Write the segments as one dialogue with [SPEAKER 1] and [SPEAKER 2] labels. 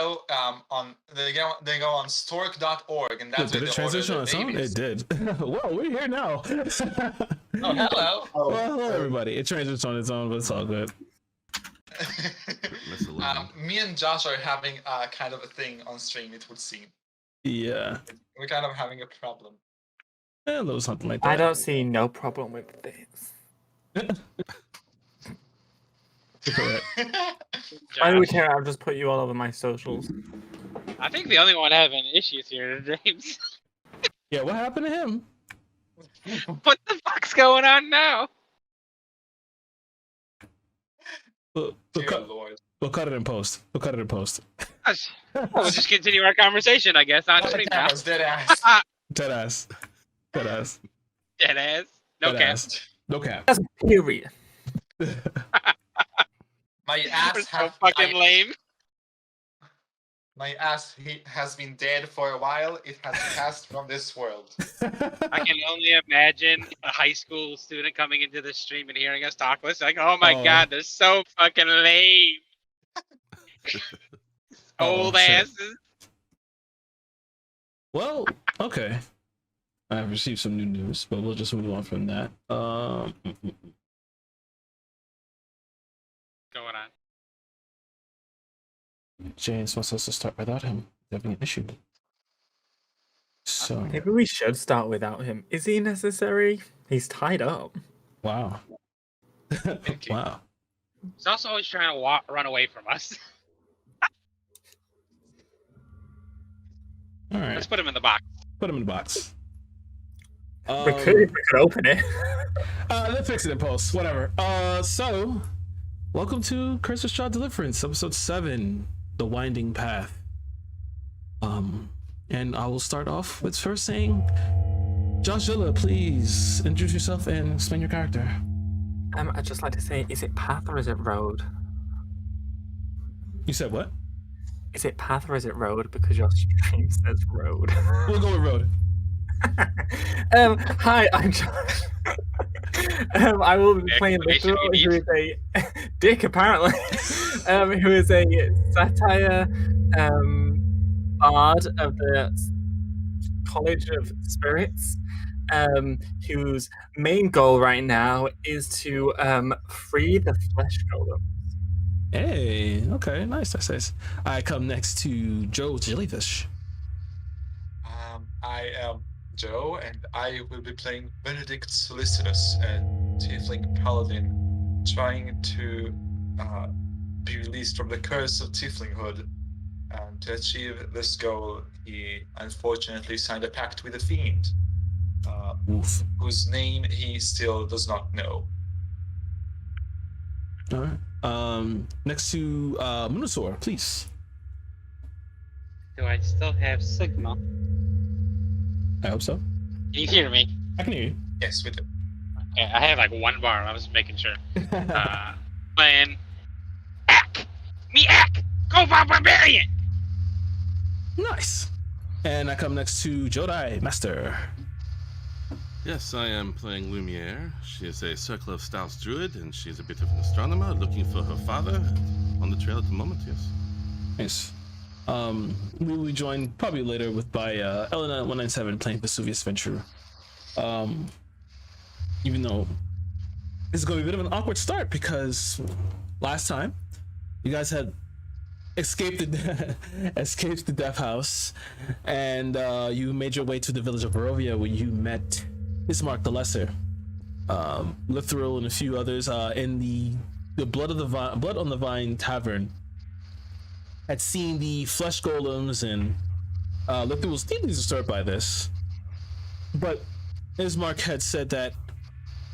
[SPEAKER 1] go they go on stork.org, and that's
[SPEAKER 2] Did
[SPEAKER 1] where
[SPEAKER 2] it
[SPEAKER 1] they order
[SPEAKER 2] transition on
[SPEAKER 1] their
[SPEAKER 2] its own?
[SPEAKER 1] babies.
[SPEAKER 2] It did. Well, we're here now.
[SPEAKER 1] Oh, hello.
[SPEAKER 2] Well, hello everybody. It transitions on its own, but it's all good.
[SPEAKER 1] Me and Josh are having kind of a thing on stream, it would seem.
[SPEAKER 2] Yeah.
[SPEAKER 1] We're kind of having a problem.
[SPEAKER 2] A little something like that.
[SPEAKER 3] I don't see no problem with this.
[SPEAKER 2] Correct.
[SPEAKER 3] By the way, Tara, I'll just put you all over my socials.
[SPEAKER 4] I think the only one having issues here is James.
[SPEAKER 2] Yeah, what happened to him?
[SPEAKER 4] What the fuck's going on now?
[SPEAKER 2] We'll cut it in post. We'll cut it in post.
[SPEAKER 4] Gosh. We'll just continue our conversation, I guess. On stream now.
[SPEAKER 1] Dead ass.
[SPEAKER 2] Dead ass. Dead ass.
[SPEAKER 4] Dead ass. No
[SPEAKER 2] Dead
[SPEAKER 4] cap.
[SPEAKER 2] ass. No cap.
[SPEAKER 3] That's period.
[SPEAKER 1] My ass
[SPEAKER 4] You're so fucking lame.
[SPEAKER 1] My ass has been dead for a while. It has passed from this world.
[SPEAKER 4] I can only imagine a high school student coming into the stream and hearing us talk. It's like, oh my god, they're so fucking lame. Old asses.
[SPEAKER 2] Well, okay. I've received some new news, but we'll just move on from that.
[SPEAKER 4] Going on.
[SPEAKER 2] James wants us to start without him. There being an issue. So
[SPEAKER 3] maybe we should start without him. Is he necessary? He's tied up.
[SPEAKER 2] Wow. Wow.
[SPEAKER 4] He's also always trying to run away from us.
[SPEAKER 2] All right.
[SPEAKER 4] Let's put him in the box.
[SPEAKER 2] Put him in the box.
[SPEAKER 3] We could open it.
[SPEAKER 2] Let's fix it in post. Whatever. So welcome to Curse of Strahd Deliverance, episode 7, The Winding Path. And I will start off with first saying, Josh Villa, please introduce yourself and explain your character.
[SPEAKER 3] I'd just like to say, is it path or is it road?
[SPEAKER 2] You said what?
[SPEAKER 3] Is it path or is it road? Because your stream says road.
[SPEAKER 2] We'll go with road.
[SPEAKER 3] Hi, I'm Josh. I will be playing Literal, who is a dick apparently, who is a satire bard of the College of Spirits, whose main goal right now is to free the flesh golem.
[SPEAKER 2] Hey, okay, nice. I come next to Joe Jellyfish.
[SPEAKER 1] I am Joe, and I will be playing Benedict Solicitus, a tiefling paladin, trying to be released from the curse of tieflinghood. And to achieve this goal, he unfortunately signed a pact with a fiend, whose name he still does not know.
[SPEAKER 2] All right. Next to Munosaur, please.
[SPEAKER 4] Do I still have signal?
[SPEAKER 2] I hope so.
[SPEAKER 4] Can you hear me?
[SPEAKER 2] I can hear you.
[SPEAKER 1] Yes, we do.
[SPEAKER 4] Okay, I have like one bar. I was making sure. Playing Ack! Me Ack! Go Barbarian!
[SPEAKER 2] Nice. And I come next to Jodai Master.
[SPEAKER 5] Yes, I am playing Lumiere. She is a Circle of Stouts druid, and she's a bit of an astronomer looking for her father. On the trail at the moment, yes.
[SPEAKER 2] Nice. We will be joined probably later by Elena 197 playing Vesuvius Venture. Even though it's going to be a bit of an awkward start because last time you guys had escaped the Death House, and you made your way to the village of Barovia, where you met Ismark the Lesser, Lithril, and a few others in the Blood on the Vine Tavern. Had seen the flesh golems, and Lithril was deeply disturbed by this. But Ismark had said that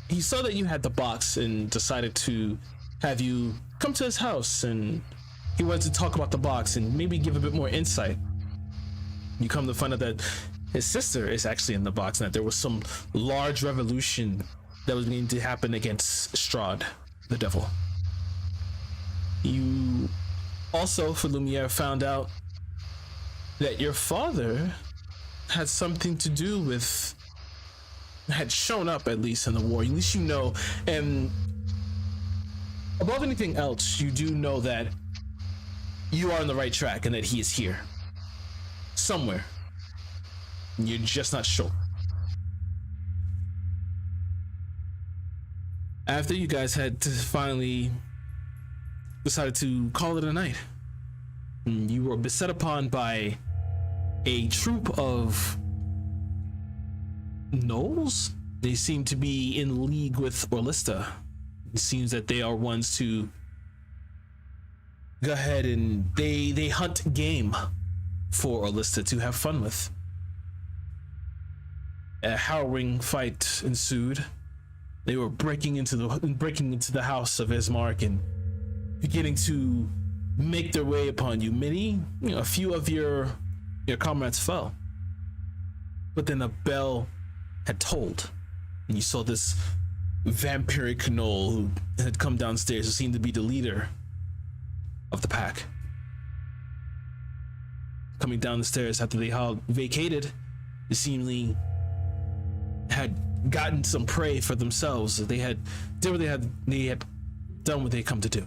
[SPEAKER 2] he saw that you had the box and decided to have you come to his house, and he wanted to talk about the box and maybe give a bit more insight. You come to find out that his sister is actually in the box, and that there was some large revolution that was going to happen against Strahd, the devil. You also, for Lumiere, found out that your father had something to do with, had shown up at least in the war. At least you know, and above anything else, you do know that you are on the right track and that he is here. Somewhere. You're just not sure. After you guys had to finally decided to call it a night, you were beset upon by a troop of gnolls. They seem to be in league with Orlista. It seems that they are ones to go ahead and they hunt game for Orlista to have fun with. A harrowing fight ensued. They were breaking into the house of Ismark and beginning to make their way upon you. A few of your comrades fell, but then a bell had tolled, and you saw this vampiric gnoll who had come downstairs, who seemed to be the leader of the pack. Coming down the stairs after they had vacated, they seemingly had gotten some prey for themselves. They had done what they come to do.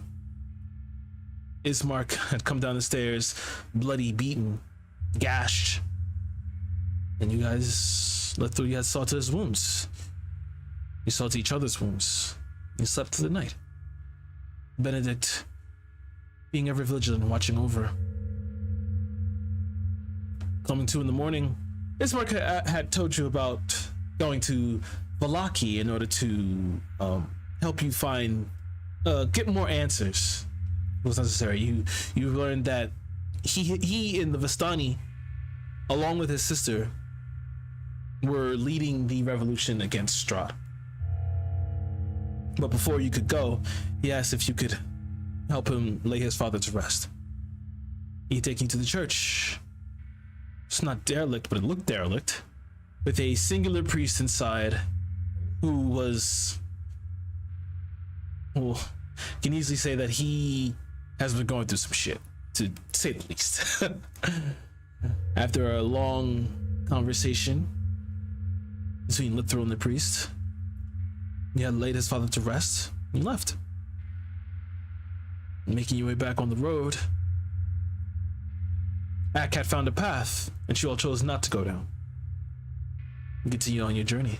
[SPEAKER 2] Ismark had come down the stairs, bloody, beaten, gashed, and you guys saw to his wounds. You saw to each other's wounds. You slept through the night. Benedict being ever vigilant and watching over. Coming to in the morning, Ismark had told you about going to Valaki in order to help you find, get more answers. It was necessary. You learned that he and the Vistani, along with his sister, were leading the revolution against Strahd. But before you could go, he asked if you could help him lay his father to rest. He'd take you to the church. It's not derelict, but it looked derelict, with a singular priest inside who was, well, can easily say that he has been going through some shit, to say the least. After a long conversation between Lithro and the priest, you had laid his father to rest, and you left. Making your way back on the road, Akat found a path, and she all chose not to go down. Continue on your journey.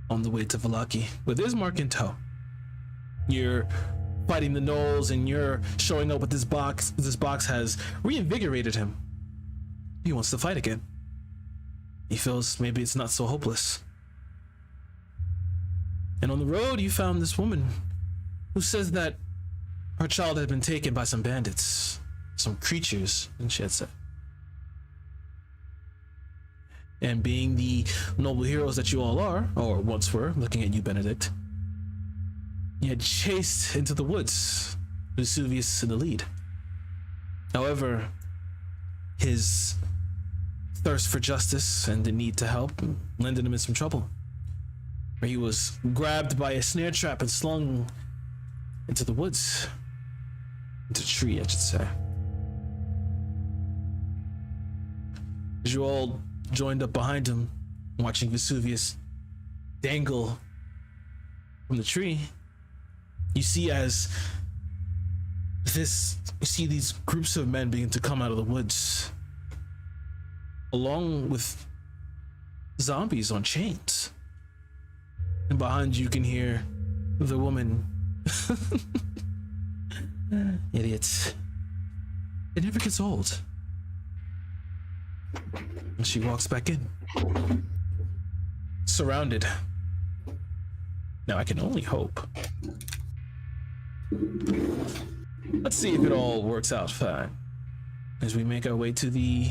[SPEAKER 2] On the way to Valaki, with Ismark in tow. You're fighting the gnolls, and you're showing up with this box. This box has reinvigorated him. He wants to fight again. He feels maybe it's not so hopeless. And on the road, you found this woman who says that her child had been taken by some bandits, some creatures, and she had said. And being the noble heroes that you all are, or once were, looking at you, Benedict, you had chased into the woods, Vesuvius in the lead. However, his thirst for justice and the need to help landed him in some trouble, where he was grabbed by a snare trap and slung into the woods. Into a tree, I should say. As you all joined up behind him, watching Vesuvius dangle from the tree, you see these groups of men begin to come out of the woods, along with zombies on chains. And behind you can hear the woman. Idiots. It never gets old. And she walks back in. Surrounded. Now I can only hope. Let's see if it all works out fine as we make our way to the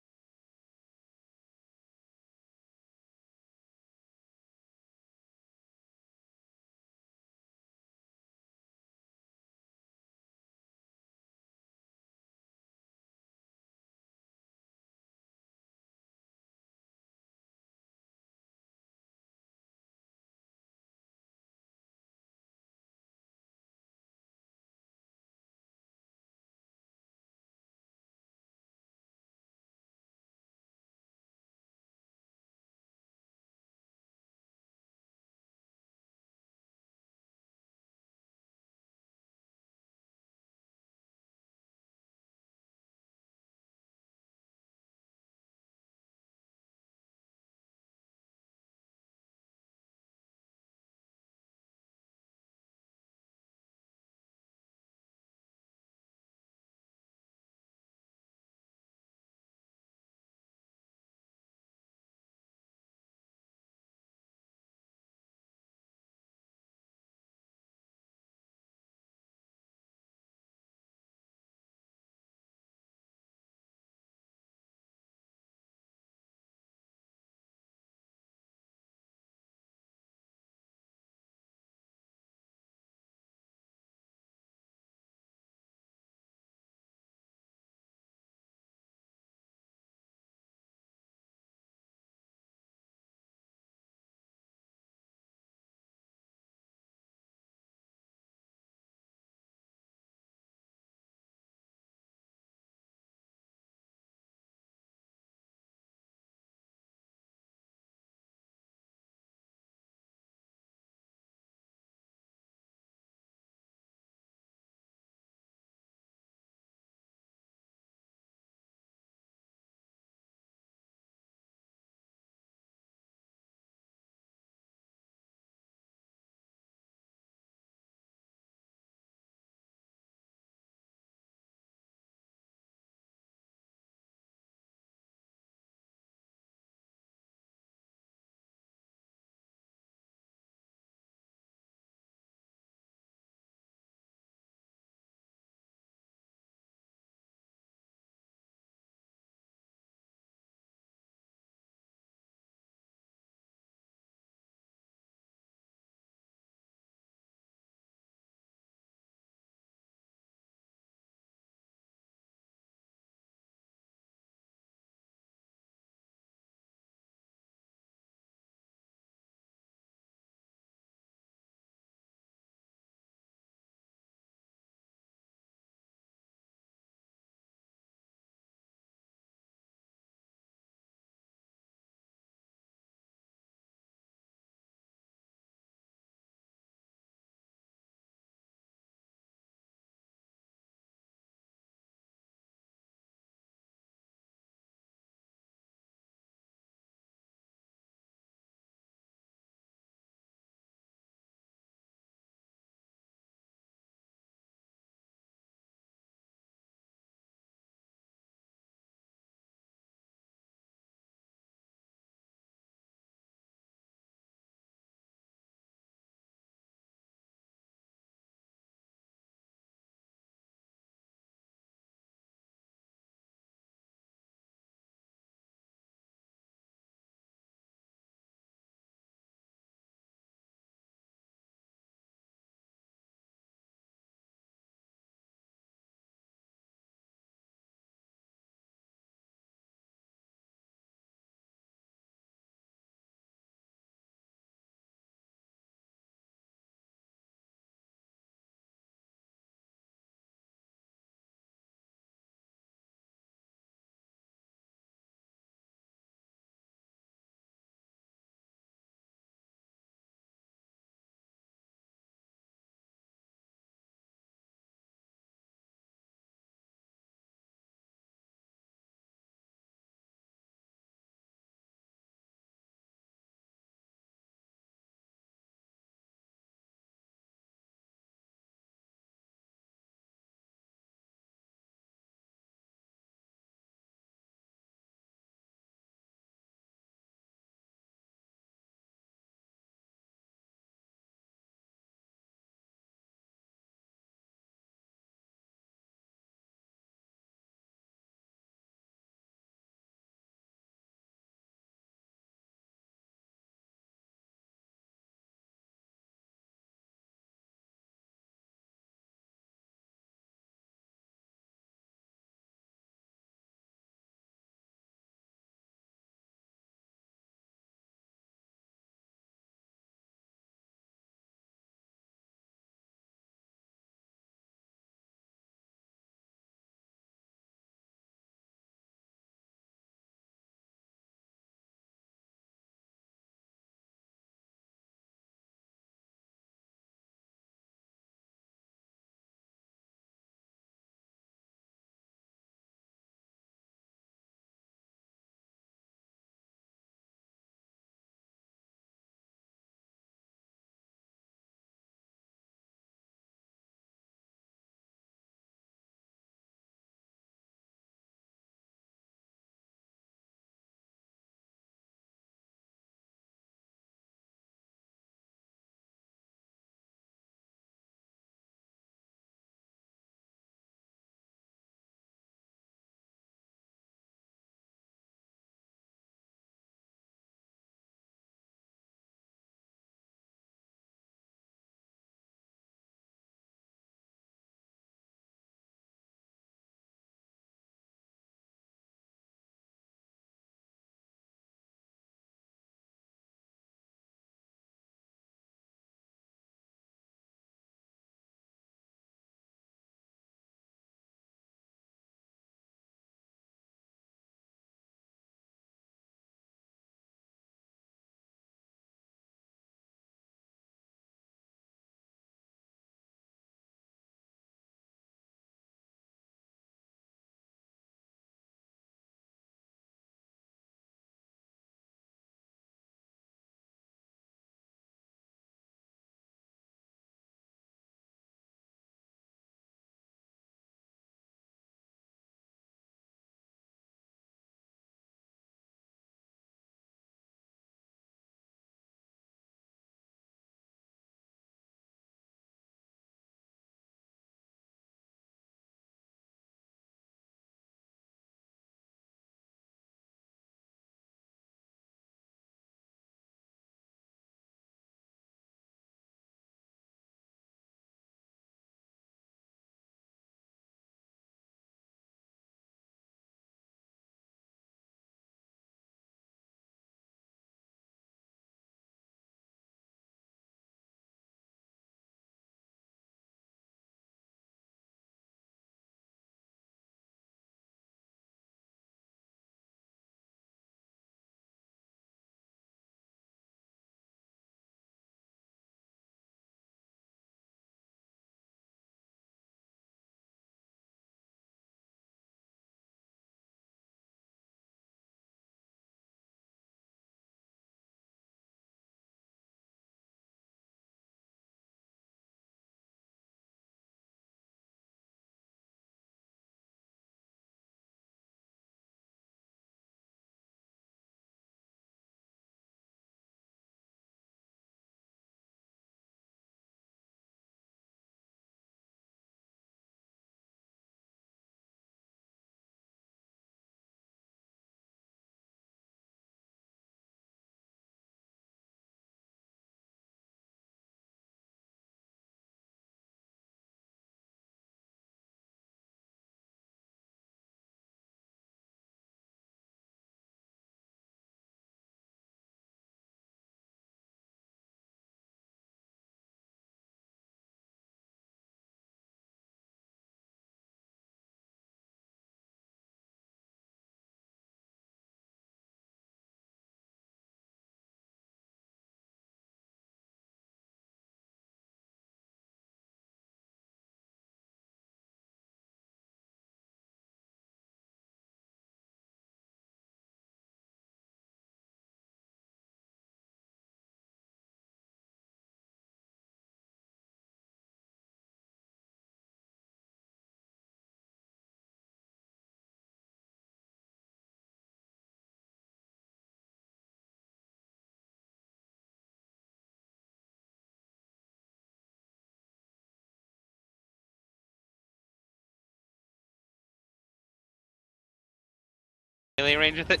[SPEAKER 4] melee range with it?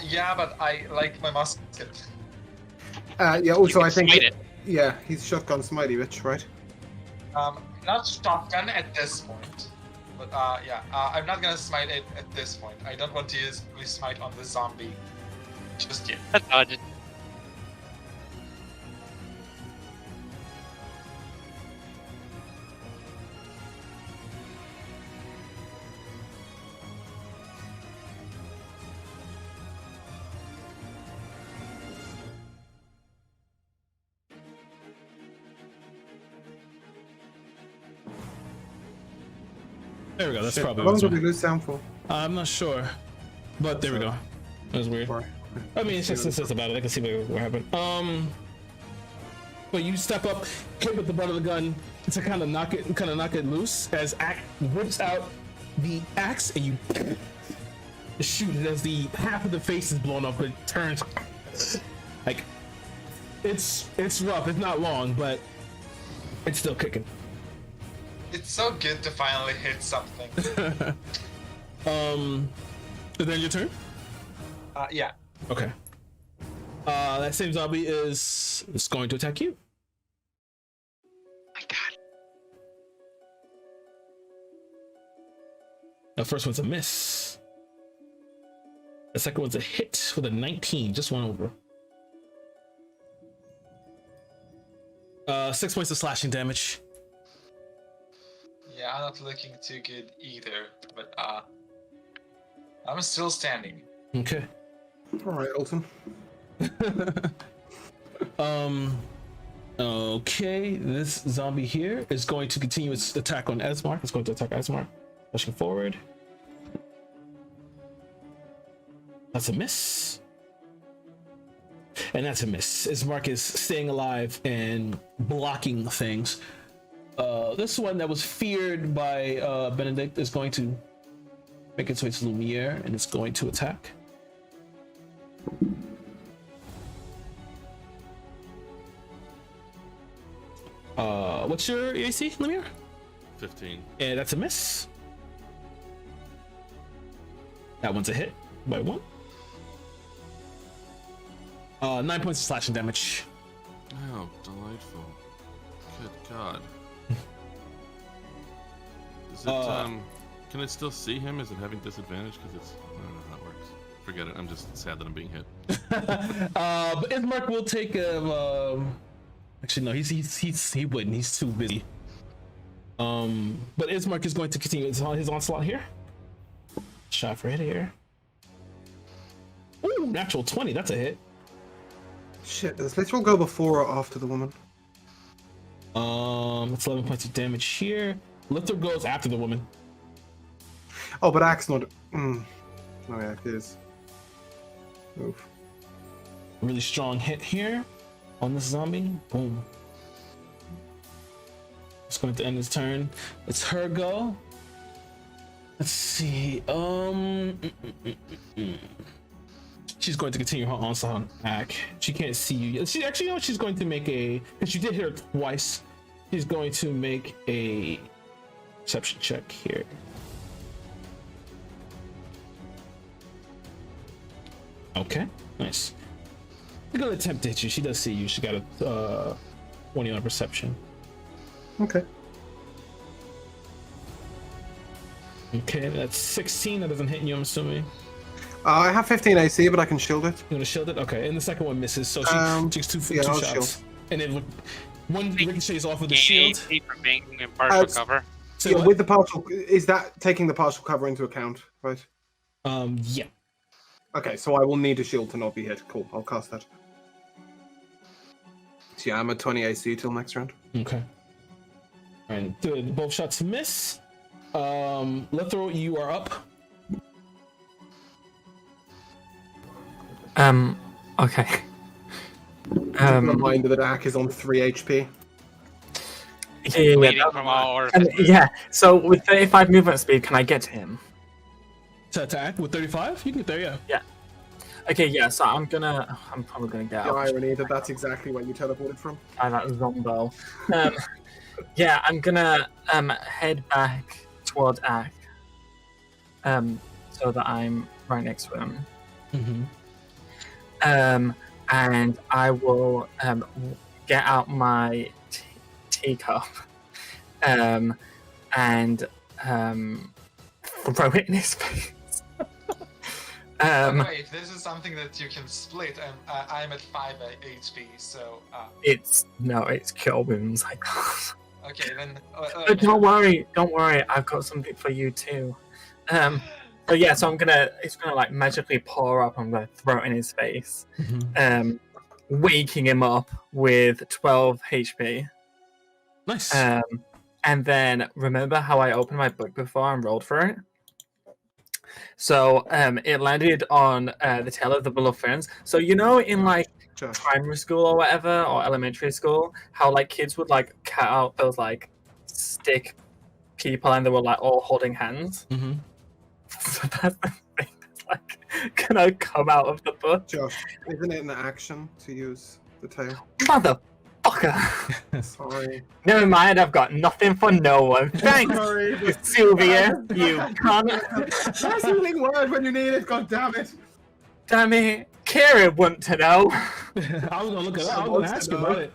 [SPEAKER 1] Yeah, but I like my musket.
[SPEAKER 6] Yeah. Also,
[SPEAKER 4] can
[SPEAKER 6] I think.
[SPEAKER 4] smite it.
[SPEAKER 6] Yeah, he's shotgun smitey bitch, right?
[SPEAKER 1] Not shotgun at this point. But yeah, I'm not gonna smite it at this point. I don't want to use smite on the zombie just yet.
[SPEAKER 4] That's odd.
[SPEAKER 2] There we go. That's
[SPEAKER 6] Shit,
[SPEAKER 2] probably
[SPEAKER 6] how long
[SPEAKER 2] what's
[SPEAKER 6] did we
[SPEAKER 2] wrong.
[SPEAKER 6] lose sound for?
[SPEAKER 2] I'm not sure, but there we go. That was weird.
[SPEAKER 6] Sorry.
[SPEAKER 2] I mean, it's just about it. I can see what happened. But you step up, hit with the butt of the gun to kind of knock it loose as Ack whips out the axe and you shoot it as the half of the face is blown off, but it turns like it's rough. It's not long, but it's still kicking.
[SPEAKER 1] It's so good to finally hit something.
[SPEAKER 2] Is that your turn?
[SPEAKER 1] Yeah.
[SPEAKER 2] Okay. That same zombie is going to attack you.
[SPEAKER 4] My God.
[SPEAKER 2] The first one's a miss. The second one's a hit with a 19, just one over. 6 points of slashing damage.
[SPEAKER 1] Yeah, I'm not looking too good either, but I'm still standing.
[SPEAKER 2] Okay.
[SPEAKER 6] All right, Alton.
[SPEAKER 2] Okay, this zombie here is going to continue its attack on Esmark. It's going to attack Esmark. Pushing forward. That's a miss. And that's a miss. Esmark is staying alive and blocking things. This one that was feared by Benedict is going to make its way to Lumiere and it's going to attack. What's your AC, Lumiere?
[SPEAKER 5] 15.
[SPEAKER 2] And that's a miss. That one's a hit by 1. 9 points of slashing damage.
[SPEAKER 5] Oh, delightful. Good God. Is it, can it still see him? Is it having disadvantage? Because it's, I don't know how that works. Forget it. I'm just sad that I'm being hit.
[SPEAKER 2] But Ismark will take actually no, he wouldn't. He's too busy. But Ismark is going to continue his onslaught here. Shot for hit here. Ooh, natural 20. That's a hit.
[SPEAKER 6] Shit, does literal go before or after the woman?
[SPEAKER 2] It's 11 points of damage here. Lifter goes after the woman.
[SPEAKER 6] Oh, but Axe not. Oh yeah, it is. Oof.
[SPEAKER 2] Really strong hit here on this zombie. Boom. It's going to end his turn. It's her go. Let's see. She's going to continue her onslaught on Ack. She can't see you yet. She actually, you know, she's going to make a, because you did hit her twice. She's going to make a perception check here. Okay, nice. She's gonna attempt to hit you. She does see you. She got a 20 on perception.
[SPEAKER 6] Okay.
[SPEAKER 2] Okay, that's 16. That doesn't hit you, I'm assuming.
[SPEAKER 6] I have 15 AC, but I can shield it.
[SPEAKER 2] You want to shield it? Okay, and the second one misses, so she takes two
[SPEAKER 6] yeah, I'll
[SPEAKER 2] shots.
[SPEAKER 6] shield.
[SPEAKER 2] And then one ricochets off with the
[SPEAKER 4] Gain
[SPEAKER 2] shield.
[SPEAKER 4] AP from being in partial
[SPEAKER 6] As-
[SPEAKER 4] cover.
[SPEAKER 2] So
[SPEAKER 6] Yeah,
[SPEAKER 2] what?
[SPEAKER 6] with the partial, is that taking the partial cover into account, right?
[SPEAKER 2] Yeah.
[SPEAKER 6] Okay, so I will need a shield to not be hit. Cool, I'll cast that. So yeah, I'm at 20 AC till next round.
[SPEAKER 2] Okay. And both shots miss. Lethro, you are up.
[SPEAKER 3] Okay.
[SPEAKER 6] Reminder that Ack is on 3 HP.
[SPEAKER 3] Yeah,
[SPEAKER 4] Bleeding from all
[SPEAKER 3] And,
[SPEAKER 4] orifices.
[SPEAKER 3] yeah, so with 35 movement speed, can I get to him?
[SPEAKER 2] To attack with 35? You can get there, yeah.
[SPEAKER 3] Okay, yeah, so I'm probably gonna get
[SPEAKER 6] The
[SPEAKER 3] out
[SPEAKER 6] irony that that's exactly where you teleported from.
[SPEAKER 3] by that Zombo. Yeah, I'm gonna head back towards Ack. So that I'm right next to him.
[SPEAKER 2] Mm-hmm.
[SPEAKER 3] And I will get out my teacup and throw it in his face.
[SPEAKER 1] Wait, this is something that you can split, and I'm at 5 HP, so...
[SPEAKER 3] It's cure wounds. I can't.
[SPEAKER 1] Okay, then...
[SPEAKER 3] But don't worry, I've got something for you too. So yeah, so it's gonna like magically pour up. I'm gonna throw it in his face, waking him up with 12 HP.
[SPEAKER 2] Nice.
[SPEAKER 3] And then remember how I opened my book before and rolled for it? So it landed on the tail of the Bull of Ferns. So you know in like primary school or whatever, or elementary school, how like kids would like cut out those like stick people and they were like all holding hands?
[SPEAKER 2] Mm-hmm.
[SPEAKER 3] So that's the thing that's like gonna come out of the book.
[SPEAKER 6] Josh, isn't it an action to use the tail?
[SPEAKER 3] Motherfucker!
[SPEAKER 6] Sorry.
[SPEAKER 3] Never mind, I've got nothing for no one. Thanks,
[SPEAKER 6] Sorry.
[SPEAKER 3] Sylvia, you cunt.
[SPEAKER 6] That's the only word when you need it, god damn it.
[SPEAKER 3] Damn it, Kira want to know.
[SPEAKER 2] I was gonna look it up. I was gonna ask you about it.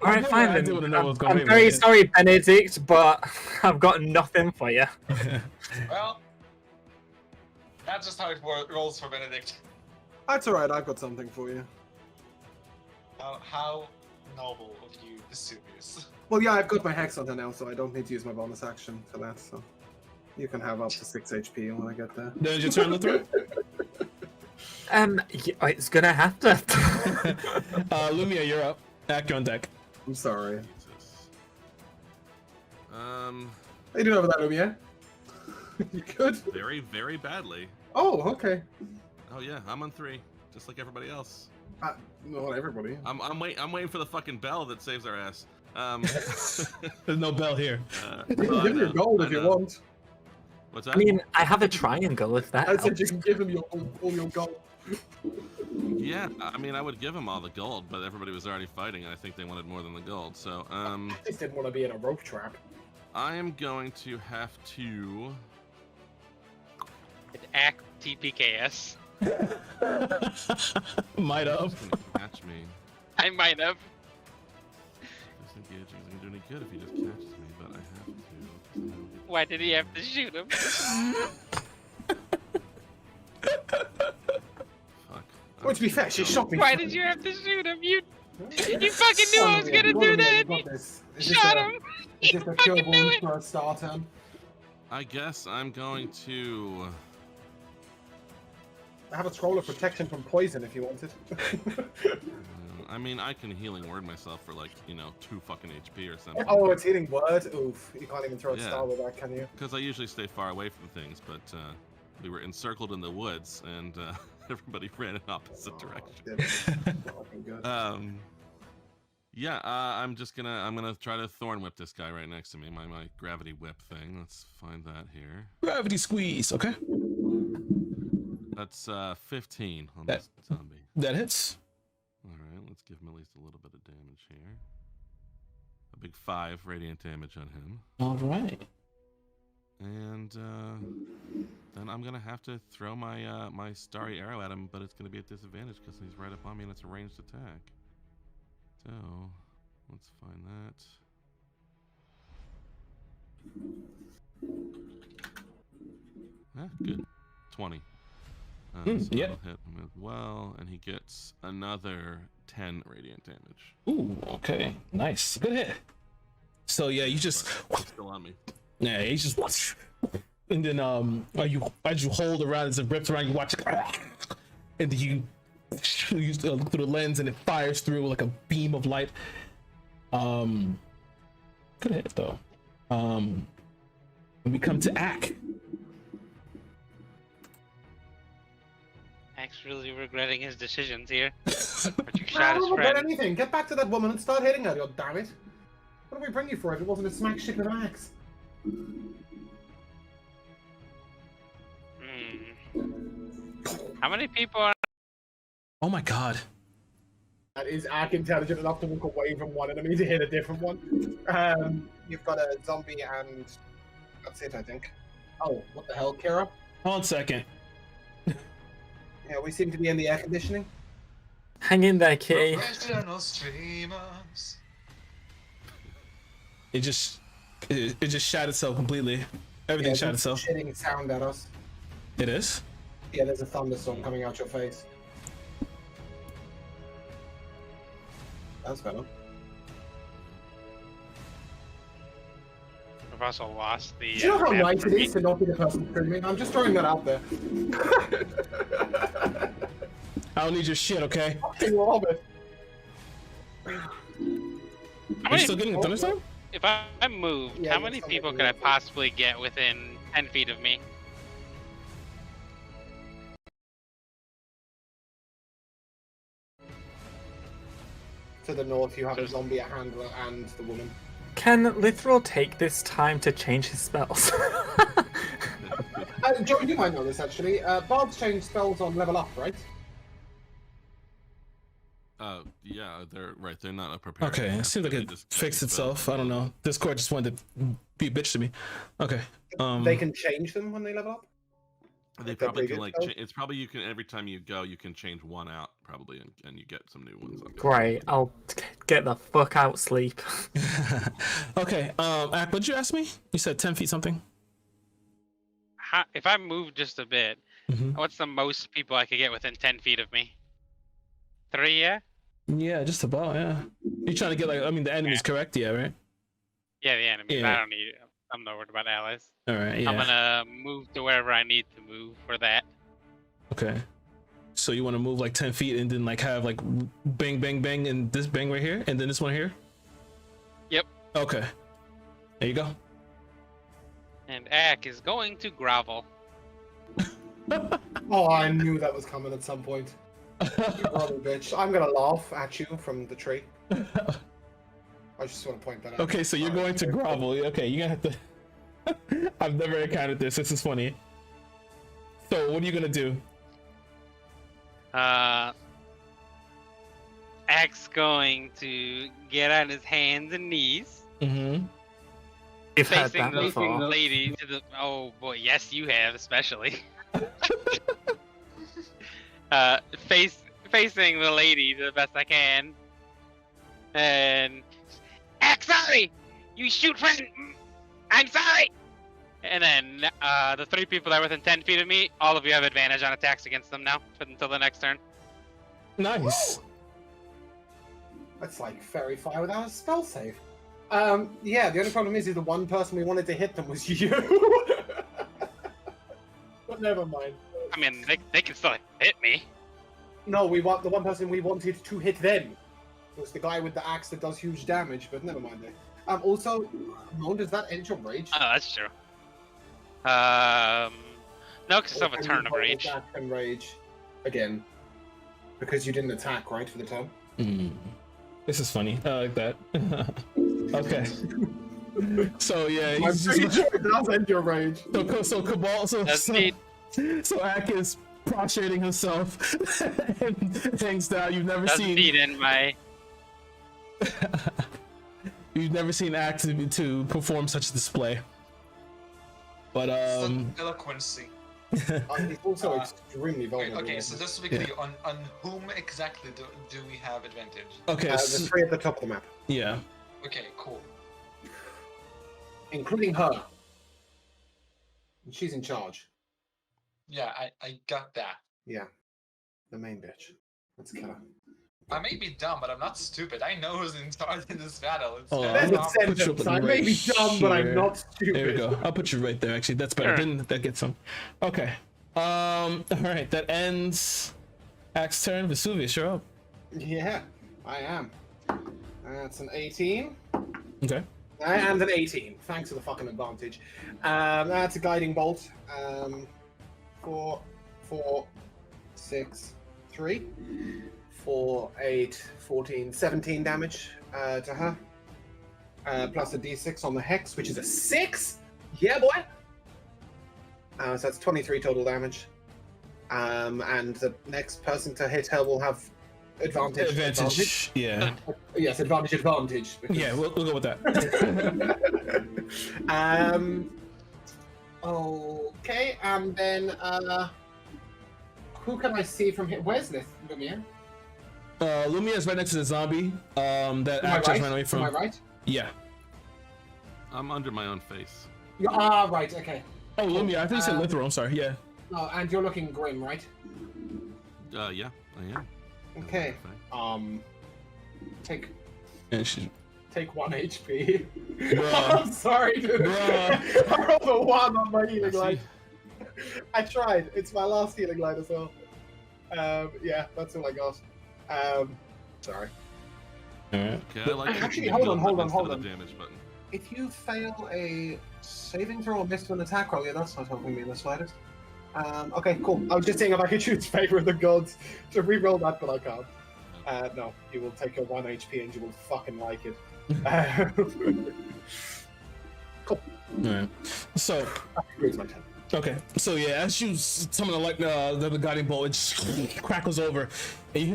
[SPEAKER 3] Alright, fine
[SPEAKER 2] I
[SPEAKER 3] then.
[SPEAKER 2] do wanna know what's going
[SPEAKER 3] I'm
[SPEAKER 2] on
[SPEAKER 3] very
[SPEAKER 2] with it.
[SPEAKER 3] sorry, Benedict, but I've got nothing for you.
[SPEAKER 1] Well, that's just how it rolls for Benedict.
[SPEAKER 6] That's alright, I've got something for you.
[SPEAKER 1] How noble of you, Vesuvius.
[SPEAKER 6] Well, yeah, I've got my Hex on her now, so I don't need to use my bonus action for that, so... You can have up to 6 HP when I get there.
[SPEAKER 2] Then it's your turn to throw.
[SPEAKER 3] Yeah, it's gonna have to.
[SPEAKER 2] Lumia, you're up. Act on deck.
[SPEAKER 6] I'm sorry.
[SPEAKER 5] Jesus.
[SPEAKER 6] How you doing over that, Lumia? You good?
[SPEAKER 5] Very, very badly.
[SPEAKER 6] Oh, okay.
[SPEAKER 5] Oh yeah, I'm on 3, just like everybody else.
[SPEAKER 6] Not everybody.
[SPEAKER 5] I'm waiting for the fucking bell that saves our ass.
[SPEAKER 2] There's no bell here.
[SPEAKER 6] You can give him your gold if you want.
[SPEAKER 5] What's that?
[SPEAKER 3] I mean, I have a triangle if that
[SPEAKER 6] I said
[SPEAKER 3] helps.
[SPEAKER 6] you can give him all your gold.
[SPEAKER 5] Yeah, I mean, I would give him all the gold, but everybody was already fighting, and I think they wanted more than the gold. So,
[SPEAKER 6] I just didn't want to be in a rope trap.
[SPEAKER 5] I am going to have to.
[SPEAKER 4] Act TPKS.
[SPEAKER 2] Might
[SPEAKER 5] He's
[SPEAKER 2] have.
[SPEAKER 5] gonna catch me.
[SPEAKER 4] I might have.
[SPEAKER 5] Disengaging isn't gonna do any good if he just catches me, but I have to. 'cause then I'll get-
[SPEAKER 4] Why did he have to shoot him?
[SPEAKER 5] Fuck.
[SPEAKER 6] Well, to be fair, she shot me.
[SPEAKER 4] Why did you have to shoot him? You fucking knew I was gonna do that.
[SPEAKER 6] You got this.
[SPEAKER 4] Shot him.
[SPEAKER 6] Is
[SPEAKER 4] You
[SPEAKER 6] this a kill
[SPEAKER 4] fucking knew
[SPEAKER 6] wound
[SPEAKER 4] it.
[SPEAKER 6] for a star turn?
[SPEAKER 5] I guess I'm going to.
[SPEAKER 6] I have a scroll of protection from poison if you want it.
[SPEAKER 5] I mean, I can healing word myself for like 2 fucking HP or something.
[SPEAKER 6] Oh, it's healing word? Oof. You can't even throw a
[SPEAKER 5] Yeah.
[SPEAKER 6] star with that, can you?
[SPEAKER 5] Because I usually stay far away from things, but we were encircled in the woods, and everybody ran in opposite direction.
[SPEAKER 6] Fucking good.
[SPEAKER 5] Yeah, I'm gonna try to thorn whip this guy right next to me. My gravity whip thing. Let's find that here.
[SPEAKER 2] Gravity squeeze. Okay.
[SPEAKER 5] That's 15 on
[SPEAKER 2] That-
[SPEAKER 5] this zombie.
[SPEAKER 2] That hits.
[SPEAKER 5] All right, let's give him at least a little bit of damage here. A big 5 radiant damage on him.
[SPEAKER 2] All right.
[SPEAKER 5] And then I'm gonna have to throw my my starry arrow at him, but it's gonna be at disadvantage because he's right up on me and it's a ranged attack. So let's find that. Good. 20. So
[SPEAKER 2] yeah.
[SPEAKER 5] I'll hit him as well, and he gets another 10 radiant damage.
[SPEAKER 2] Ooh. Okay. Nice. Good hit. So yeah, you just.
[SPEAKER 5] But he's still on me.
[SPEAKER 2] Yeah, he just. And then as you hold around as it rips around, you watch it, and then you look through the lens and it fires through like a beam of light. Good hit though. When we come to Ack.
[SPEAKER 4] Ack's really regretting his decisions here. But you
[SPEAKER 6] I
[SPEAKER 4] shot his
[SPEAKER 6] don't regret
[SPEAKER 4] friend.
[SPEAKER 6] anything. Get back to that woman and start hitting her, god damn it. What did we bring you for if it wasn't a smack shit with an axe?
[SPEAKER 4] How many people are?
[SPEAKER 2] Oh my god.
[SPEAKER 6] That is arc intelligent enough to walk away from one enemy to hit a different one. You've got a zombie and that's it, I think. Oh, what the hell, Kira?
[SPEAKER 2] Hold on a second.
[SPEAKER 6] Yeah, we seem to be in the air conditioning.
[SPEAKER 3] Hang in there, kitty.
[SPEAKER 1] Professional streamers.
[SPEAKER 2] It just shot itself completely. Everything
[SPEAKER 6] Yeah,
[SPEAKER 2] shot
[SPEAKER 6] it's
[SPEAKER 2] itself.
[SPEAKER 6] shitting sound at us.
[SPEAKER 2] It is?
[SPEAKER 6] Yeah, there's a thunderstorm coming out your face. That's better.
[SPEAKER 4] I've also lost the.
[SPEAKER 6] Do you know how
[SPEAKER 4] map
[SPEAKER 6] nice
[SPEAKER 4] for
[SPEAKER 6] it
[SPEAKER 4] me.
[SPEAKER 6] is to not be the person screaming? I'm just throwing that out there.
[SPEAKER 2] I don't need your shit, okay?
[SPEAKER 6] Fucking love it.
[SPEAKER 4] How
[SPEAKER 2] Are you
[SPEAKER 4] many-
[SPEAKER 2] still getting a thunderstorm?
[SPEAKER 4] If I moved,
[SPEAKER 6] Yeah,
[SPEAKER 4] how
[SPEAKER 6] that's
[SPEAKER 4] many
[SPEAKER 6] not
[SPEAKER 4] people
[SPEAKER 6] making
[SPEAKER 4] could I
[SPEAKER 6] it.
[SPEAKER 4] possibly get within 10 feet of me?
[SPEAKER 6] To the north, you have a zombie, a handler, and the woman.
[SPEAKER 3] Can Lithril take this time to change his spells?
[SPEAKER 6] Joe, you might know this actually. Bards change spells on level up, right?
[SPEAKER 5] Yeah, they're right. They're not a prepared.
[SPEAKER 2] Okay, it seems like it fixed itself. I don't know. Discord just wanted to be a bitch to me. Okay.
[SPEAKER 6] They can change them when they level up.
[SPEAKER 5] They
[SPEAKER 6] Like their
[SPEAKER 5] probably can
[SPEAKER 6] previous
[SPEAKER 5] like.
[SPEAKER 6] spells?
[SPEAKER 5] It's probably you can every time you go, you can change one out probably, and you get some new ones. I guess.
[SPEAKER 3] Great, I'll get the fuck out, sleep.
[SPEAKER 2] Okay. Ak, what'd you ask me? You said 10 feet something?
[SPEAKER 4] If I move just a bit,
[SPEAKER 2] Mhm.
[SPEAKER 4] what's the most people I could get within 10 feet of me? 3, yeah?
[SPEAKER 2] Yeah, just about, yeah. You're trying to get, like, I mean, the enemy's correct, yeah, right?
[SPEAKER 4] Yeah, the enemies.
[SPEAKER 2] Yeah.
[SPEAKER 4] I don't need. I'm not worried about allies.
[SPEAKER 2] Alright, yeah.
[SPEAKER 4] I'm gonna move to wherever I need to move for that.
[SPEAKER 2] Okay. So you want to move like 10 feet and then like have like bang, bang, bang, and this bang right here, and then this one here?
[SPEAKER 4] Yep.
[SPEAKER 2] Okay. There you go.
[SPEAKER 4] And Ak is going to grovel.
[SPEAKER 6] Oh, I knew that was coming at some point. You bloody bitch. I'm gonna laugh at you from the tree. I just want to point that out.
[SPEAKER 2] Okay, so you're going to grovel. Okay, you're gonna have to. I've never encountered this. This is funny. So what are you gonna do?
[SPEAKER 4] Ak's going to get on his hands and knees,
[SPEAKER 2] Mm-hmm.
[SPEAKER 3] You've heard
[SPEAKER 4] facing
[SPEAKER 3] that
[SPEAKER 4] the
[SPEAKER 3] before.
[SPEAKER 4] lady to the. Oh boy, yes, you have, especially. Facing the lady to the best I can, and Ak, sorry, you shoot friend. I'm sorry. And then the 3 people that are within 10 feet of me, all of you have advantage on attacks against them now until the next turn.
[SPEAKER 2] Nice.
[SPEAKER 6] That's like fairy fire without a spell save. Yeah, the only problem is the one person we wanted to hit them was you. But never mind.
[SPEAKER 4] I mean, they can still hit me.
[SPEAKER 6] No, we want the one person we wanted to hit them. It was the guy with the axe that does huge damage, but never mind it. Also, Moan, does that end your rage?
[SPEAKER 4] Oh, that's true. No, because I still have a
[SPEAKER 6] Or can
[SPEAKER 4] turn
[SPEAKER 6] you
[SPEAKER 4] of
[SPEAKER 6] roll
[SPEAKER 4] rage.
[SPEAKER 6] attack and rage again. Because you didn't attack, right, for the turn?
[SPEAKER 2] This is funny. I like that. Okay. So yeah,
[SPEAKER 6] I'm
[SPEAKER 2] he's
[SPEAKER 6] pretty
[SPEAKER 2] just,
[SPEAKER 6] sure it does end your rage.
[SPEAKER 2] so Cabal,
[SPEAKER 4] Does indeed.
[SPEAKER 2] so Ak is prostrating himself and hangs down. You've never
[SPEAKER 4] Does
[SPEAKER 2] seen.
[SPEAKER 4] indeed end my.
[SPEAKER 2] You've never seen Ak to perform such a display. But
[SPEAKER 1] Eloquency.
[SPEAKER 6] He's also extremely
[SPEAKER 1] Wait,
[SPEAKER 6] vulnerable.
[SPEAKER 1] okay, so just to be clear, on whom exactly do we have advantage?
[SPEAKER 2] okay,
[SPEAKER 6] The 3 at the top of the map,
[SPEAKER 2] yeah.
[SPEAKER 1] Okay, cool.
[SPEAKER 6] including her. She's in charge.
[SPEAKER 1] Yeah, I got that.
[SPEAKER 6] Yeah. The main bitch. Let's kill her.
[SPEAKER 1] I may be dumb, but I'm not stupid. I know who's in charge in this battle. It's
[SPEAKER 2] Oh,
[SPEAKER 6] There's
[SPEAKER 2] I'm
[SPEAKER 6] a
[SPEAKER 2] gonna put you
[SPEAKER 6] sentence.
[SPEAKER 2] up
[SPEAKER 6] I may
[SPEAKER 2] right
[SPEAKER 6] be dumb, but I'm
[SPEAKER 2] here.
[SPEAKER 6] not stupid.
[SPEAKER 2] There we go. I'll put you right there. Actually, that's better.
[SPEAKER 4] Sure.
[SPEAKER 2] Then that gets some. Okay. All right. That ends Ak's turn. Vesuvius, you're up.
[SPEAKER 6] Yeah, I am. That's an 18.
[SPEAKER 2] Okay.
[SPEAKER 6] And an 18. Thanks for the fucking advantage. That's a guiding bolt. 4, 6, 3, 4, 8, 14, 17 damage to her. Plus a d6 on the hex, which is a 6. Yeah, boy. So that's 23 total damage. And the next person to hit her will have advantage.
[SPEAKER 2] Advantage. Yeah.
[SPEAKER 6] Yes, advantage. Because...
[SPEAKER 2] Yeah. We'll go with that.
[SPEAKER 6] Okay, and then who can I see from here? Where's this Lumia?
[SPEAKER 2] Lumia is right next to the zombie. That
[SPEAKER 6] To my
[SPEAKER 2] actor
[SPEAKER 6] right?
[SPEAKER 2] ran away from.
[SPEAKER 6] To my right?
[SPEAKER 2] Yeah.
[SPEAKER 5] I'm under my own face.
[SPEAKER 6] Right, okay.
[SPEAKER 2] Oh, Lumia. I think you said Lithro. I'm sorry. Yeah.
[SPEAKER 6] Oh, and you're looking grim, right?
[SPEAKER 5] Yeah, I am.
[SPEAKER 6] Okay. Take
[SPEAKER 2] And she.
[SPEAKER 6] take 1 HP.
[SPEAKER 2] Bruh.
[SPEAKER 6] I'm sorry, dude.
[SPEAKER 2] Bruh.
[SPEAKER 6] I rolled a 1 on my healing
[SPEAKER 5] I
[SPEAKER 6] line.
[SPEAKER 5] see.
[SPEAKER 6] I tried. It's my last healing line as well. Yeah, that's all I got. Sorry.
[SPEAKER 2] Alright.
[SPEAKER 5] Okay, I like
[SPEAKER 6] Actually,
[SPEAKER 5] the
[SPEAKER 6] hold on,
[SPEAKER 5] build
[SPEAKER 6] hold on,
[SPEAKER 5] instead
[SPEAKER 6] hold
[SPEAKER 5] of
[SPEAKER 6] on.
[SPEAKER 5] the damage button.
[SPEAKER 6] If you fail a saving throw or miss to an attack roll, yeah, that's not helping me in the slightest. Okay, cool. I was just saying if I could choose favor of the gods to re-roll that, but I can't. No, you will take your 1 HP and you will fucking like it. Cool.
[SPEAKER 2] Alright. So.
[SPEAKER 6] Here's my turn.
[SPEAKER 2] Okay, so yeah, as you summon the guiding bolt, it just crackles over, and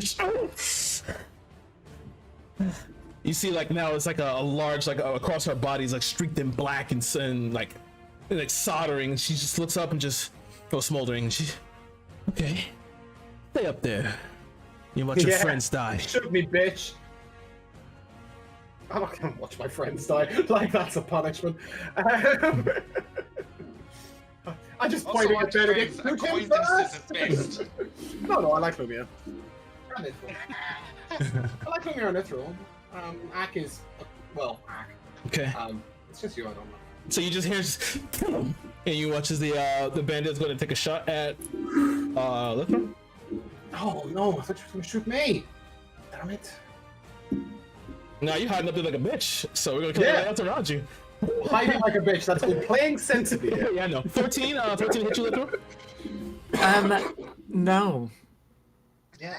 [SPEAKER 2] you see like now it's like a large across her body is like streaked in black and like soldering. She just looks up and just goes smoldering. And she, okay, stay up there. You watch your friends die.
[SPEAKER 6] Shoot me, bitch. I'm not gonna watch my friends die. Like that's a punishment. I just
[SPEAKER 1] Also,
[SPEAKER 6] pointed at
[SPEAKER 1] watch
[SPEAKER 6] Benedict.
[SPEAKER 1] friends,
[SPEAKER 6] Who came
[SPEAKER 1] acquaintances
[SPEAKER 6] first?
[SPEAKER 1] at best.
[SPEAKER 6] No, I like Lumia. I like Lumia on this roll. Ak is Ak.
[SPEAKER 2] Okay,
[SPEAKER 6] It's just you. I don't know.
[SPEAKER 2] so you just hear kill him, and you watch as the bandit's going to take a shot at Lithro.
[SPEAKER 6] Oh no! I thought you were gonna shoot me. Damn it!
[SPEAKER 2] Now you're hiding up there like a bitch, so we're gonna kill everyone else around you.
[SPEAKER 6] Hiding like a bitch. That's called playing sensibly.
[SPEAKER 2] Yeah, I know. 13 hit you, Lithro?
[SPEAKER 3] No.
[SPEAKER 1] Yeah.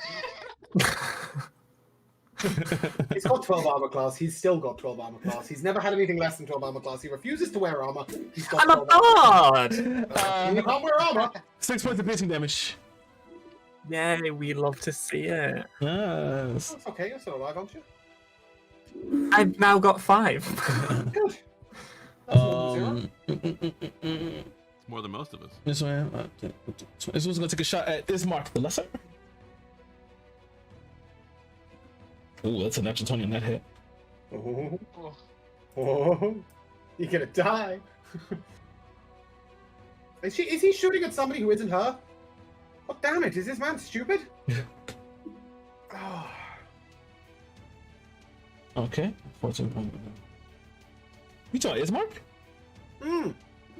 [SPEAKER 6] He's got 12 armor class. He's still got 12 armor class. He's never had anything less than 12 armor class. He refuses to wear armor. He's got
[SPEAKER 3] I'm a
[SPEAKER 6] 12 armor.
[SPEAKER 3] bard!
[SPEAKER 6] You can't wear armor.
[SPEAKER 2] 6 points of piercing damage.
[SPEAKER 3] Yay, we love to see it.
[SPEAKER 2] Yes.
[SPEAKER 6] That's okay. You're still alive, aren't you?
[SPEAKER 3] I've now got 5.
[SPEAKER 6] Good. That's more than zero.
[SPEAKER 5] It's more than most of us.
[SPEAKER 2] This one, this one's gonna take a shot at Ismark the Lesser. Ooh, that's a natural 20 on that hit.
[SPEAKER 6] Oh,
[SPEAKER 1] Oh,
[SPEAKER 6] oh, you're gonna die. Is he shooting at somebody who isn't her? Oh, damn it! Is this man stupid? Oh.
[SPEAKER 2] Okay. 14. You talking Ismark?
[SPEAKER 6] Mm.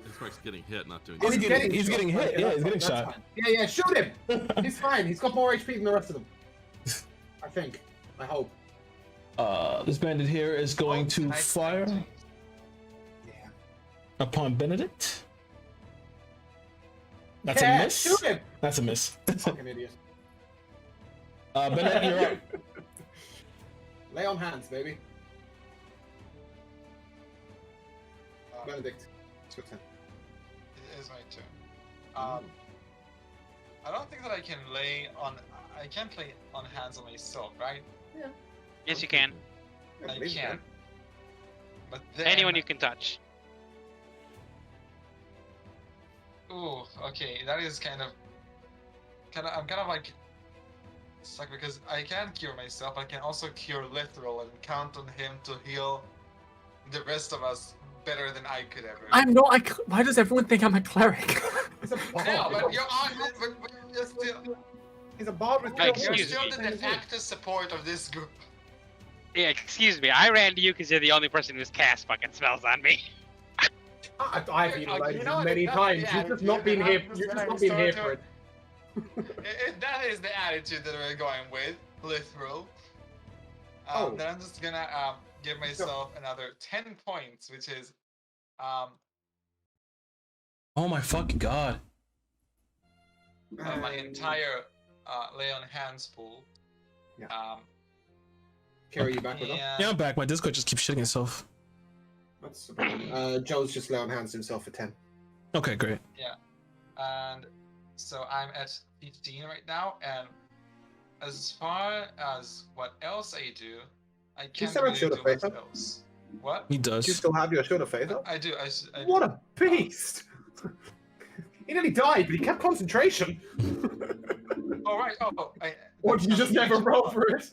[SPEAKER 5] This Mark's getting hit, not doing
[SPEAKER 6] Oh,
[SPEAKER 2] He's
[SPEAKER 5] damage.
[SPEAKER 2] getting
[SPEAKER 6] shot.
[SPEAKER 2] hit.
[SPEAKER 6] Right,
[SPEAKER 2] Yeah,
[SPEAKER 6] that's
[SPEAKER 2] he's getting
[SPEAKER 6] fine,
[SPEAKER 2] shot.
[SPEAKER 6] that's fine. Yeah, shoot him. He's fine. He's got more HP than the rest of them. I think. I hope.
[SPEAKER 2] This bandit here is going to
[SPEAKER 1] nice
[SPEAKER 2] fire
[SPEAKER 1] painting.
[SPEAKER 6] Yeah.
[SPEAKER 2] upon Benedict. That's
[SPEAKER 6] Yeah,
[SPEAKER 2] a miss.
[SPEAKER 6] shoot him.
[SPEAKER 2] That's a miss.
[SPEAKER 6] Fucking idiot.
[SPEAKER 2] Benedict, you're up.
[SPEAKER 6] Lay on hands, baby. Benedict. It's your turn.
[SPEAKER 1] It is my turn. I don't think that I can lay on. I can't lay on hands on myself, right?
[SPEAKER 4] Yes, you can.
[SPEAKER 1] I
[SPEAKER 6] believe
[SPEAKER 1] can.
[SPEAKER 6] you
[SPEAKER 1] But then,
[SPEAKER 4] Anyone you can touch.
[SPEAKER 1] Ooh, okay, that is kind of. I'm kind of like stuck because I can cure myself. I can also cure Lithral and count on him to heal the rest of us better than I could ever.
[SPEAKER 3] I'm not why does everyone think I'm a cleric?
[SPEAKER 6] He's a bard.
[SPEAKER 1] No, but you're on. But you're still.
[SPEAKER 6] He's a bard with
[SPEAKER 4] Like,
[SPEAKER 1] You're
[SPEAKER 4] excuse
[SPEAKER 1] still
[SPEAKER 4] me.
[SPEAKER 1] the de facto support of this group.
[SPEAKER 4] Yeah, excuse me. I ran to you because you're the only person who's cast fucking spells on me.
[SPEAKER 6] I've been like
[SPEAKER 1] You know what,
[SPEAKER 6] many
[SPEAKER 1] that's
[SPEAKER 6] times.
[SPEAKER 1] the
[SPEAKER 6] You've just not been
[SPEAKER 1] attitude,
[SPEAKER 6] here. You've just
[SPEAKER 1] I'm
[SPEAKER 6] not been here
[SPEAKER 1] so
[SPEAKER 6] for it.
[SPEAKER 1] That is the attitude that we're going with, Lithral.
[SPEAKER 6] Oh.
[SPEAKER 1] Then I'm just gonna give myself another 10 points, which is
[SPEAKER 2] Oh my fucking god.
[SPEAKER 1] my entire lay on hands pool.
[SPEAKER 6] Yeah. Carry you back with us.
[SPEAKER 2] Yeah, I'm back. My Discord just keeps shitting itself.
[SPEAKER 6] That's the problem. Joe's just lay on hands himself for 10.
[SPEAKER 2] Okay, great.
[SPEAKER 1] And so I'm at 15 right now, and as far as what else I do, I can't
[SPEAKER 6] still have
[SPEAKER 1] really
[SPEAKER 6] Shield
[SPEAKER 1] do
[SPEAKER 6] of Faith,
[SPEAKER 1] much
[SPEAKER 6] huh?
[SPEAKER 1] else. What?
[SPEAKER 2] He does.
[SPEAKER 6] Do you still have your Shield of Faith up?
[SPEAKER 1] I do. I do.
[SPEAKER 6] What a beast! He nearly died, but he kept concentration.
[SPEAKER 1] All right.
[SPEAKER 6] Or do you just never roll for it?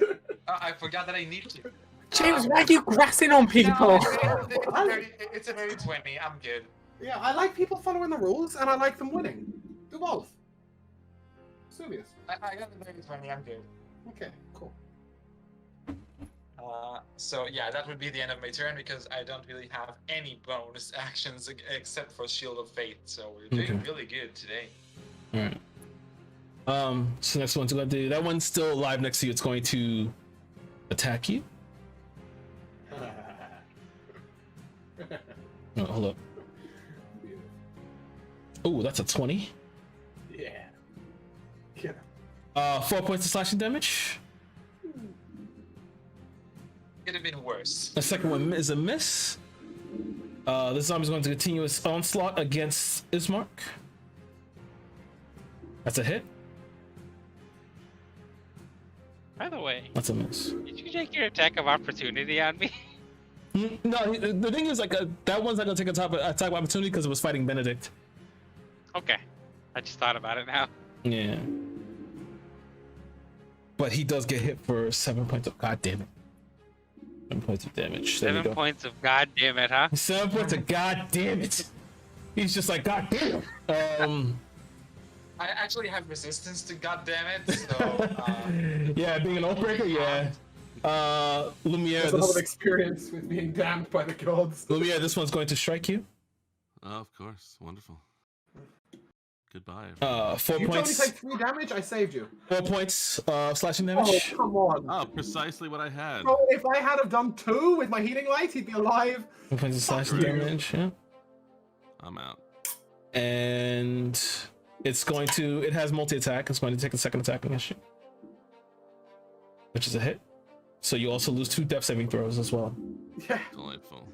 [SPEAKER 1] I forgot that I need to.
[SPEAKER 3] James, why are you grassing on people?
[SPEAKER 1] It's a very 20. I'm good.
[SPEAKER 6] Yeah, I like people following the rules, and I like them winning. Do both. Serious.
[SPEAKER 1] I got a very 20. I'm good.
[SPEAKER 6] Okay, cool.
[SPEAKER 1] So yeah, that would be the end of my turn because I don't really have any bonus actions except for Shield of Fate. So we're doing really good today.
[SPEAKER 2] All right. So next one's going to do that one's still alive next to you. It's going to attack you. Oh, hold up. Oh, that's a 20.
[SPEAKER 6] Yeah. Yeah.
[SPEAKER 2] 4 points of slashing damage.
[SPEAKER 1] Could have been worse.
[SPEAKER 2] The second one is a miss. This zombie's going to continue its onslaught against Ismark. That's a hit.
[SPEAKER 4] By the way,
[SPEAKER 2] That's a miss.
[SPEAKER 4] did you take your attack of opportunity on me?
[SPEAKER 2] No, the thing is, like, that one's not gonna take attack of opportunity because it was fighting Benedict.
[SPEAKER 4] Okay. I just thought about it now.
[SPEAKER 2] Yeah. But he does get hit for 7 points of god damn it. 7 points of damage. There you
[SPEAKER 4] 7
[SPEAKER 2] go.
[SPEAKER 4] points of god damn it, huh?
[SPEAKER 2] 7 points of god damn it. He's just like, god damn it.
[SPEAKER 1] I actually have resistance to goddammit, so
[SPEAKER 2] Yeah, being an Oathbreaker, yeah. Lumiere,
[SPEAKER 6] There's a lot of experience with being damned by the gods.
[SPEAKER 2] Lumiere, this one's going to strike you.
[SPEAKER 5] Oh, of course. Wonderful. Goodbye.
[SPEAKER 2] 4
[SPEAKER 6] You only
[SPEAKER 2] points.
[SPEAKER 6] take 3 damage, I saved you.
[SPEAKER 2] 4 points slashing
[SPEAKER 6] Oh,
[SPEAKER 2] damage.
[SPEAKER 6] come on.
[SPEAKER 5] Oh, precisely what I had.
[SPEAKER 6] Bro, if I had have done 2 with my healing light, he'd be alive.
[SPEAKER 2] 4 points of slashing
[SPEAKER 6] you.
[SPEAKER 2] damage. Yeah.
[SPEAKER 5] I'm out.
[SPEAKER 2] And it's going to. It has multi-attack. It's going to take a second attack against you, which is a hit. So you also lose 2 death saving throws as well.
[SPEAKER 6] Yeah,
[SPEAKER 5] Delightful.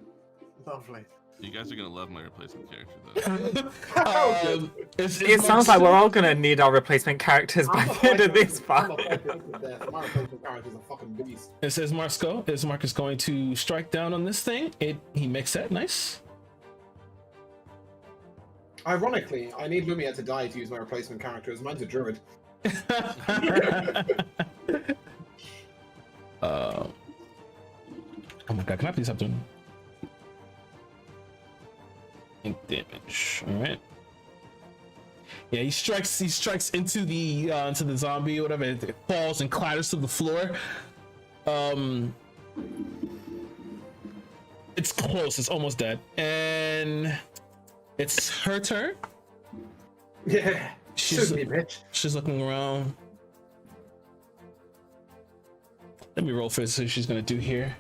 [SPEAKER 6] lovely.
[SPEAKER 5] You guys are gonna love my replacement character, though.
[SPEAKER 3] It sounds like we're all gonna need our replacement characters by the end of this
[SPEAKER 6] I'm
[SPEAKER 3] fight.
[SPEAKER 6] a fucking death. My replacement character's a fucking beast.
[SPEAKER 2] It says Mark's go. Mark is going to strike down on this thing. He makes that nice.
[SPEAKER 6] Ironically, I need Lumia to die to use my replacement characters. Mine's a druid.
[SPEAKER 2] Oh my god, can I please have doing damage? All right. Yeah, he strikes into the zombie or whatever. It falls and clatters to the floor. It's close. It's almost dead. And it's her turn.
[SPEAKER 6] Yeah.
[SPEAKER 2] She's
[SPEAKER 6] Shoot me, bitch.
[SPEAKER 2] she's looking around. Let me roll for see what she's gonna do here.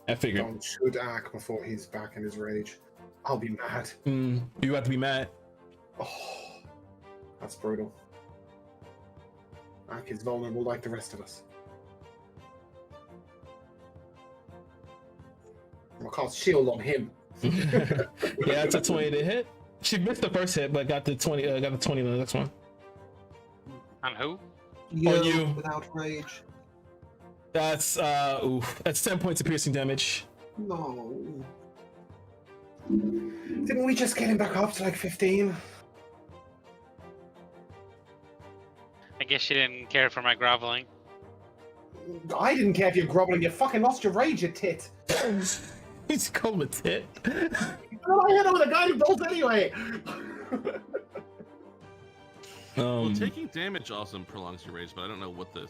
[SPEAKER 2] I figured.
[SPEAKER 6] Don't shoot Ak before he's back in his rage. I'll be mad.
[SPEAKER 2] You have to be mad.
[SPEAKER 6] Oh, that's brutal. Ak is vulnerable like the rest of us. I'll cast shield on him.
[SPEAKER 2] Yeah, it's a 20 to hit. She missed the first hit, but got the 20. Got the 20 on the next one.
[SPEAKER 4] On who?
[SPEAKER 2] On you.
[SPEAKER 6] Without rage.
[SPEAKER 2] That's that's 10 points of piercing damage.
[SPEAKER 6] No. Didn't we just get him back up to like 15?
[SPEAKER 4] I guess she didn't care for my groveling.
[SPEAKER 6] I didn't care if you're groveling. You fucking lost your rage, you tit.
[SPEAKER 2] He's called a tit.
[SPEAKER 6] Well, I hit him with a guiding bolt anyway.
[SPEAKER 5] Well, taking damage also prolongs your rage, but I don't know what the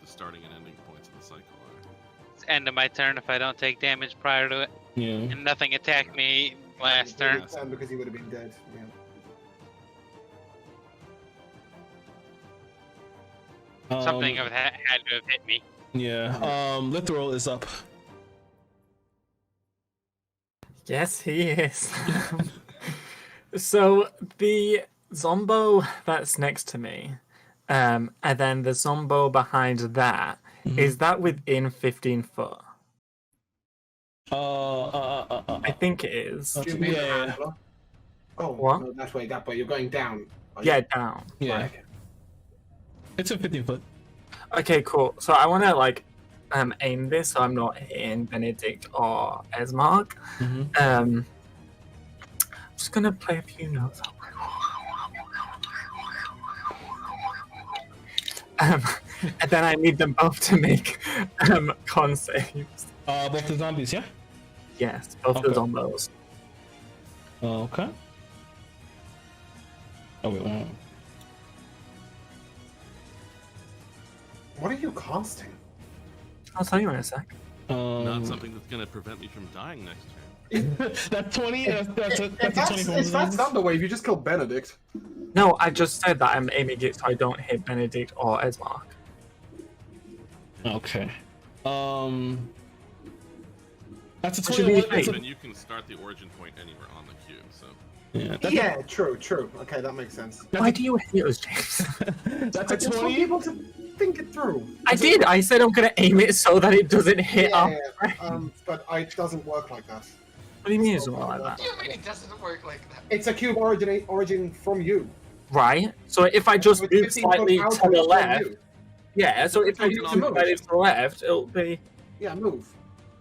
[SPEAKER 5] starting and ending points of the cycle are.
[SPEAKER 4] It's end of my turn if I don't take damage prior to it.
[SPEAKER 2] Yeah.
[SPEAKER 4] And nothing attacked me last turn.
[SPEAKER 6] Because he would have been dead. Yeah.
[SPEAKER 4] Something had to have hit me.
[SPEAKER 2] Yeah. Lithoral is up.
[SPEAKER 3] Yes, he is. So the Zombo that's next to me, and then the Zombo behind that, is that within 15 foot? I think it is.
[SPEAKER 6] Do you mean
[SPEAKER 2] Yeah.
[SPEAKER 6] the handler? Oh,
[SPEAKER 3] What?
[SPEAKER 6] no, that way, that way. You're going down. Are
[SPEAKER 3] Yeah,
[SPEAKER 6] you?
[SPEAKER 3] down.
[SPEAKER 2] Yeah.
[SPEAKER 6] Right.
[SPEAKER 2] It's a 15 foot.
[SPEAKER 3] Okay, cool. So I want to aim this so I'm not hitting Benedict or Esmark. just gonna play a few notes. And then I need them both to make con saves.
[SPEAKER 2] Both the zombies, yeah?
[SPEAKER 3] Yes, both
[SPEAKER 2] Okay.
[SPEAKER 3] the zombos.
[SPEAKER 2] Okay. Oh, wait.
[SPEAKER 6] What are you casting?
[SPEAKER 3] I'll tell you in a sec.
[SPEAKER 5] Not something that's gonna prevent me from dying next turn.
[SPEAKER 2] That's 20. That's a 20
[SPEAKER 6] If
[SPEAKER 2] from
[SPEAKER 6] that's
[SPEAKER 2] the
[SPEAKER 6] Thunderwave, you just killed Benedict.
[SPEAKER 3] No, I just said that I'm aiming it so I don't hit Benedict or Esmark.
[SPEAKER 2] Okay. That's a
[SPEAKER 3] Which would be
[SPEAKER 2] 21. That's a,
[SPEAKER 5] Then you can start the origin point anywhere on the cube. So
[SPEAKER 2] yeah, that's
[SPEAKER 6] Yeah, true. Okay, that makes sense.
[SPEAKER 3] Why do you hate us, James?
[SPEAKER 2] that's
[SPEAKER 6] I
[SPEAKER 2] a
[SPEAKER 6] just want
[SPEAKER 2] 20.
[SPEAKER 6] people to think it through.
[SPEAKER 3] I did. I said I'm gonna aim it so that it doesn't hit up.
[SPEAKER 6] But it doesn't work like that.
[SPEAKER 3] What do you mean it's not like that?
[SPEAKER 1] You mean it doesn't work like that?
[SPEAKER 6] It's a cube origin from you.
[SPEAKER 3] Right. So if I just
[SPEAKER 6] With
[SPEAKER 3] move
[SPEAKER 6] 15 foot
[SPEAKER 3] slightly to
[SPEAKER 6] outwards
[SPEAKER 3] the
[SPEAKER 6] from
[SPEAKER 3] left,
[SPEAKER 6] you.
[SPEAKER 3] yeah. So if I
[SPEAKER 6] you
[SPEAKER 3] move
[SPEAKER 6] can move.
[SPEAKER 3] slightly to the left, it'll be.
[SPEAKER 6] Yeah, move.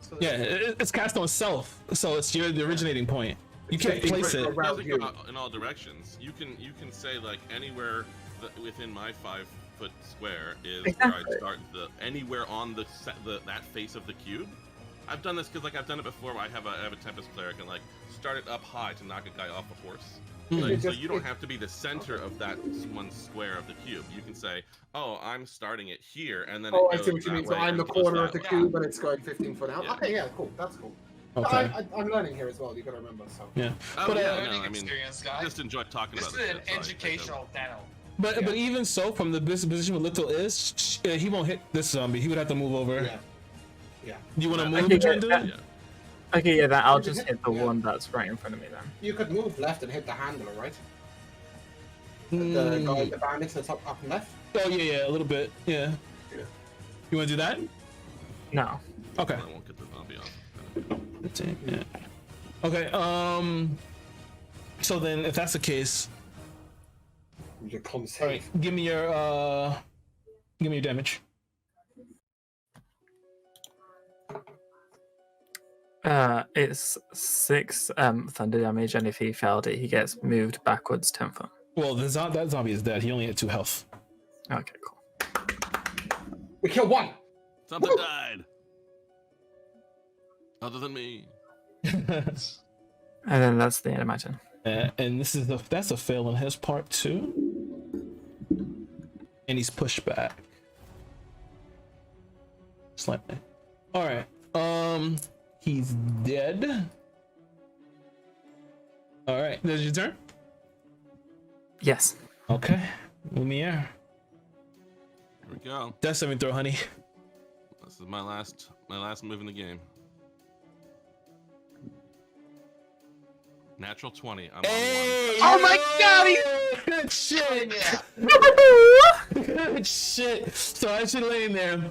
[SPEAKER 6] So
[SPEAKER 2] Yeah, it's cast on self, so it's the originating point. You can't
[SPEAKER 6] Fifteen
[SPEAKER 2] place
[SPEAKER 6] foot
[SPEAKER 2] it.
[SPEAKER 5] it
[SPEAKER 6] around
[SPEAKER 5] doesn't
[SPEAKER 6] you.
[SPEAKER 5] go out in all directions. You can say like anywhere within my 5-foot square is where
[SPEAKER 3] Exactly.
[SPEAKER 5] I start anywhere on that face of the cube. I've done this because like I've done it before. Where I have a Tempest cleric and like start it up high to knock a guy off a horse. Like, so you don't have to be the center of that one square of the cube. You can say, "Oh, I'm starting it here," and then
[SPEAKER 6] Oh,
[SPEAKER 5] it
[SPEAKER 6] I
[SPEAKER 5] goes
[SPEAKER 6] see what you
[SPEAKER 5] that
[SPEAKER 6] mean. So
[SPEAKER 5] way
[SPEAKER 6] I'm
[SPEAKER 5] and
[SPEAKER 6] the
[SPEAKER 5] goes
[SPEAKER 6] corner
[SPEAKER 5] that
[SPEAKER 6] of the
[SPEAKER 5] way.
[SPEAKER 6] cube, and it's going 15 foot out.
[SPEAKER 5] Yeah.
[SPEAKER 6] Okay, yeah, cool. That's cool.
[SPEAKER 2] Okay.
[SPEAKER 6] I'm learning here as well. You gotta remember. So.
[SPEAKER 2] Yeah.
[SPEAKER 5] Oh,
[SPEAKER 2] But,
[SPEAKER 5] yeah,
[SPEAKER 1] Learning
[SPEAKER 5] no, I mean,
[SPEAKER 1] experience,
[SPEAKER 5] I
[SPEAKER 1] guys.
[SPEAKER 5] just enjoy talking
[SPEAKER 1] This
[SPEAKER 5] about
[SPEAKER 1] is
[SPEAKER 5] this
[SPEAKER 1] an
[SPEAKER 5] shit, so I don't-
[SPEAKER 1] educational channel.
[SPEAKER 2] But even so, from the position where Little is, he won't hit this zombie. He would have to move over.
[SPEAKER 6] Yeah. Yeah.
[SPEAKER 2] You want to
[SPEAKER 5] I
[SPEAKER 2] move
[SPEAKER 3] think
[SPEAKER 2] and do
[SPEAKER 3] that-
[SPEAKER 2] it?
[SPEAKER 5] Yeah.
[SPEAKER 3] Okay, yeah. That I'll
[SPEAKER 6] You can
[SPEAKER 3] just
[SPEAKER 6] hit-
[SPEAKER 3] hit the
[SPEAKER 6] yeah.
[SPEAKER 3] one that's right in front of me then.
[SPEAKER 6] You could move left and hit the handler, right? The guy, the bandits that's up and left.
[SPEAKER 2] Oh yeah, a little bit. Yeah.
[SPEAKER 6] Yeah.
[SPEAKER 2] You want to do that?
[SPEAKER 3] No.
[SPEAKER 2] Okay.
[SPEAKER 5] I won't get the zombie off.
[SPEAKER 2] 15, yeah. Okay. So then, if that's the case,
[SPEAKER 6] You con
[SPEAKER 2] all
[SPEAKER 6] save.
[SPEAKER 2] right, give me your damage.
[SPEAKER 3] It's 6 thunder damage, and if he failed it, he gets moved backwards 10 foot.
[SPEAKER 2] Well, that zombie is dead. He only had 2 health.
[SPEAKER 3] Okay, cool.
[SPEAKER 6] We killed one.
[SPEAKER 5] Something died. Other than me.
[SPEAKER 3] And then that's the end of my turn.
[SPEAKER 2] And that's a fail on his part too. And he's pushed back slightly. All right. He's dead. All right. That's your turn.
[SPEAKER 3] Yes.
[SPEAKER 2] Okay. Lumiere.
[SPEAKER 5] Here we go.
[SPEAKER 2] Death saving throw, honey.
[SPEAKER 5] This is my last move in the game. Natural 20. I'm on
[SPEAKER 4] Oh my god, he-
[SPEAKER 2] Good shit!
[SPEAKER 1] Yeah.
[SPEAKER 2] Good shit! So as you're laying there,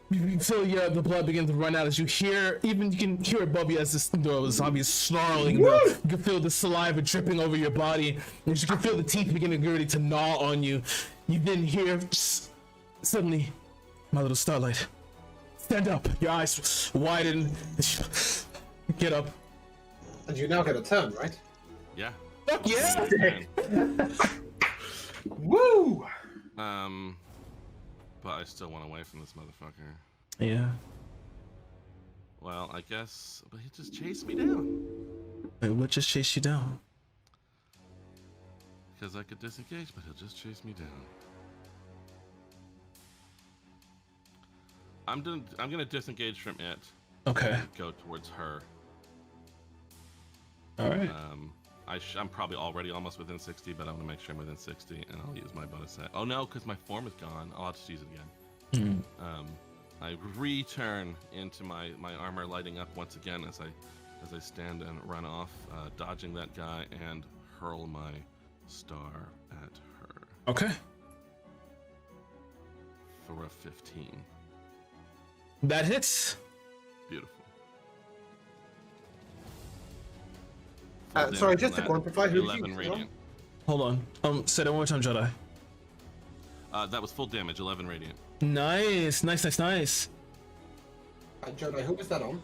[SPEAKER 2] you feel the blood begin to run out as you hear, even you can hear above you as the zombie is snarling. You can feel the saliva dripping over your body, and you can feel the teeth beginning ready to gnaw on you. You then hear suddenly, my little starlight, stand up. Your eyes widen. Get up.
[SPEAKER 6] And you now get a turn, right?
[SPEAKER 5] Yeah.
[SPEAKER 2] Fuck yeah!
[SPEAKER 6] Woo!
[SPEAKER 5] But I still want away from this motherfucker.
[SPEAKER 2] Yeah.
[SPEAKER 5] Well, I guess, but he just chased me down.
[SPEAKER 2] Wait, what just chased you down?
[SPEAKER 5] Because I could disengage, but he'll just chase me down. I'm gonna disengage from it.
[SPEAKER 2] Okay.
[SPEAKER 5] And go towards her.
[SPEAKER 2] All right.
[SPEAKER 5] I'm probably already almost within 60, but I want to make sure I'm within 60, and I'll use my bonus set. Oh no, because my form is gone. I'll have to use it again. I return into my armor, lighting up once again as I stand and run off, dodging that guy and hurl my star at her
[SPEAKER 2] Okay.
[SPEAKER 5] for a 15.
[SPEAKER 2] That hits.
[SPEAKER 5] Beautiful.
[SPEAKER 6] Sorry, just to quantify, who
[SPEAKER 5] 11
[SPEAKER 6] did you
[SPEAKER 5] radiant.
[SPEAKER 2] Hold on. Say that one more time, Jedi.
[SPEAKER 5] That was full damage, 11 radiant.
[SPEAKER 2] Nice.
[SPEAKER 6] Jedi, who was that on?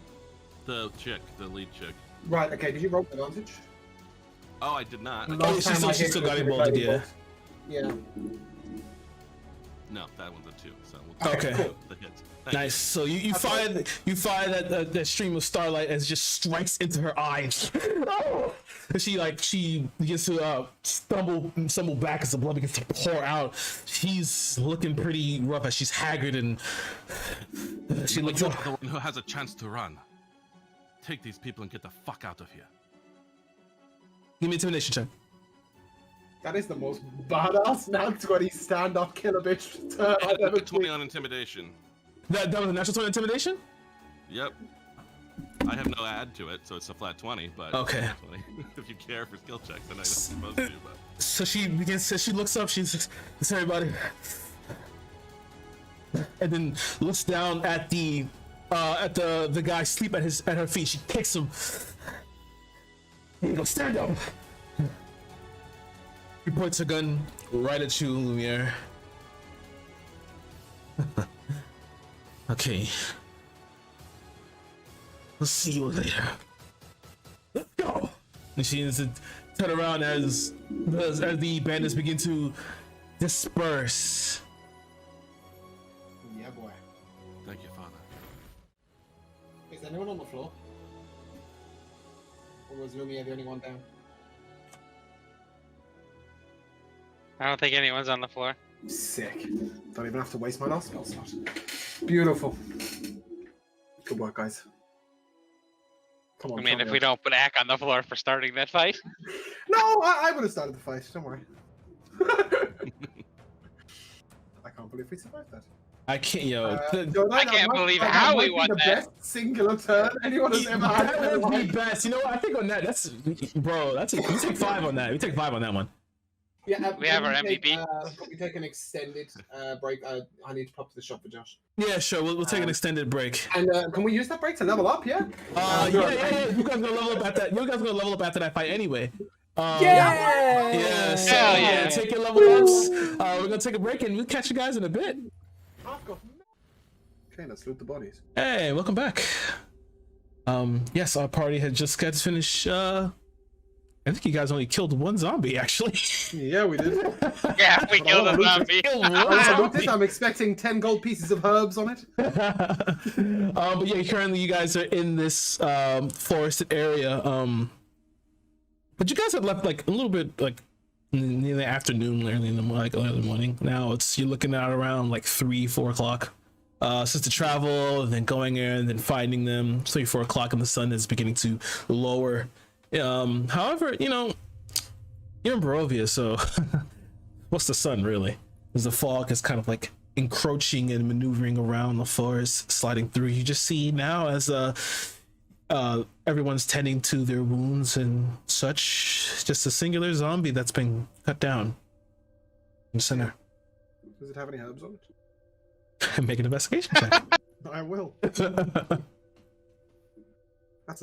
[SPEAKER 5] The chick, the lead chick.
[SPEAKER 6] Right, okay, did you roll advantage?
[SPEAKER 5] Oh, I did not.
[SPEAKER 6] Last
[SPEAKER 2] Oh,
[SPEAKER 6] time
[SPEAKER 2] she's
[SPEAKER 6] I
[SPEAKER 2] still
[SPEAKER 6] hit
[SPEAKER 2] got
[SPEAKER 6] was
[SPEAKER 2] it
[SPEAKER 6] with a
[SPEAKER 2] bolted,
[SPEAKER 6] guiding
[SPEAKER 2] yeah.
[SPEAKER 6] bolt. Yeah.
[SPEAKER 5] No, that one's a 2. So we'll
[SPEAKER 2] Okay.
[SPEAKER 6] cool.
[SPEAKER 5] the hit. Thank
[SPEAKER 2] Nice. So you fire that stream of starlight as it just strikes into her eyes. And she begins to stumble back as the blood begins to pour out. She's looking pretty rough as she's haggard and she
[SPEAKER 5] You.
[SPEAKER 2] looks
[SPEAKER 5] You're
[SPEAKER 2] up.
[SPEAKER 5] the one who has a chance to run. Take these people and get the fuck out of here.
[SPEAKER 2] Give me an intimidation check.
[SPEAKER 6] That is the most badass Nat 20 stand-up kill a bitch turn I've ever
[SPEAKER 5] 20
[SPEAKER 6] seen.
[SPEAKER 5] on intimidation.
[SPEAKER 2] That was a natural 20 intimidation?
[SPEAKER 5] Yep. I have no add to it, so it's a flat 20. But
[SPEAKER 2] Okay.
[SPEAKER 5] 20. If you care for skill checks, I know you're not supposed to. But
[SPEAKER 2] So she looks up, she's everybody. And then looks down at the guy asleep at her feet. She kicks him. Here you go, stand up. He points her gun right at you, Lumiere. Okay. We'll see you later. Let's go. And she needs to turn around as the bandits begin to disperse.
[SPEAKER 6] Yeah, boy.
[SPEAKER 5] thank you, Father.
[SPEAKER 6] Is anyone on the floor? Or was Lumia the only one down?
[SPEAKER 4] I don't think anyone's on the floor.
[SPEAKER 6] Sick. Don't even have to waste my last spell slot. Beautiful. Good work, guys. Come on.
[SPEAKER 4] I mean,
[SPEAKER 6] tell
[SPEAKER 4] if
[SPEAKER 6] me
[SPEAKER 4] we don't put Ack on the floor for starting that fight.
[SPEAKER 6] No, I would have started the fight. Don't worry. I can't believe we survived that.
[SPEAKER 2] I can't, yo.
[SPEAKER 4] I can't believe how we won
[SPEAKER 6] the
[SPEAKER 4] that.
[SPEAKER 6] best singular turn anyone has ever had. in their
[SPEAKER 2] That would be
[SPEAKER 6] life.
[SPEAKER 2] best. You know what? I think on that, we take 5 on that. We take 5 on that one.
[SPEAKER 6] Yeah,
[SPEAKER 4] We have our MVP.
[SPEAKER 6] Can we take an extended break? I need to pop to the shop for Josh.
[SPEAKER 2] Yeah, sure. We'll take an extended break.
[SPEAKER 6] And can we use that break to level up? Yeah.
[SPEAKER 2] Yeah. You guys gonna level up at that. You guys gonna level up after that fight anyway.
[SPEAKER 6] Yeah.
[SPEAKER 2] Yeah. So
[SPEAKER 4] Hell yeah.
[SPEAKER 2] take your level ups. We're gonna take a break and we'll catch you guys in a bit.
[SPEAKER 6] Okay, let's loot the bodies.
[SPEAKER 2] Hey, welcome back. Yes, our party had just got to finish. I think you guys only killed one zombie, actually.
[SPEAKER 6] Yeah, we did.
[SPEAKER 4] Yeah, we killed a zombie.
[SPEAKER 6] I'm expecting 10 gold pieces of herbs on it.
[SPEAKER 2] But yeah, currently you guys are in this forested area. But you guys had left like a little bit like in the afternoon, early in the morning. Now you're looking at around like 3-4 o'clock. Since the travel, and then going there, and then finding them 3-4 o'clock, and the sun is beginning to lower. However, you're in Barovia, so what's the sun really? As the fog is kind of like encroaching and maneuvering around the forest, sliding through. You just see now as everyone's tending to their wounds and such, just a singular zombie that's been cut down in the center.
[SPEAKER 6] Does it have any herbs on it?
[SPEAKER 2] Make an investigation check.
[SPEAKER 6] I will. That's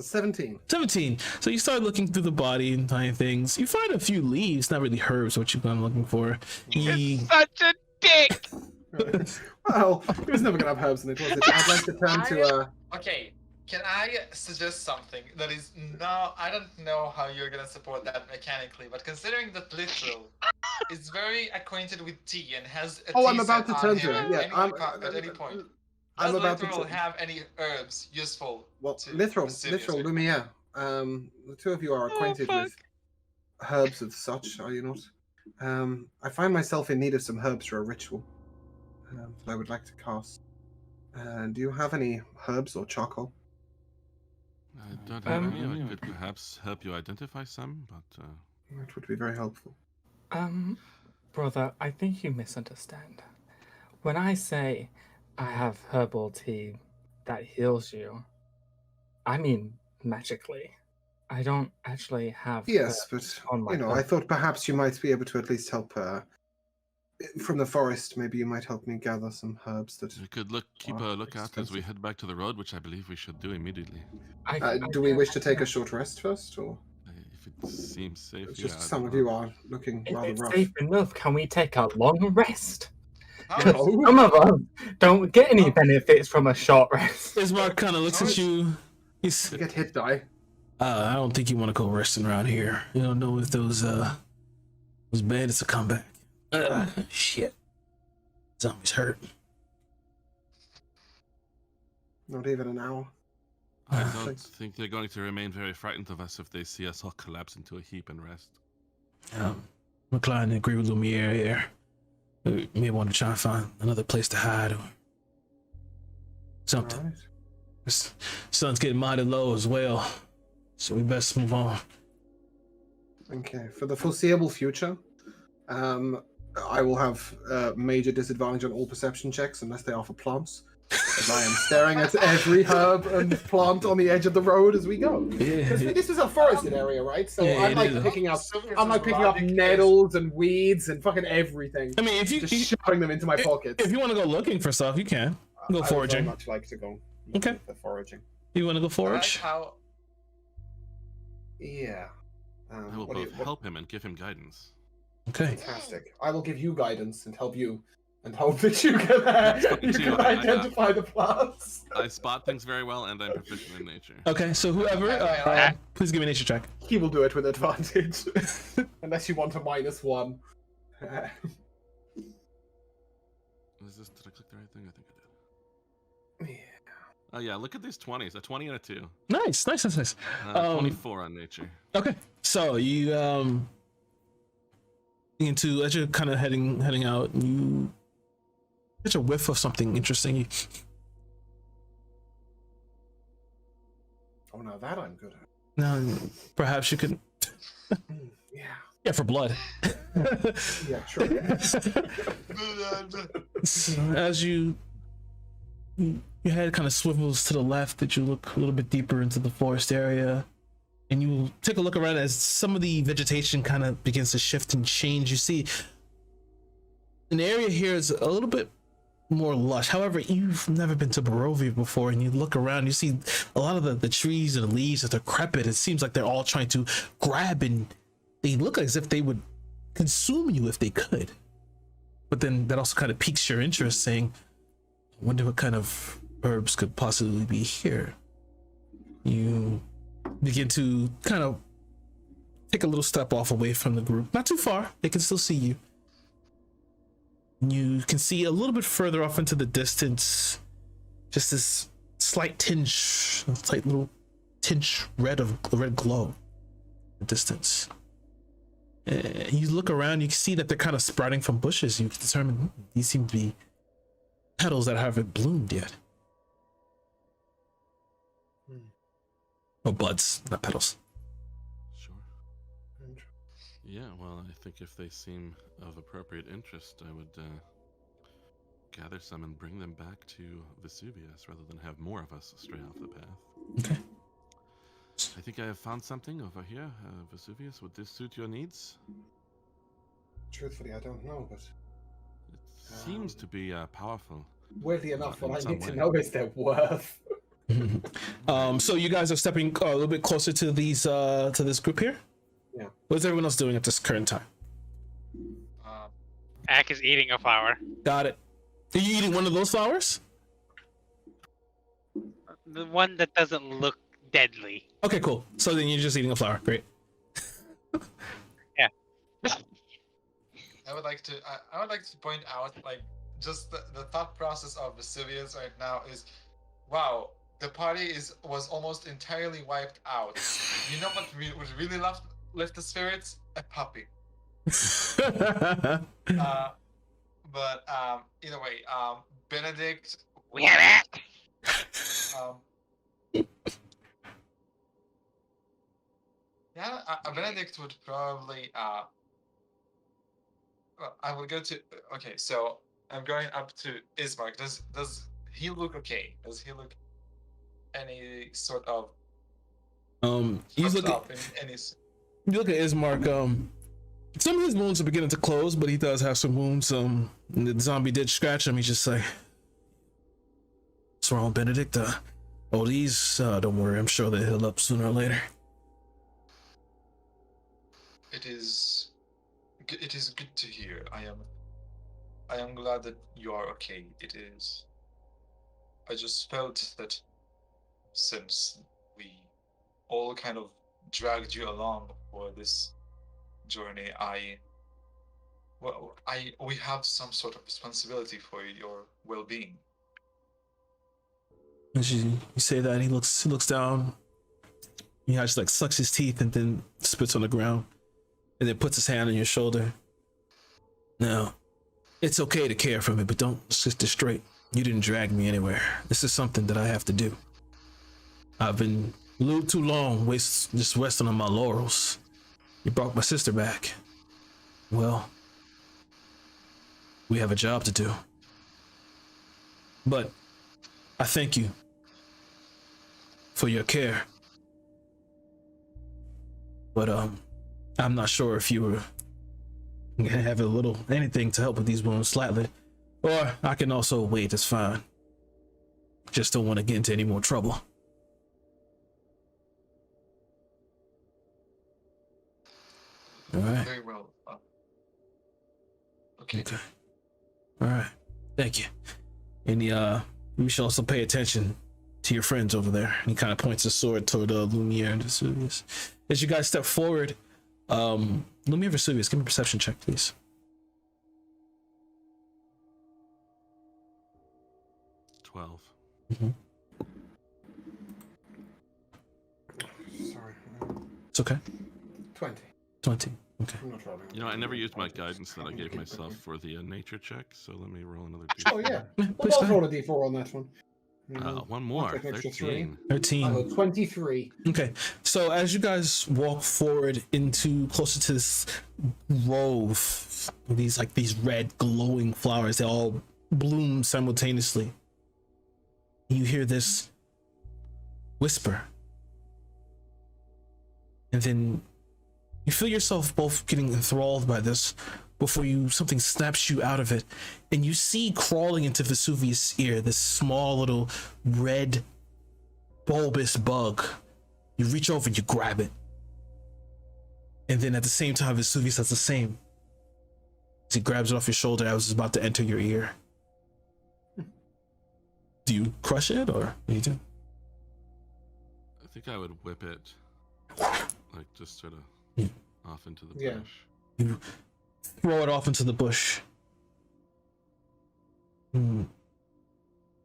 [SPEAKER 6] a 17.
[SPEAKER 2] 17. So you start looking through the body and finding things. You find a few leaves, not really herbs, what you've been looking for.
[SPEAKER 4] You're such a dick.
[SPEAKER 6] Well, it was never gonna have herbs in it, was it? I'd like to turn to
[SPEAKER 1] Okay, can I suggest something that is no, I don't know how you're gonna support that mechanically, but considering that Literal is very acquainted with tea and has a tea
[SPEAKER 6] I'm about
[SPEAKER 1] set
[SPEAKER 6] to
[SPEAKER 1] on
[SPEAKER 6] turn to
[SPEAKER 1] him
[SPEAKER 6] it. Yeah,
[SPEAKER 1] at any point.
[SPEAKER 6] I'm
[SPEAKER 1] Does
[SPEAKER 6] about to
[SPEAKER 1] Literal
[SPEAKER 6] turn.
[SPEAKER 1] have any herbs useful?
[SPEAKER 6] Well,
[SPEAKER 1] to
[SPEAKER 6] literal,
[SPEAKER 1] Vesuvius?
[SPEAKER 6] Lumiere. The two of you are acquainted with herbs of such, are you not? I find myself in need of some herbs for a ritual that I would like to cast. Do you have any herbs or charcoal?
[SPEAKER 5] I don't have any. I could perhaps help you identify some, but
[SPEAKER 6] That would be very helpful.
[SPEAKER 3] Brother, I think you misunderstand. When I say I have herbal tea that heals you, I mean magically. I don't actually have.
[SPEAKER 6] Yes, but
[SPEAKER 3] on my
[SPEAKER 6] I thought perhaps you might be able to at least help from the forest. Maybe you might help me gather some herbs that.
[SPEAKER 5] we could keep a lookout as we head back to the road, which I believe we should do immediately.
[SPEAKER 6] Do we wish to take a short rest first, or
[SPEAKER 5] If it seems safe.
[SPEAKER 6] it's
[SPEAKER 5] yeah,
[SPEAKER 6] just
[SPEAKER 5] I
[SPEAKER 6] some
[SPEAKER 5] don't
[SPEAKER 6] of
[SPEAKER 5] know.
[SPEAKER 6] you are looking
[SPEAKER 3] If
[SPEAKER 6] rather
[SPEAKER 3] it's
[SPEAKER 6] rough?
[SPEAKER 3] safe enough, can we take a long rest?
[SPEAKER 1] How
[SPEAKER 6] No.
[SPEAKER 3] Some of us don't get any benefits from a short rest.
[SPEAKER 2] Ismark kind of looks at you.
[SPEAKER 6] You get hit die.
[SPEAKER 2] I don't think you want to go resting around here. You don't know if those bandits will come back. Shit. Zombies hurt.
[SPEAKER 6] Not even an hour.
[SPEAKER 5] I
[SPEAKER 2] Uh,
[SPEAKER 5] don't
[SPEAKER 6] Thanks.
[SPEAKER 5] think they're going to remain very frightened of us if they see us all collapse into a heap and rest.
[SPEAKER 2] I'm inclined to agree with Lumiere here. We may want to try and find another place to hide or something.
[SPEAKER 6] All right.
[SPEAKER 2] This sun's getting mighty low as well, so we best move on.
[SPEAKER 6] Okay. For the foreseeable future, I will have major disadvantage on all perception checks unless they are for plants. As I am staring at every herb and plant on the edge of the road as we go. Because this is a forested area, right? So
[SPEAKER 2] Yeah,
[SPEAKER 6] I'm
[SPEAKER 2] it
[SPEAKER 6] like
[SPEAKER 2] is.
[SPEAKER 6] picking up,
[SPEAKER 1] Sylvia's
[SPEAKER 6] I'm like picking up
[SPEAKER 1] logic is-
[SPEAKER 6] nettles and weeds and fucking everything.
[SPEAKER 2] I mean, if you
[SPEAKER 6] Just shoving them into my pockets.
[SPEAKER 2] if you want to go looking for stuff, you can go
[SPEAKER 6] I would very
[SPEAKER 2] foraging.
[SPEAKER 6] much like to go.
[SPEAKER 2] Okay.
[SPEAKER 6] The foraging.
[SPEAKER 2] You want to go
[SPEAKER 1] I like
[SPEAKER 2] forage?
[SPEAKER 1] how
[SPEAKER 6] Yeah.
[SPEAKER 5] I will
[SPEAKER 6] What do
[SPEAKER 5] both
[SPEAKER 6] you, what,
[SPEAKER 5] help him and give him guidance.
[SPEAKER 2] Okay.
[SPEAKER 6] fantastic. I will give you guidance and help you, and hope that you can, you
[SPEAKER 5] too.
[SPEAKER 6] can identify the plants.
[SPEAKER 5] I spot things very well, and I'm proficient in nature.
[SPEAKER 2] Okay. So whoever, please give me a nature check.
[SPEAKER 6] He will do it with advantage, unless you want a -1.
[SPEAKER 5] Is this? Did I click the right thing? I think I did. Oh yeah, look at these 20s. A 20 and a 2.
[SPEAKER 2] Nice.
[SPEAKER 5] 24 on nature.
[SPEAKER 2] Okay. So you into as you're kind of heading out, you get a whiff of something interesting.
[SPEAKER 6] Oh, now that I'm good at.
[SPEAKER 2] Now, perhaps you could.
[SPEAKER 6] Yeah.
[SPEAKER 2] Yeah, for blood.
[SPEAKER 6] Yeah, sure.
[SPEAKER 2] So as your head kind of swivels to the left, that you look a little bit deeper into the forest area, and you take a look around as some of the vegetation kind of begins to shift and change. You see an area here is a little bit more lush. However, you've never been to Barovia before, and you look around, you see a lot of the trees and the leaves are decrepit. It seems like they're all trying to grab, and they look as if they would consume you if they could. But then that also kind of piques your interest, saying, I wonder what kind of herbs could possibly be here. You begin to kind of take a little step off away from the group. Not too far, they can still see you. You can see a little bit further off into the distance, just this slight little tinge red glow in the distance. You look around, you can see that they're kind of sprouting from bushes. You can determine these seem to be petals that haven't bloomed yet. Oh, buds, not petals.
[SPEAKER 5] Sure. Yeah, well, I think if they seem of appropriate interest, I would gather some and bring them back to Vesuvius rather than have more of us stray off the path.
[SPEAKER 2] Okay.
[SPEAKER 5] I think I have found something over here, Vesuvius. Would this suit your needs?
[SPEAKER 6] Truthfully, I don't know, but
[SPEAKER 5] It seems to be powerful.
[SPEAKER 6] weirdly enough,
[SPEAKER 5] in
[SPEAKER 6] what I
[SPEAKER 5] some
[SPEAKER 6] need to
[SPEAKER 5] way.
[SPEAKER 6] know is their worth.
[SPEAKER 2] So you guys are stepping a little bit closer to these to this group here.
[SPEAKER 6] Yeah.
[SPEAKER 2] What's everyone else doing at this current time?
[SPEAKER 4] Ack is eating a flower.
[SPEAKER 2] Got it. Are you eating one of those flowers?
[SPEAKER 4] The one that doesn't look deadly.
[SPEAKER 2] Okay, cool. So then you're just eating a flower. Great.
[SPEAKER 1] I would like to point out, like, just the thought process of Vesuvius right now is, wow, the party was almost entirely wiped out. You know what would really lift the spirits? A puppy. But either way, Benedict.
[SPEAKER 4] We have Ack.
[SPEAKER 1] Yeah, Benedict would probably. Well, I will go to. Okay, so I'm going up to Ismark. Does he look okay? Does he look any sort of?
[SPEAKER 2] He's looking.
[SPEAKER 1] up in any.
[SPEAKER 2] You look at Ismark. Some of his wounds are beginning to close, but he does have some wounds. And the zombie did scratch him. He's just like, "What's wrong, Benedict? These. Don't worry. I'm sure they'll heal up sooner or later."
[SPEAKER 1] It is good to hear. I am glad that you are okay. It is. I just felt that since we all kind of dragged you along for this journey, we have some sort of responsibility for your well-being.
[SPEAKER 2] As you say that, he looks down. He just like sucks his teeth and then spits on the ground, and then puts his hand on your shoulder. Now, it's okay to care for me, but don't sit this straight. You didn't drag me anywhere. This is something that I have to do. I've been a little too long just resting on my laurels. You brought my sister back. Well, we have a job to do. But I thank you for your care. But I'm not sure if you were gonna have anything to help with these wounds slightly. Or I can also wait, it's fine. Just don't want to get into any more trouble. All right.
[SPEAKER 1] Very well. Okay.
[SPEAKER 2] All right. Thank you. And we should also pay attention to your friends over there. And he kind of points his sword toward Lumiere and Vesuvius. As you guys step forward, Lumiere and Vesuvius, give me a perception check, please.
[SPEAKER 5] 12.
[SPEAKER 2] Mm-hmm.
[SPEAKER 6] Sorry.
[SPEAKER 2] It's okay.
[SPEAKER 6] 20.
[SPEAKER 2] 20. Okay.
[SPEAKER 6] I'm not rolling.
[SPEAKER 5] You know, I never used my guidance that I gave myself for the nature check, so let me roll another
[SPEAKER 6] Oh,
[SPEAKER 5] d4.
[SPEAKER 6] yeah.
[SPEAKER 2] Yeah,
[SPEAKER 6] We'll
[SPEAKER 2] please
[SPEAKER 6] both
[SPEAKER 2] go
[SPEAKER 6] roll
[SPEAKER 2] ahead.
[SPEAKER 6] a d4 on that one.
[SPEAKER 5] One more.
[SPEAKER 6] I'll take an extra
[SPEAKER 5] 13.
[SPEAKER 2] 13.
[SPEAKER 6] I got 23.
[SPEAKER 2] Okay, so as you guys walk forward into closer to this grove, these red glowing flowers, they all bloom simultaneously. You hear this whisper, and then you feel yourself both getting enthralled by this before something snaps you out of it, and you see crawling into Vesuvius' ear this small little red bulbous bug. You reach over and you grab it, and then at the same time Vesuvius does the same. As he grabs it off your shoulder, I was about to enter your ear. Do you crush it, or what do you do?
[SPEAKER 5] I think I would whip it, like just sort of off into the
[SPEAKER 6] Yeah.
[SPEAKER 5] bush.
[SPEAKER 2] You throw it off into the bush.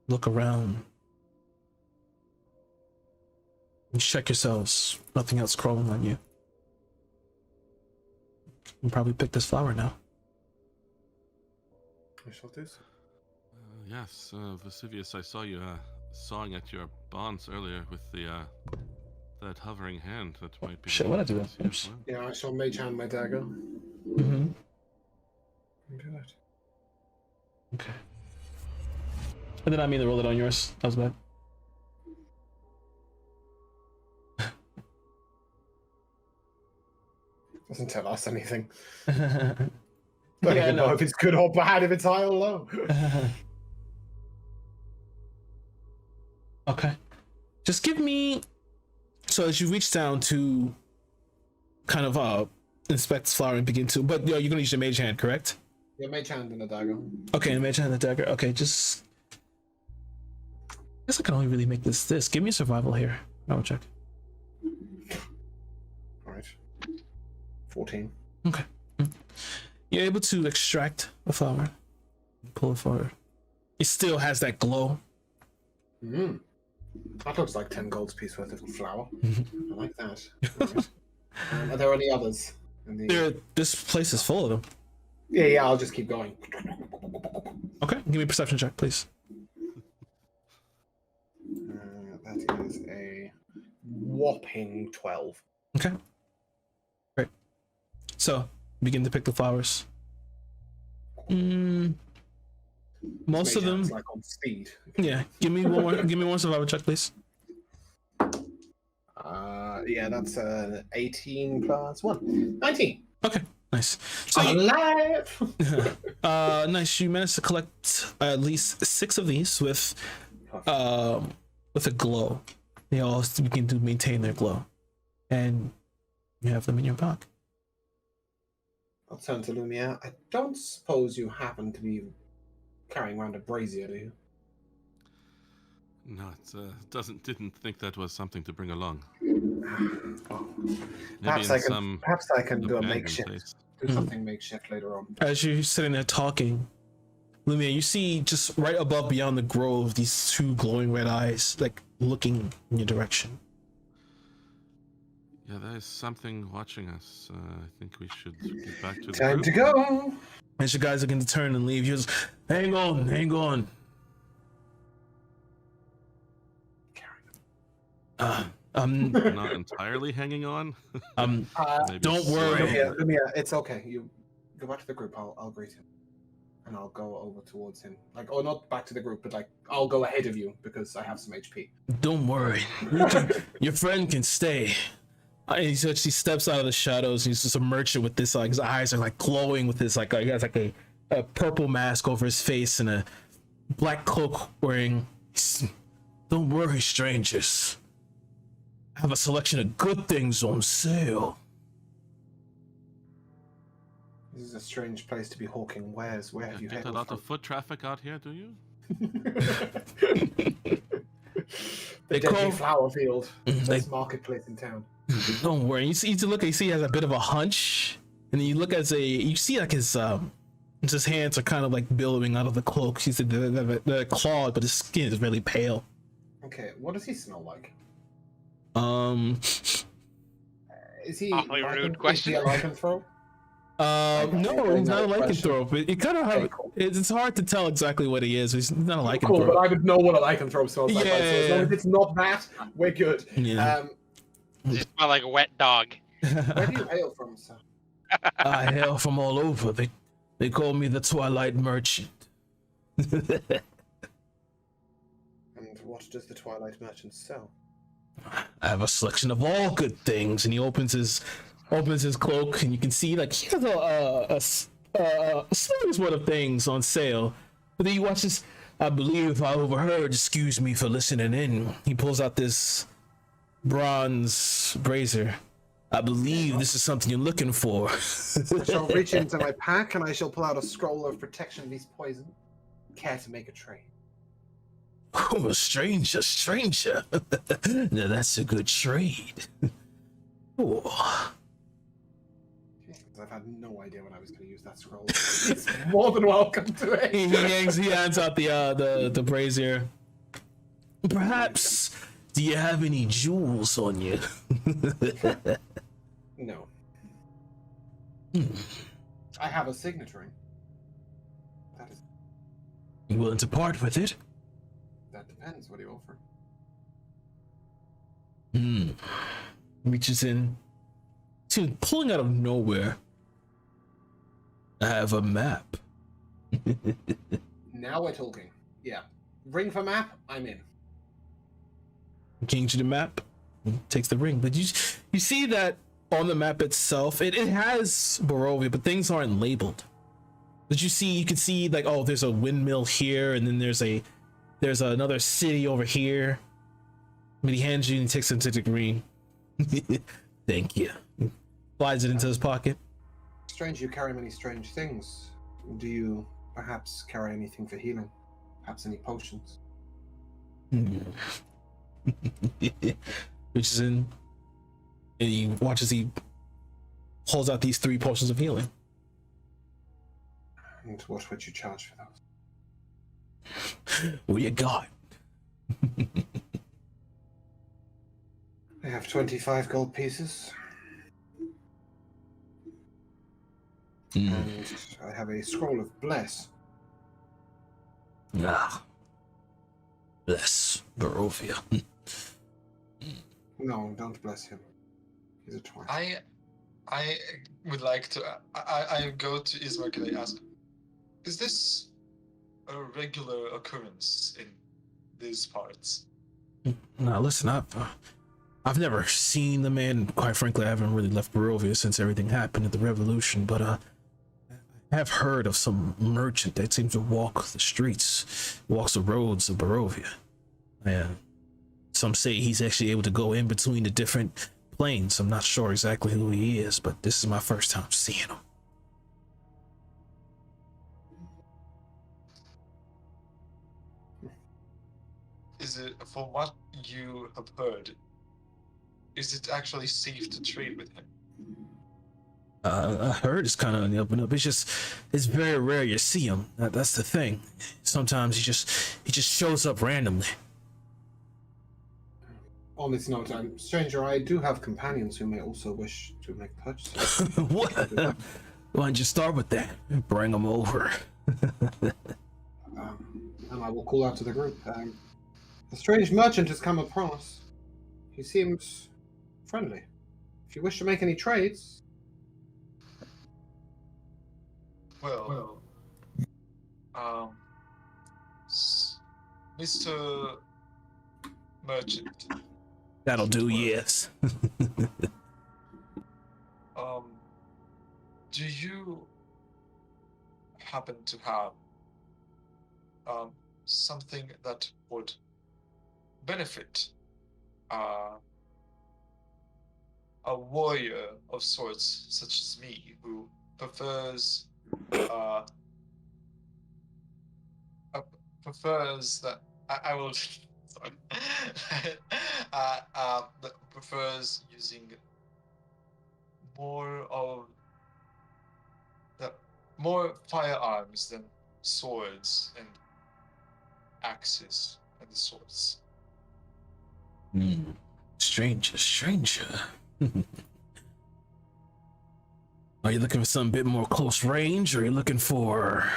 [SPEAKER 2] Look around. You check yourselves. Nothing else crawling on you. You can probably pick this flower now.
[SPEAKER 6] I shall do so.
[SPEAKER 5] Yes, Vesuvius, I saw you sawing at your bonds earlier with that hovering hand. That might be.
[SPEAKER 2] Shit, what I do? Oops.
[SPEAKER 6] Yeah, I shall mage hand my dagger.
[SPEAKER 2] Mm-hmm.
[SPEAKER 6] Good.
[SPEAKER 2] Okay. I did not mean to roll it on yours. That was bad.
[SPEAKER 6] Doesn't tell us anything.
[SPEAKER 2] Yeah,
[SPEAKER 6] Don't even know
[SPEAKER 2] no.
[SPEAKER 6] if it's good or bad, if it's high or low.
[SPEAKER 2] Okay. Just give me. So as you reach down to kind of inspect this flower and begin to, but you're gonna use your mage hand, correct?
[SPEAKER 6] Yeah, mage hand and a dagger.
[SPEAKER 2] Okay, mage hand and the dagger. Okay, just. I guess I can only really make this. Give me a survival here. I will check.
[SPEAKER 6] Alright. 14.
[SPEAKER 2] Okay. You're able to extract the flower, pull it forward. It still has that glow.
[SPEAKER 6] That looks like 10 gold's piece worth of flour. I like that. Right. Are there any others?
[SPEAKER 2] This place is full of them.
[SPEAKER 6] Yeah, I'll just keep going.
[SPEAKER 2] Okay, give me a perception check, please.
[SPEAKER 6] That is a whopping 12.
[SPEAKER 2] Okay. Great. So, begin to pick the flowers. Most of them.
[SPEAKER 6] Like on speed.
[SPEAKER 2] Yeah. Give me one more. Give me one survival check, please.
[SPEAKER 6] Yeah, that's 18 plus 1. 19.
[SPEAKER 2] Okay. Nice. So
[SPEAKER 6] I'm alive!
[SPEAKER 2] nice. You managed to collect at least 6 of these with a glow. They all begin to maintain their glow, and you have them in your pack.
[SPEAKER 6] I'll turn to Lumiere. I don't suppose you happen to be carrying around a brazier, do you?
[SPEAKER 5] No, it didn't think that was something to bring along.
[SPEAKER 6] Well,
[SPEAKER 5] Maybe in some
[SPEAKER 6] perhaps I can do a
[SPEAKER 5] abandoned
[SPEAKER 6] makeshift.
[SPEAKER 5] place.
[SPEAKER 6] Do something makeshift later on.
[SPEAKER 2] As you're sitting there talking, Lumia, you see just right above beyond the grove these two glowing red eyes, like looking in your direction.
[SPEAKER 5] Yeah, there's something watching us. I think we should get back to the
[SPEAKER 6] Time
[SPEAKER 5] group.
[SPEAKER 6] to go.
[SPEAKER 2] As you guys are going to turn and leave, you just hang on, hang on. I'm
[SPEAKER 5] Not entirely hanging on. Maybe
[SPEAKER 2] don't worry.
[SPEAKER 5] slightly.
[SPEAKER 6] Lumia, it's okay. You go back to the group. I'll greet him, and I'll go over towards him. Like, or not back to the group, but like I'll go ahead of you because I have some HP.
[SPEAKER 2] Don't worry. Your friend can stay. He steps out of the shadows. And he's just a merchant with this, like his eyes are like glowing with this, like he has like a purple mask over his face and a black cloak wearing. Don't worry, strangers. I have a selection of good things on sale.
[SPEAKER 6] This is a strange place to be hawking wares. Where have you
[SPEAKER 5] Get
[SPEAKER 6] headed
[SPEAKER 5] a lot
[SPEAKER 6] from?
[SPEAKER 5] of foot traffic out here, do you?
[SPEAKER 6] The
[SPEAKER 2] call-
[SPEAKER 6] deadly flower field.
[SPEAKER 2] They-
[SPEAKER 6] Best marketplace in town.
[SPEAKER 2] Don't worry. You see, look. You see, he has a bit of a hunch, and then you look as you see like his hands are kind of like billowing out of the cloak. He's they're clawed, but his skin is really pale.
[SPEAKER 6] Okay, what does he smell like? Is he
[SPEAKER 4] Awfully rude question.
[SPEAKER 6] Is he a lycanthrope?
[SPEAKER 2] No, he's not a lycanthrope. It kind of
[SPEAKER 6] Okay, cool.
[SPEAKER 2] it's hard to tell exactly what he is. He's not a lycanthrope.
[SPEAKER 6] Cool, but I would know what a lycanthrope smells like. Right? So as long
[SPEAKER 2] Yeah.
[SPEAKER 6] as it's not that, we're good.
[SPEAKER 2] Yeah.
[SPEAKER 4] You just smell like a wet dog.
[SPEAKER 6] Where do you hail from, sir?
[SPEAKER 2] I hail from all over. They call me the Twilight Merchant.
[SPEAKER 6] And what does the Twilight Merchant sell?
[SPEAKER 2] I have a selection of all good things, and he opens his cloak, and you can see like he has a smorgasbord of things on sale. But then you watch this. I believe I overheard. Excuse me for listening in. He pulls out this bronze brazier. I believe this is something you're looking for.
[SPEAKER 6] I shall reach into my pack and I shall pull out a scroll of protection against poison. Care to make a trade?
[SPEAKER 2] Oh, a stranger. Now that's a good trade. Oh.
[SPEAKER 6] I've had no idea when I was going to use that scroll. It's more than welcome to it.
[SPEAKER 2] He hands out the brazier. Perhaps, do you have any jewels on you?
[SPEAKER 6] No. I have a signet ring. That is.
[SPEAKER 2] You willing to part with it?
[SPEAKER 6] That depends. What do you offer?
[SPEAKER 2] Reaches in. See, pulling out of nowhere. I have a map.
[SPEAKER 6] Now we're talking. Yeah. Ring for map. I'm in.
[SPEAKER 2] Change the map. Takes the ring, but you see that on the map itself, it has Barovia, but things aren't labeled. But you can see like, oh, there's a windmill here, and then there's another city over here. But he hands you and he takes it into the green. Thank you. Slides it into his pocket.
[SPEAKER 6] Strange you carry many strange things. Do you perhaps carry anything for healing? Perhaps any potions?
[SPEAKER 2] Reaches in and he watches he pulls out these 3 potions of healing.
[SPEAKER 6] And what would you charge for those?
[SPEAKER 2] What you got?
[SPEAKER 6] I have 25 gold pieces. And I have a scroll of bless.
[SPEAKER 2] Ah. Bless Barovia.
[SPEAKER 6] No, don't bless him. He's a twat.
[SPEAKER 1] I would like to. I go to Ismar. Can I ask? Is this a regular occurrence in these parts?
[SPEAKER 2] Now listen, I've never seen the man. Quite frankly, I haven't really left Barovia since everything happened at the revolution. But I have heard of some merchant that seems to walk the streets, walks the roads of Barovia. Yeah. Some say he's actually able to go in between the different planes. I'm not sure exactly who he is, but this is my first time seeing him.
[SPEAKER 1] Is it, from what you have heard, is it actually safe to trade with him?
[SPEAKER 2] I heard it's kind of on the up and up. It's very rare you see him. That's the thing. Sometimes he just shows up randomly.
[SPEAKER 6] On this note, stranger, I do have companions who may also wish to make purchases.
[SPEAKER 2] What? Why don't you start with that? Bring them over.
[SPEAKER 6] And I will call out to the group. A strange merchant has come across. He seems friendly. If you wish to make any trades.
[SPEAKER 1] Well, Mr. Merchant.
[SPEAKER 2] That'll do. Yes.
[SPEAKER 1] Do you happen to have something that would benefit a warrior of sorts such as me, who prefers that I will sorry, that prefers using more firearms than swords and axes and the sorts.
[SPEAKER 2] Stranger. Are you looking for something a bit more close range, or are you looking for...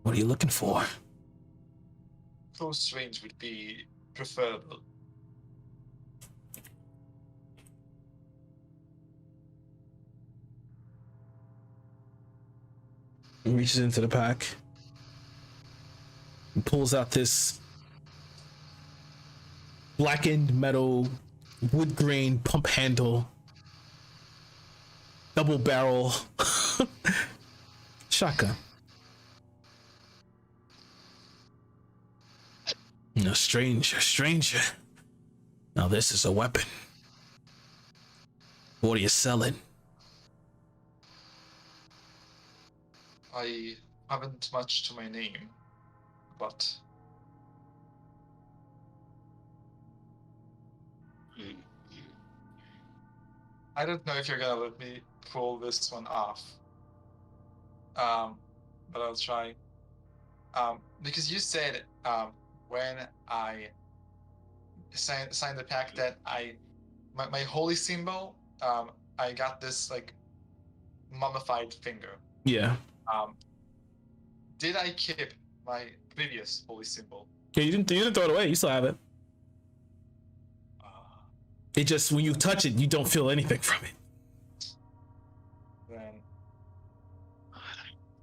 [SPEAKER 2] What are you looking for?
[SPEAKER 1] Close range would be preferable.
[SPEAKER 2] He reaches into the pack and pulls out this blackened metal wood grain pump handle double barrel shotgun. No, stranger. Now this is a weapon. What are you selling?
[SPEAKER 1] I haven't much to my name, but I don't know if you're gonna let me pull this one off. But I'll try. Because you said when I signed the pact that my holy symbol, I got this like mummified finger.
[SPEAKER 2] Yeah.
[SPEAKER 1] Did I keep my previous holy symbol?
[SPEAKER 2] Yeah, you didn't throw it away. You still have it. It just, when you touch it, you don't feel anything from it.
[SPEAKER 1] Then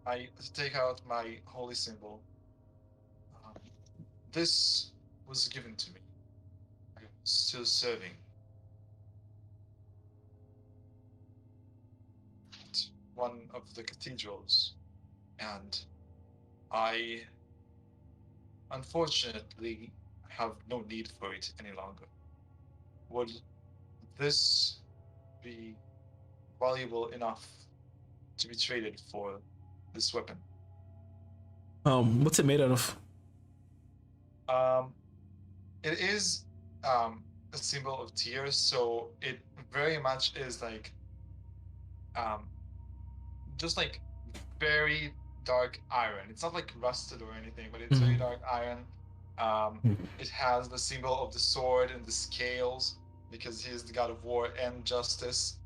[SPEAKER 1] I take out my holy symbol. This was given to me. I'm still serving at one of the cathedrals, and I unfortunately have no need for it any longer. Would this be valuable enough to be traded for this weapon?
[SPEAKER 2] What's it made out of?
[SPEAKER 1] It is a symbol of tears, so it very much is like just like very dark iron. It's not like rusted or anything, but it's very dark iron. It has the symbol of the sword and the scales, because he is the god of war and justice,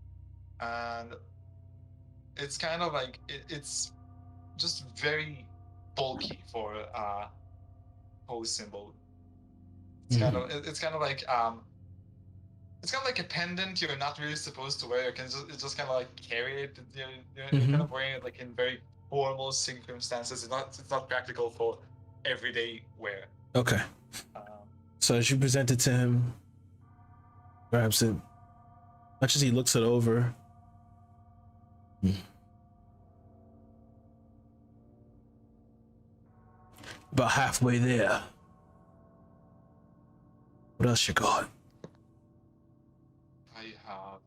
[SPEAKER 1] and it's kind of like it's just very bulky for a holy symbol. It's kind of like it's kind of like a pendant you're not really supposed to wear. You can just kind of like carry it. You're kind of wearing it like in very formal circumstances. It's not practical for everyday wear.
[SPEAKER 2] Okay. So as you present it to him, grabs it, much as he looks it over. About halfway there. What else you got?
[SPEAKER 1] I have.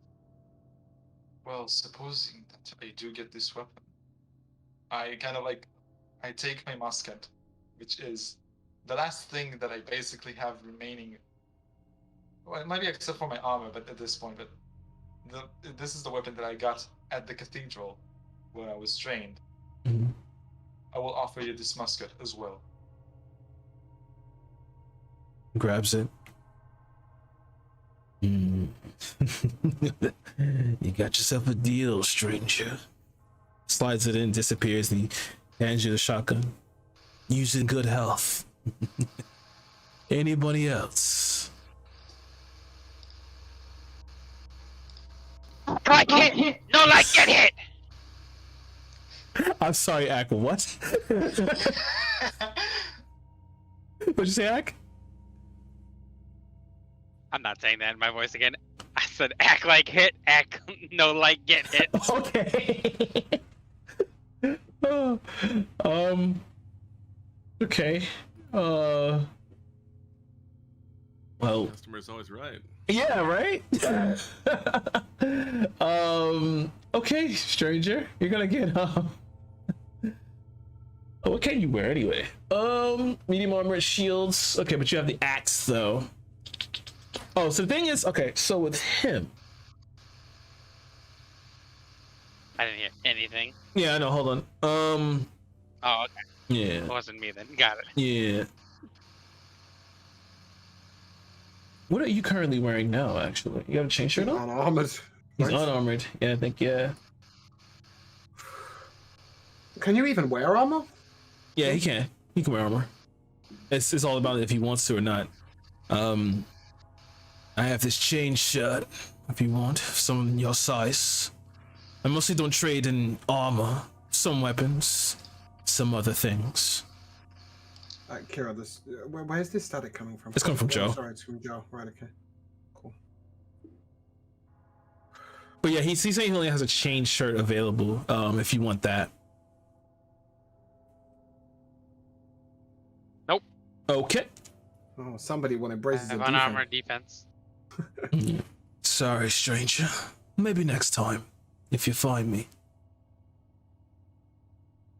[SPEAKER 1] Well, supposing that I do get this weapon, I take my musket, which is the last thing that I basically have remaining Well, maybe except for my armor, but at this point, but this is the weapon that I got at the cathedral where I was trained.
[SPEAKER 2] Mhm.
[SPEAKER 1] I will offer you this musket as well.
[SPEAKER 2] Grabs it. You got yourself a deal, stranger. Slides it in, disappears. He hands you the shotgun. Use it in good health. Anybody else?
[SPEAKER 4] Like hit! No, like get hit!
[SPEAKER 2] I'm sorry, Ak. What? What'd you say, Ak?
[SPEAKER 4] I'm not saying that in my voice again. I said act like hit, act no like get hit.
[SPEAKER 2] Okay. Okay. Well.
[SPEAKER 5] Customer's always right.
[SPEAKER 2] Yeah, right? Okay, stranger. You're gonna get what can you wear anyway? Medium armor, shields. Okay, but you have the axe though. Oh, so the thing is, okay, so with him.
[SPEAKER 4] I didn't hear anything.
[SPEAKER 2] Yeah, I know, hold on.
[SPEAKER 4] Oh, okay.
[SPEAKER 2] Yeah.
[SPEAKER 4] It wasn't me then. Got it.
[SPEAKER 2] Yeah. What are you currently wearing now, actually? You have a chain shirt on?
[SPEAKER 6] Unarmored.
[SPEAKER 2] He's
[SPEAKER 6] right?
[SPEAKER 2] unarmored. Yeah, I think, yeah.
[SPEAKER 6] Can you even wear armor?
[SPEAKER 2] Yeah, he can. He can wear armor. It's all about if he wants to or not. I have this chain shirt, if you want, some your size. I mostly don't trade in armor, some weapons, some other things.
[SPEAKER 6] Kira, this where's this static coming from?
[SPEAKER 2] It's coming from Joe.
[SPEAKER 6] Sorry, it's from Joe. Right, okay. Cool.
[SPEAKER 2] But yeah, he's saying he only has a chain shirt available, if you want that.
[SPEAKER 4] Nope.
[SPEAKER 2] Okay.
[SPEAKER 6] Oh, somebody wanted braces
[SPEAKER 4] I have
[SPEAKER 6] of
[SPEAKER 4] unarmored defense.
[SPEAKER 2] Sorry, stranger. Maybe next time, if you find me.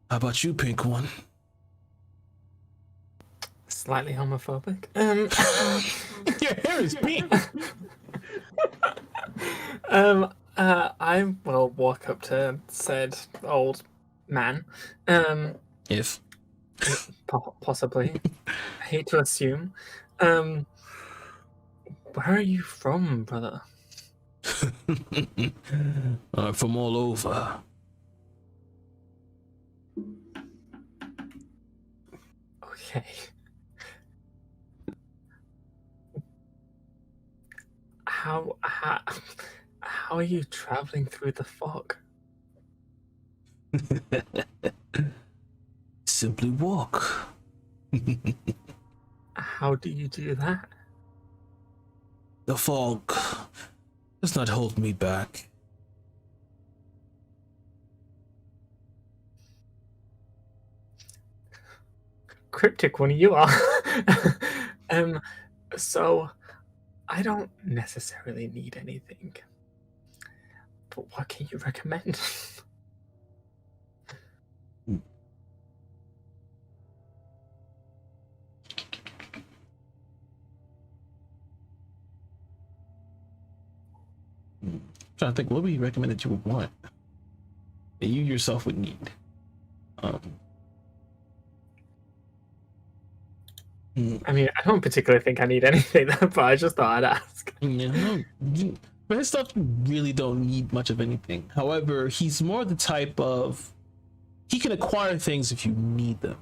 [SPEAKER 2] How about you, pink one?
[SPEAKER 3] Slightly homophobic.
[SPEAKER 2] Your hair is pink.
[SPEAKER 3] I will walk up to said old man.
[SPEAKER 2] If.
[SPEAKER 3] Possibly. I hate to assume. Where are you from, brother?
[SPEAKER 2] From all over.
[SPEAKER 3] Okay. How are you traveling through the fog?
[SPEAKER 2] Simply walk.
[SPEAKER 3] How do you do that?
[SPEAKER 2] The fog does not hold me back.
[SPEAKER 3] Cryptic one you are. So I don't necessarily need anything. But what can you recommend?
[SPEAKER 2] Trying to think, what would you recommend that you would want? That you yourself would need.
[SPEAKER 3] I mean, I don't particularly think I need anything, but I just thought I'd ask.
[SPEAKER 2] Yeah, no, but his stuff really don't need much of anything. However, he's more the type of he can acquire things if you need them.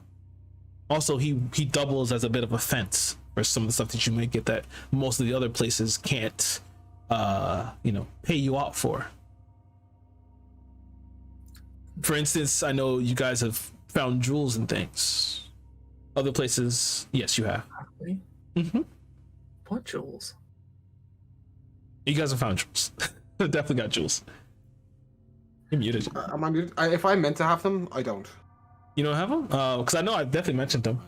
[SPEAKER 2] Also, he doubles as a bit of a fence for some of the stuff that you might get that most of the other places can't pay you out for. For instance, I know you guys have found jewels and things. Other places, yes, you have.
[SPEAKER 3] Really?
[SPEAKER 2] Mm-hmm.
[SPEAKER 3] What jewels?
[SPEAKER 2] You guys have found jewels. Definitely got jewels. You muted.
[SPEAKER 6] Am I muted? If I meant to have them, I don't.
[SPEAKER 2] You don't have them? Because I know I definitely mentioned them.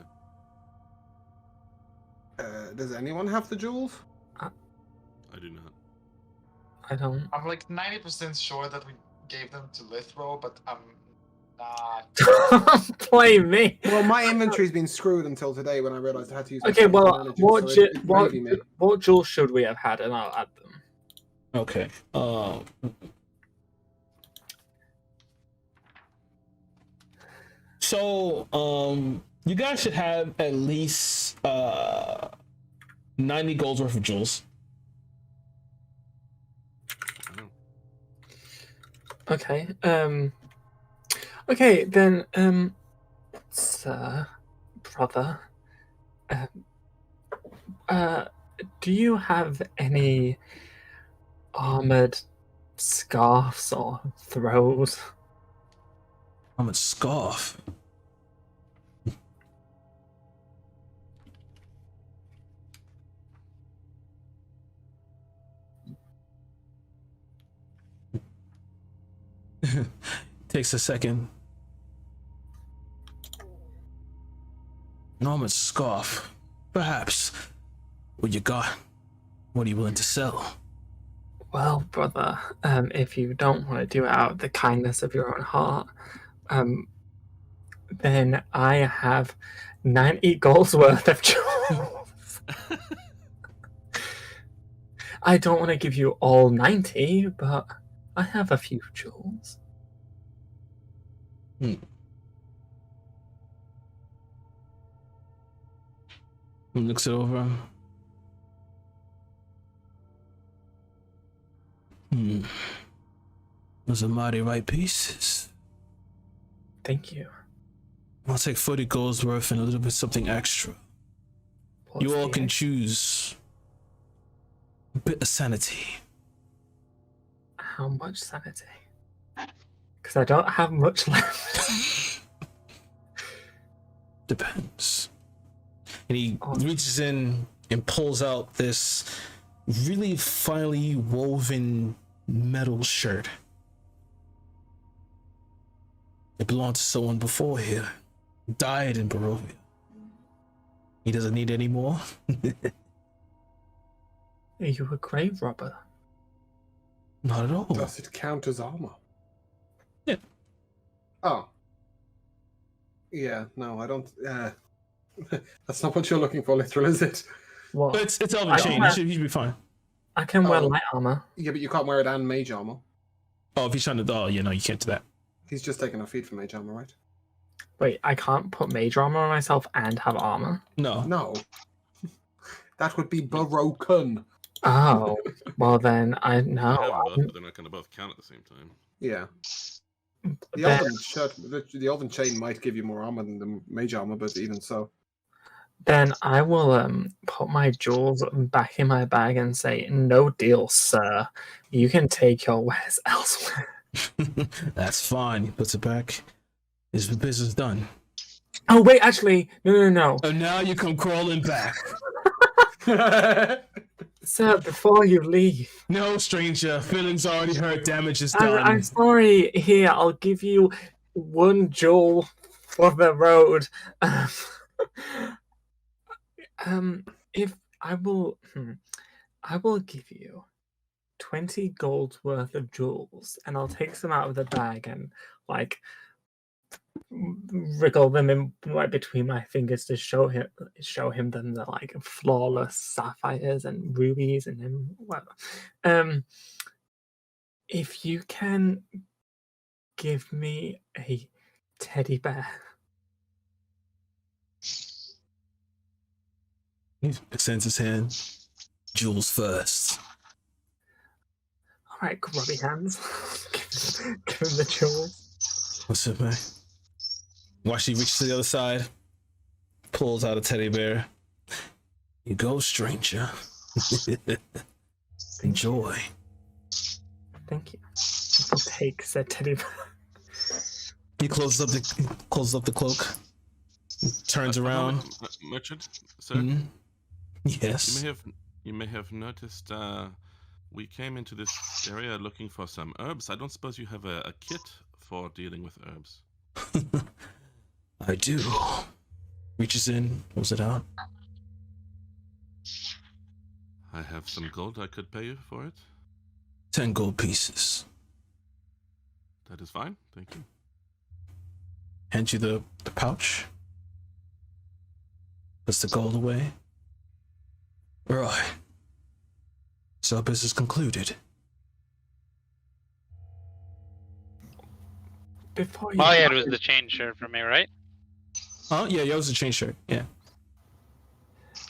[SPEAKER 6] Does anyone have the jewels?
[SPEAKER 5] I do not.
[SPEAKER 3] I don't.
[SPEAKER 1] I'm like 90% sure that we gave them to Lithro, but I'm
[SPEAKER 3] Don't blame me.
[SPEAKER 6] Well, my inventory's been screwed until today when I realized I had to use. my
[SPEAKER 3] Okay,
[SPEAKER 6] phone to
[SPEAKER 3] well,
[SPEAKER 6] manage it, so it's gravy, mate.
[SPEAKER 3] what jewels should we have had, and I'll add them.
[SPEAKER 2] Okay. So, you guys should have at least 90 gold's worth of jewels.
[SPEAKER 3] Okay. Okay, then, sir, brother, do you have any armored scarves or throws?
[SPEAKER 2] I'm a scarf. Takes a second. Norman scarf. Perhaps. What you got? What are you willing to sell?
[SPEAKER 3] Well, brother, if you don't want to do it out of the kindness of your own heart, then I have 90 gold's worth of jewels. I don't want to give you all 90, but I have a few jewels.
[SPEAKER 2] Looks it over. Those are mighty right pieces.
[SPEAKER 3] Thank you.
[SPEAKER 2] I'll take 40 gold's worth and a little bit something extra.
[SPEAKER 3] What's
[SPEAKER 2] You all
[SPEAKER 3] the
[SPEAKER 2] can
[SPEAKER 3] ex-
[SPEAKER 2] choose a bit of sanity.
[SPEAKER 3] How much sanity? Because I don't have much left.
[SPEAKER 2] Depends. And he
[SPEAKER 3] Oh.
[SPEAKER 2] reaches in and pulls out this really finely woven metal shirt. It belonged to someone before here. Died in Barovia. He doesn't need any more.
[SPEAKER 3] Are you a grave robber?
[SPEAKER 2] Not at all.
[SPEAKER 6] Does it count as armor?
[SPEAKER 2] Yeah.
[SPEAKER 6] Oh. Yeah, no, I don't. That's not what you're looking for, literal, is it?
[SPEAKER 3] Well,
[SPEAKER 2] But it's Elven
[SPEAKER 3] I
[SPEAKER 2] chain.
[SPEAKER 3] don't
[SPEAKER 2] You should be fine.
[SPEAKER 3] I can wear
[SPEAKER 6] Oh.
[SPEAKER 3] light armor.
[SPEAKER 6] Yeah, but you can't wear it and mage armor.
[SPEAKER 2] Oh, if he's trying to. Oh, yeah, no, you can't do that.
[SPEAKER 6] He's just taking a feed for mage armor, right?
[SPEAKER 3] Wait, I can't put mage armor on myself and have armor?
[SPEAKER 2] No.
[SPEAKER 6] No. That would be broken.
[SPEAKER 3] Oh, well then I
[SPEAKER 5] You
[SPEAKER 3] know.
[SPEAKER 5] have them both, but they're not going to both count at the same time.
[SPEAKER 6] Yeah. The
[SPEAKER 3] Then,
[SPEAKER 6] elven shirt, the elven chain might give you more armor than the mage armor, but even so.
[SPEAKER 3] then I will put my jewels back in my bag and say, "No deal, sir. You can take your wares elsewhere."
[SPEAKER 2] That's fine. He puts it back. Is the business done?
[SPEAKER 3] Oh wait, actually, no.
[SPEAKER 2] And now you come crawling back.
[SPEAKER 3] Sir, before you leave,
[SPEAKER 2] No, stranger. Feelings already hurt. Damage is done.
[SPEAKER 3] I'm sorry. Here, I'll give you one jewel for the road. If I will, I will give you 20 gold's worth of jewels, and I'll take some out of the bag and like wriggle them in right between my fingers to show him them the like flawless sapphires and rubies and then whatever. If you can give me a teddy bear.
[SPEAKER 2] He extends his hand. Jewels first.
[SPEAKER 3] All right, grubby hands. give him the jewels.
[SPEAKER 2] What's it, man? Watch he reaches to the other side. Pulls out a teddy bear. You go, stranger. Enjoy.
[SPEAKER 3] Thank you. I'll take said teddy bear.
[SPEAKER 2] He closes up the cloak. Turns around.
[SPEAKER 5] Merchant, sir,
[SPEAKER 2] Mhm. Yes.
[SPEAKER 5] you may have noticed we came into this area looking for some herbs. I don't suppose you have a kit for dealing with herbs.
[SPEAKER 2] I do. Reaches in, pulls it out.
[SPEAKER 5] I have some gold I could pay you for it.
[SPEAKER 2] 10 gold pieces.
[SPEAKER 5] That is fine, thank you.
[SPEAKER 2] Hand you the pouch. Puts the gold away. Right. So business concluded.
[SPEAKER 3] Before you
[SPEAKER 4] All I had
[SPEAKER 3] go-
[SPEAKER 4] was the chain shirt for me, right?
[SPEAKER 2] Oh yeah, yours is a chain shirt. Yeah.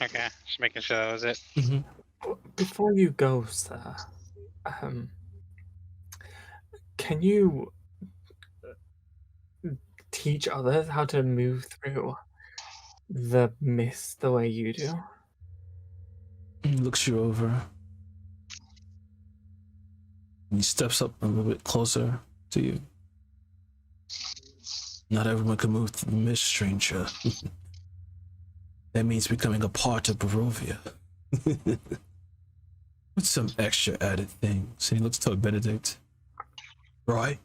[SPEAKER 4] Okay, just making sure that was it.
[SPEAKER 3] Before you go, sir, can you teach others how to move through the mist the way you do?
[SPEAKER 2] He looks you over. He steps up a little bit closer to you. Not everyone can move through the mist, stranger. That means becoming a part of Barovia. With some extra added things. And he looks toward Benedict. Right?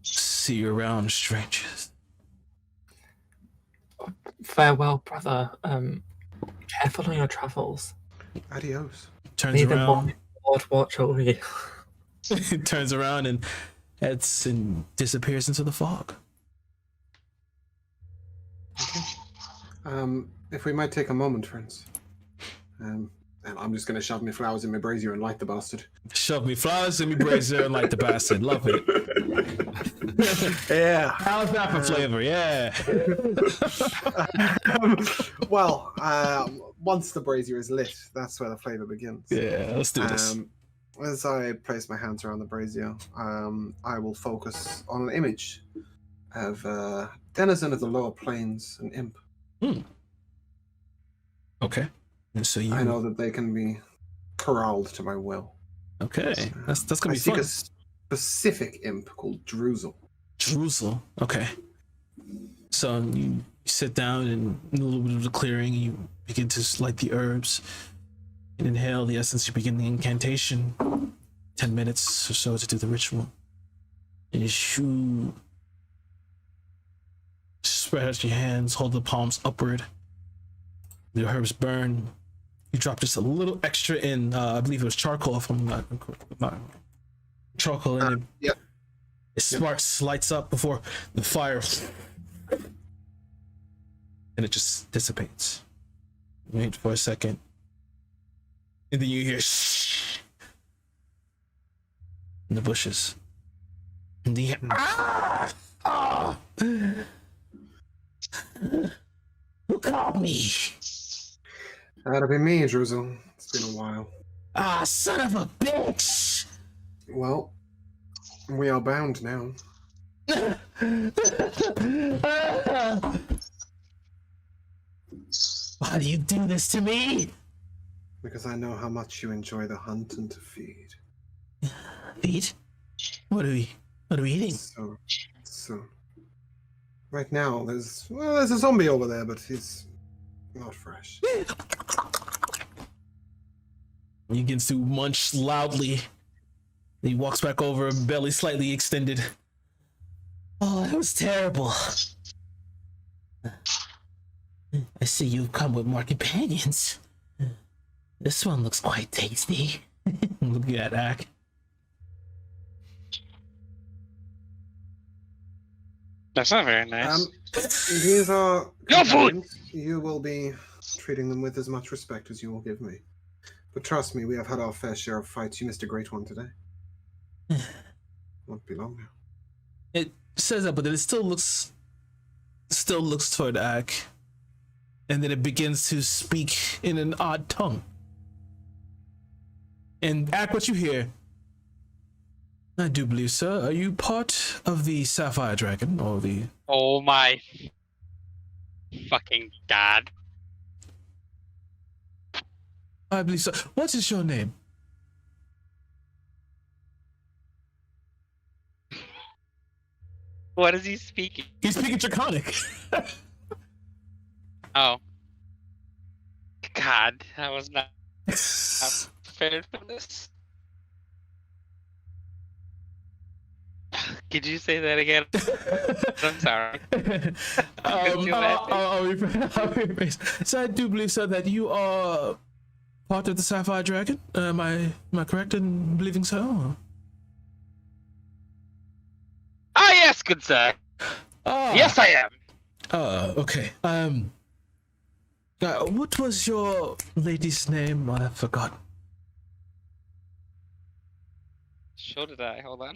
[SPEAKER 2] See you around, strangers.
[SPEAKER 3] Farewell, brother. Careful on your travels.
[SPEAKER 6] Adios.
[SPEAKER 2] Turns
[SPEAKER 3] May the
[SPEAKER 2] around.
[SPEAKER 3] Lord watch over you.
[SPEAKER 2] Turns around and heads and disappears into the fog.
[SPEAKER 6] If we might take a moment, friends. And I'm just going to shove my flowers in my brazier and light the bastard.
[SPEAKER 2] Shove me flowers in me brazier and like the bastard. Love it.
[SPEAKER 6] Yeah.
[SPEAKER 2] How's that for flavor? Yeah.
[SPEAKER 6] Well, once the brazier is lit, that's where the flavor begins.
[SPEAKER 2] Yeah, let's do this.
[SPEAKER 6] As I place my hands around the brazier, I will focus on an image of denizen of the lower plains, an imp.
[SPEAKER 2] Okay. And so you
[SPEAKER 6] I know that they can be corralled to my will.
[SPEAKER 2] Okay. That's gonna
[SPEAKER 6] I
[SPEAKER 2] be
[SPEAKER 6] seek
[SPEAKER 2] fun.
[SPEAKER 6] a specific imp called Druzel.
[SPEAKER 2] Jerusalem. Okay. So you sit down and in a little bit of the clearing, you begin to light the herbs and inhale the essence. You begin the incantation. 10 minutes or so to do the ritual. And you spread out your hands, hold the palms upward. The herbs burn. You drop just a little extra in, I believe it was charcoal, if I'm not charcoal, and
[SPEAKER 6] Yep.
[SPEAKER 2] it sparks, lights up before the fire, and it just dissipates. Wait for a second, and then you hear shh in the bushes, and then you hear, who called me?
[SPEAKER 6] That'll be me, Druzel. It's been a while.
[SPEAKER 2] Son of a bitch!
[SPEAKER 6] Well, we are bound now.
[SPEAKER 2] Why do you do this to me?
[SPEAKER 6] Because I know how much you enjoy the hunt and to feed.
[SPEAKER 2] Feed? What are we eating?
[SPEAKER 6] So. Right now, there's a zombie over there, but he's not fresh.
[SPEAKER 2] He begins to munch loudly. He walks back over, belly slightly extended. Oh, that was terrible. I see you've come with more companions. This one looks quite tasty. Look at that act.
[SPEAKER 4] That's not very nice.
[SPEAKER 6] These are
[SPEAKER 4] No food!
[SPEAKER 6] companions. You will be treating them with as much respect as you will give me. But trust me, we have had our fair share of fights. You missed a great one today. Won't be long now.
[SPEAKER 2] It says that, but then it still looks toward Ak, and then it begins to speak in an odd tongue. And Ak, what you hear? I do believe, sir. Are you part of the Sapphire Dragon or the?
[SPEAKER 4] Oh my fucking god.
[SPEAKER 2] I believe so. What is your name?
[SPEAKER 4] What is he speaking?
[SPEAKER 2] He's speaking Draconic.
[SPEAKER 4] Oh. God, I was not prepared for this. Could you say that again? I'm sorry.
[SPEAKER 2] I'll rephrase. So I do believe, sir, that you are part of the Sapphire Dragon? Am I correct in believing so?
[SPEAKER 4] Ah, yes, good sir.
[SPEAKER 2] Ah,
[SPEAKER 4] Yes, I am.
[SPEAKER 2] Okay. What was your lady's name? I forgot.
[SPEAKER 4] Sure did I. Hold on.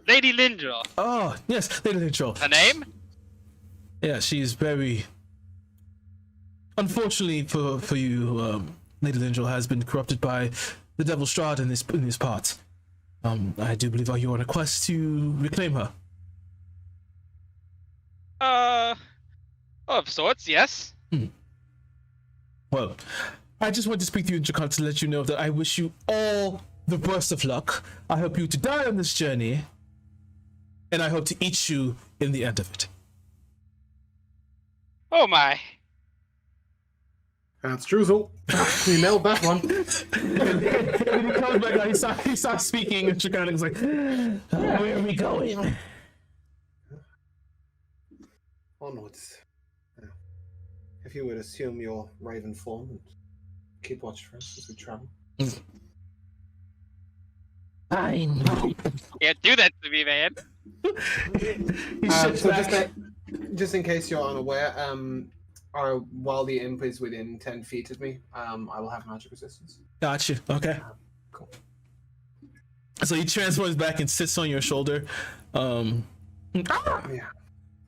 [SPEAKER 4] Lady Lindra.
[SPEAKER 2] Oh, yes, Lady Lindra.
[SPEAKER 4] Her name?
[SPEAKER 2] Yeah, she's very. Unfortunately for you, Lady Lindra has been corrupted by the Devil Strahd in this part. I do believe you're on a quest to reclaim her.
[SPEAKER 4] Of sorts, yes.
[SPEAKER 2] Well, I just want to speak to you, Jakar, to let you know that I wish you all the best of luck. I hope you to die on this journey, and I hope to eat you in the end of it.
[SPEAKER 4] Oh my.
[SPEAKER 6] That's Truzel. We nailed that one.
[SPEAKER 2] And he comes back out, he starts speaking, and Jakar is like, where are we going?
[SPEAKER 6] Onwards. If you would assume your raven form and keep watch for us as we travel.
[SPEAKER 2] Fine.
[SPEAKER 4] Can't do that to me, man.
[SPEAKER 2] He shifts back.
[SPEAKER 6] Just in case you're unaware, while the imp is within 10 feet of me, I will have magic resistance.
[SPEAKER 2] Gotcha. Okay.
[SPEAKER 6] Cool.
[SPEAKER 2] So he transforms back and sits on your shoulder.
[SPEAKER 6] Yeah.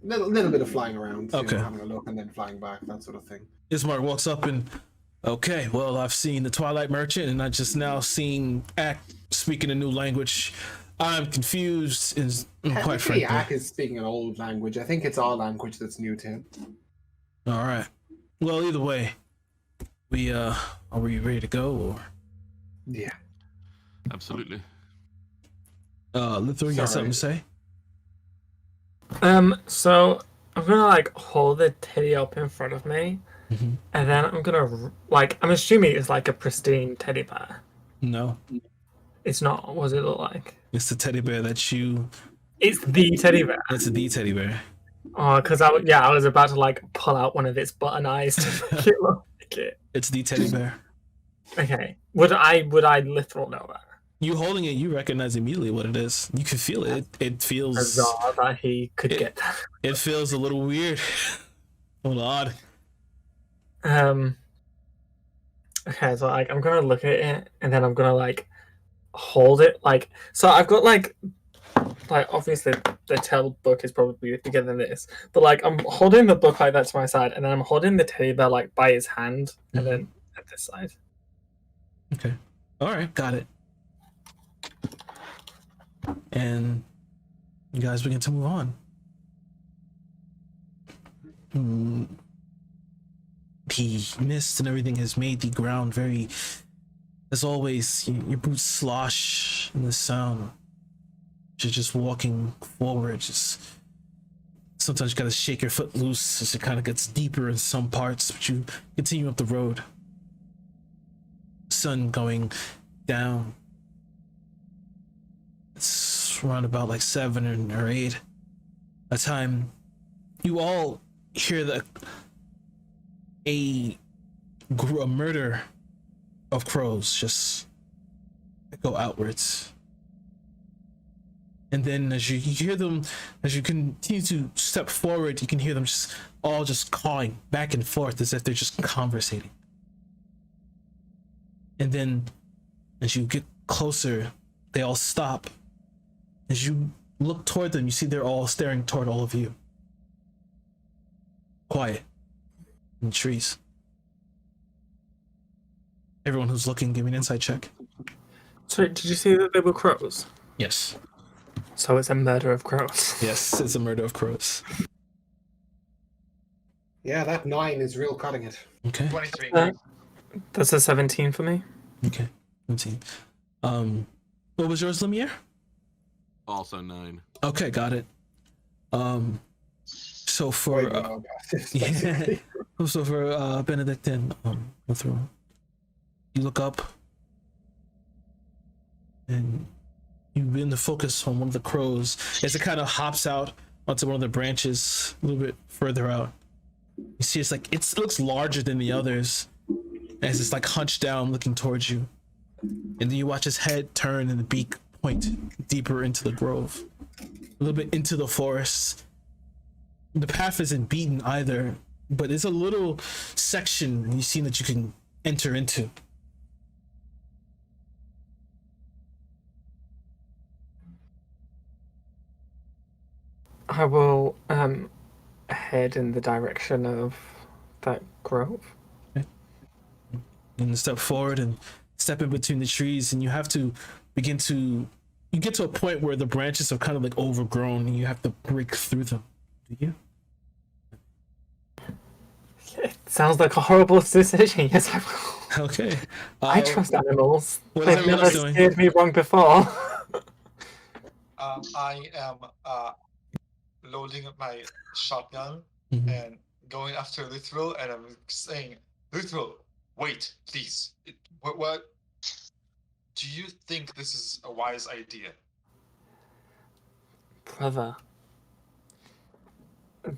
[SPEAKER 6] Little bit of flying around,
[SPEAKER 2] Okay.
[SPEAKER 6] having a look and then flying back, that sort of thing.
[SPEAKER 2] Ismark walks up and, okay, well, I've seen the Twilight Merchant, and I just now seen Act speaking a new language. I'm confused, and quite frankly.
[SPEAKER 6] Ak is speaking an old language. I think it's our language that's new to him.
[SPEAKER 2] All right. Well, either way, are we ready to go, or?
[SPEAKER 6] Yeah.
[SPEAKER 5] Absolutely.
[SPEAKER 2] Lithor, you got something to say?
[SPEAKER 3] So I'm gonna like hold the teddy up in front of me, and then I'm gonna I'm assuming it's like a pristine teddy bear.
[SPEAKER 2] No,
[SPEAKER 3] It's not. What does it look like?
[SPEAKER 2] it's the teddy bear that you.
[SPEAKER 3] It's the teddy bear.
[SPEAKER 2] That's the teddy bear.
[SPEAKER 3] Oh, because I was about to like pull out one of its button eyes to make it look like it.
[SPEAKER 2] It's the teddy bear.
[SPEAKER 3] Okay. Would I literal know that?
[SPEAKER 2] You holding it, you recognize immediately what it is. You can feel it. It feels.
[SPEAKER 3] Bizarre that he could get that.
[SPEAKER 2] It feels a little weird. A little odd.
[SPEAKER 3] Okay, so like I'm gonna look at it and then I'm gonna like hold it so I've got like obviously the tail book is probably bigger than this, but like I'm holding the book like that to my side and then I'm holding the teddy bear like by his hand and then at this side.
[SPEAKER 2] Okay. All right. Got it. And you guys begin to move on. The mist and everything has made the ground very, as always, your boots slosh in the sound. You're just walking forward, just sometimes you gotta shake your foot loose as it kind of gets deeper in some parts, but you continue up the road. Sun going down. It's around about like 7 or 8. A time you all hear a murder of crows just go outwards. And then as you hear them, as you continue to step forward, you can hear them just cawing back and forth as if they're just conversating. And then as you get closer, they all stop. As you look toward them, you see they're all staring toward all of you. Quiet. In the trees. Everyone who's looking, give me an insight check.
[SPEAKER 3] So did you see that they were crows?
[SPEAKER 2] Yes.
[SPEAKER 3] So it's a murder of crows.
[SPEAKER 2] Yes, it's a murder of crows.
[SPEAKER 6] Yeah, that 9 is real cutting it.
[SPEAKER 2] Okay.
[SPEAKER 1] 23.
[SPEAKER 3] That's a 17 for me.
[SPEAKER 2] Okay. 17. What was yours, Lumiere?
[SPEAKER 5] Also 9.
[SPEAKER 2] Okay, got it. So for
[SPEAKER 6] Way below that, basically.
[SPEAKER 2] so for Benedict and Lithor, you look up and you begin to focus on one of the crows as it kind of hops out onto one of the branches a little bit further out. You see, it's like it looks larger than the others, as it's like hunched down, looking towards you. And then you watch his head turn and the beak point deeper into the grove, a little bit into the forest. The path isn't beaten either, but it's a little section you see that you can enter into.
[SPEAKER 3] I will head in the direction of that grove.
[SPEAKER 2] And step forward and step in between the trees, and you have to begin to. You get to a point where the branches are kind of like overgrown, and you have to break through them. Do you?
[SPEAKER 3] It sounds like a horrible decision. Yes, I will.
[SPEAKER 2] Okay.
[SPEAKER 3] I trust animals.
[SPEAKER 2] what is
[SPEAKER 3] They've
[SPEAKER 2] everyone
[SPEAKER 3] never
[SPEAKER 2] else doing?
[SPEAKER 3] scared me wrong before.
[SPEAKER 1] I am loading up my shotgun
[SPEAKER 2] Mhm.
[SPEAKER 1] and going after Literal, and I'm saying, Literal, wait, please. What? Do you think this is a wise idea?
[SPEAKER 3] Brother,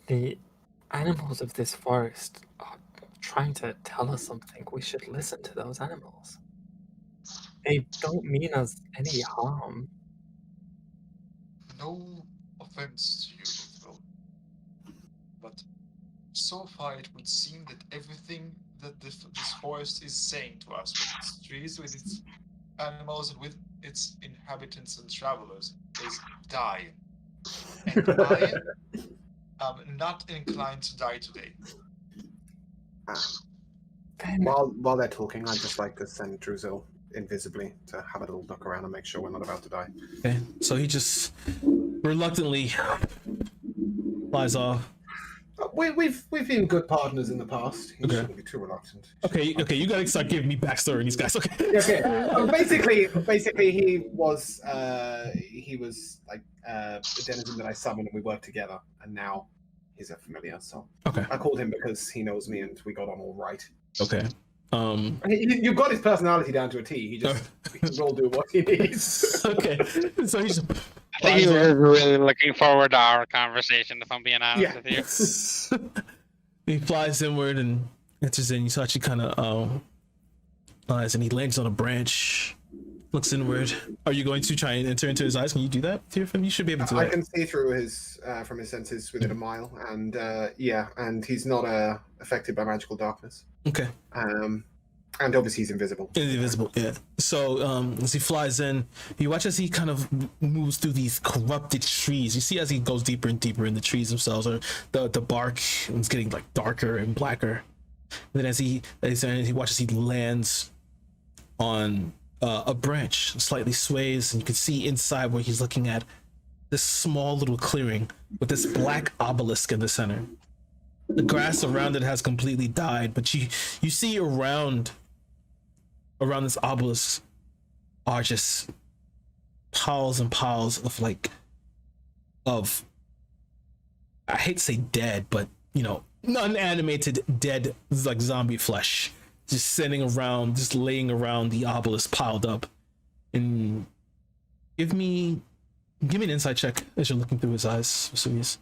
[SPEAKER 3] the animals of this forest are trying to tell us something. We should listen to those animals. They don't mean us any harm.
[SPEAKER 1] No offense to you, Literal, but so far it would seem that everything that this forest is saying to us, with its trees, with its animals, and with its inhabitants and travelers, is die. And I am not inclined to die today.
[SPEAKER 3] Then
[SPEAKER 6] While they're talking, I'd just like to send Druzil invisibly to have a little look around and make sure we're not about to die.
[SPEAKER 2] Okay. So he just reluctantly flies off.
[SPEAKER 6] We've been good partners in the past. You
[SPEAKER 2] Okay.
[SPEAKER 6] shouldn't be too reluctant.
[SPEAKER 2] Okay. You gotta start giving me backstory on these guys. Okay.
[SPEAKER 6] Okay. Basically, he was like a denizen that I summoned, and we worked together. And now he's a familiar. So
[SPEAKER 2] Okay.
[SPEAKER 6] I called him because he knows me, and we got on all right.
[SPEAKER 2] Okay.
[SPEAKER 6] You've got his personality down to a T. He just we can all do what he needs.
[SPEAKER 2] Okay. So he's
[SPEAKER 4] I think he was really looking forward to our conversation, if I'm being honest
[SPEAKER 6] Yeah.
[SPEAKER 4] with you.
[SPEAKER 2] he flies inward and enters in. You saw actually kind of flies, and he lands on a branch. Looks inward. Are you going to try and enter into his eyes? Can you do that, Tearfin? You should be able to.
[SPEAKER 6] I can see through his from his senses within a mile, and and he's not affected by magical darkness.
[SPEAKER 2] Okay.
[SPEAKER 6] And obviously he's invisible.
[SPEAKER 2] Invisible, yeah. So as he flies in, you watch as he kind of moves through these corrupted trees. You see as he goes deeper and deeper in the trees themselves, or the bark is getting like darker and blacker. And then as he watches, he lands on a branch, slightly sways, and you can see inside where he's looking at this small little clearing with this black obelisk in the center. The grass around it has completely died, but you see around this obelisk are just piles and piles of I hate to say dead, but unanimated dead, like zombie flesh, just sitting around, just laying around the obelisk piled up. And give me an insight check as you're looking through his eyes, Vesuvius.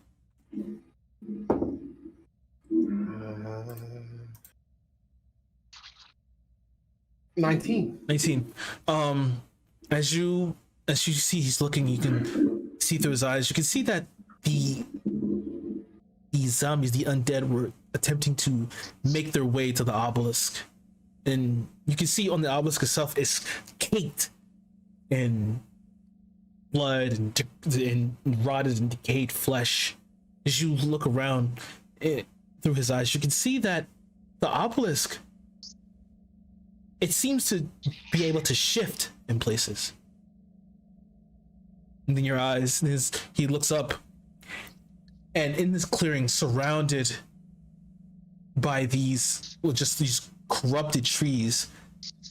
[SPEAKER 6] 19.
[SPEAKER 2] 19. As you see he's looking, you can see through his eyes. You can see that these zombies, the undead, were attempting to make their way to the obelisk, and you can see on the obelisk itself is caked in blood and rotted and decayed flesh. As you look around through his eyes, you can see that the obelisk, it seems to be able to shift in places. And then your eyes, he looks up, and in this clearing, surrounded by these corrupted trees,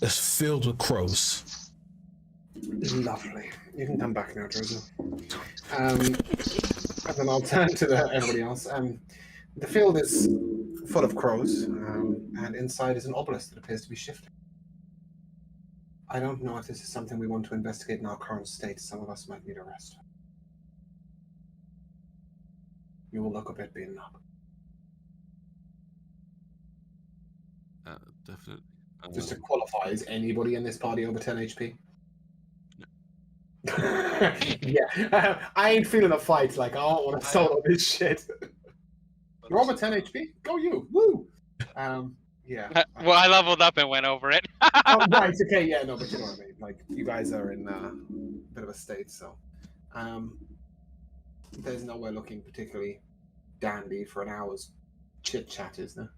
[SPEAKER 2] is filled with crows.
[SPEAKER 6] Lovely. You can come back now, Drizzle. And then I'll turn to everybody else. The field is full of crows, and inside is an obelisk that appears to be shifting. I don't know if this is something we want to investigate in our current state. Some of us might need a rest. You will look a bit beaten up.
[SPEAKER 5] Definitely.
[SPEAKER 6] Just to qualify, is anybody in this party over 10 HP? Yeah, I ain't feeling a fight. Like, I don't want to solo this shit. You're over 10 HP? Go you! Woo! Yeah.
[SPEAKER 4] Well, I leveled up and went over it.
[SPEAKER 6] Oh, right, okay, yeah, no, but you know what I mean. Like, you guys are in a bit of a state, so. There's nowhere looking particularly dandy for an hour's chit-chat, is there?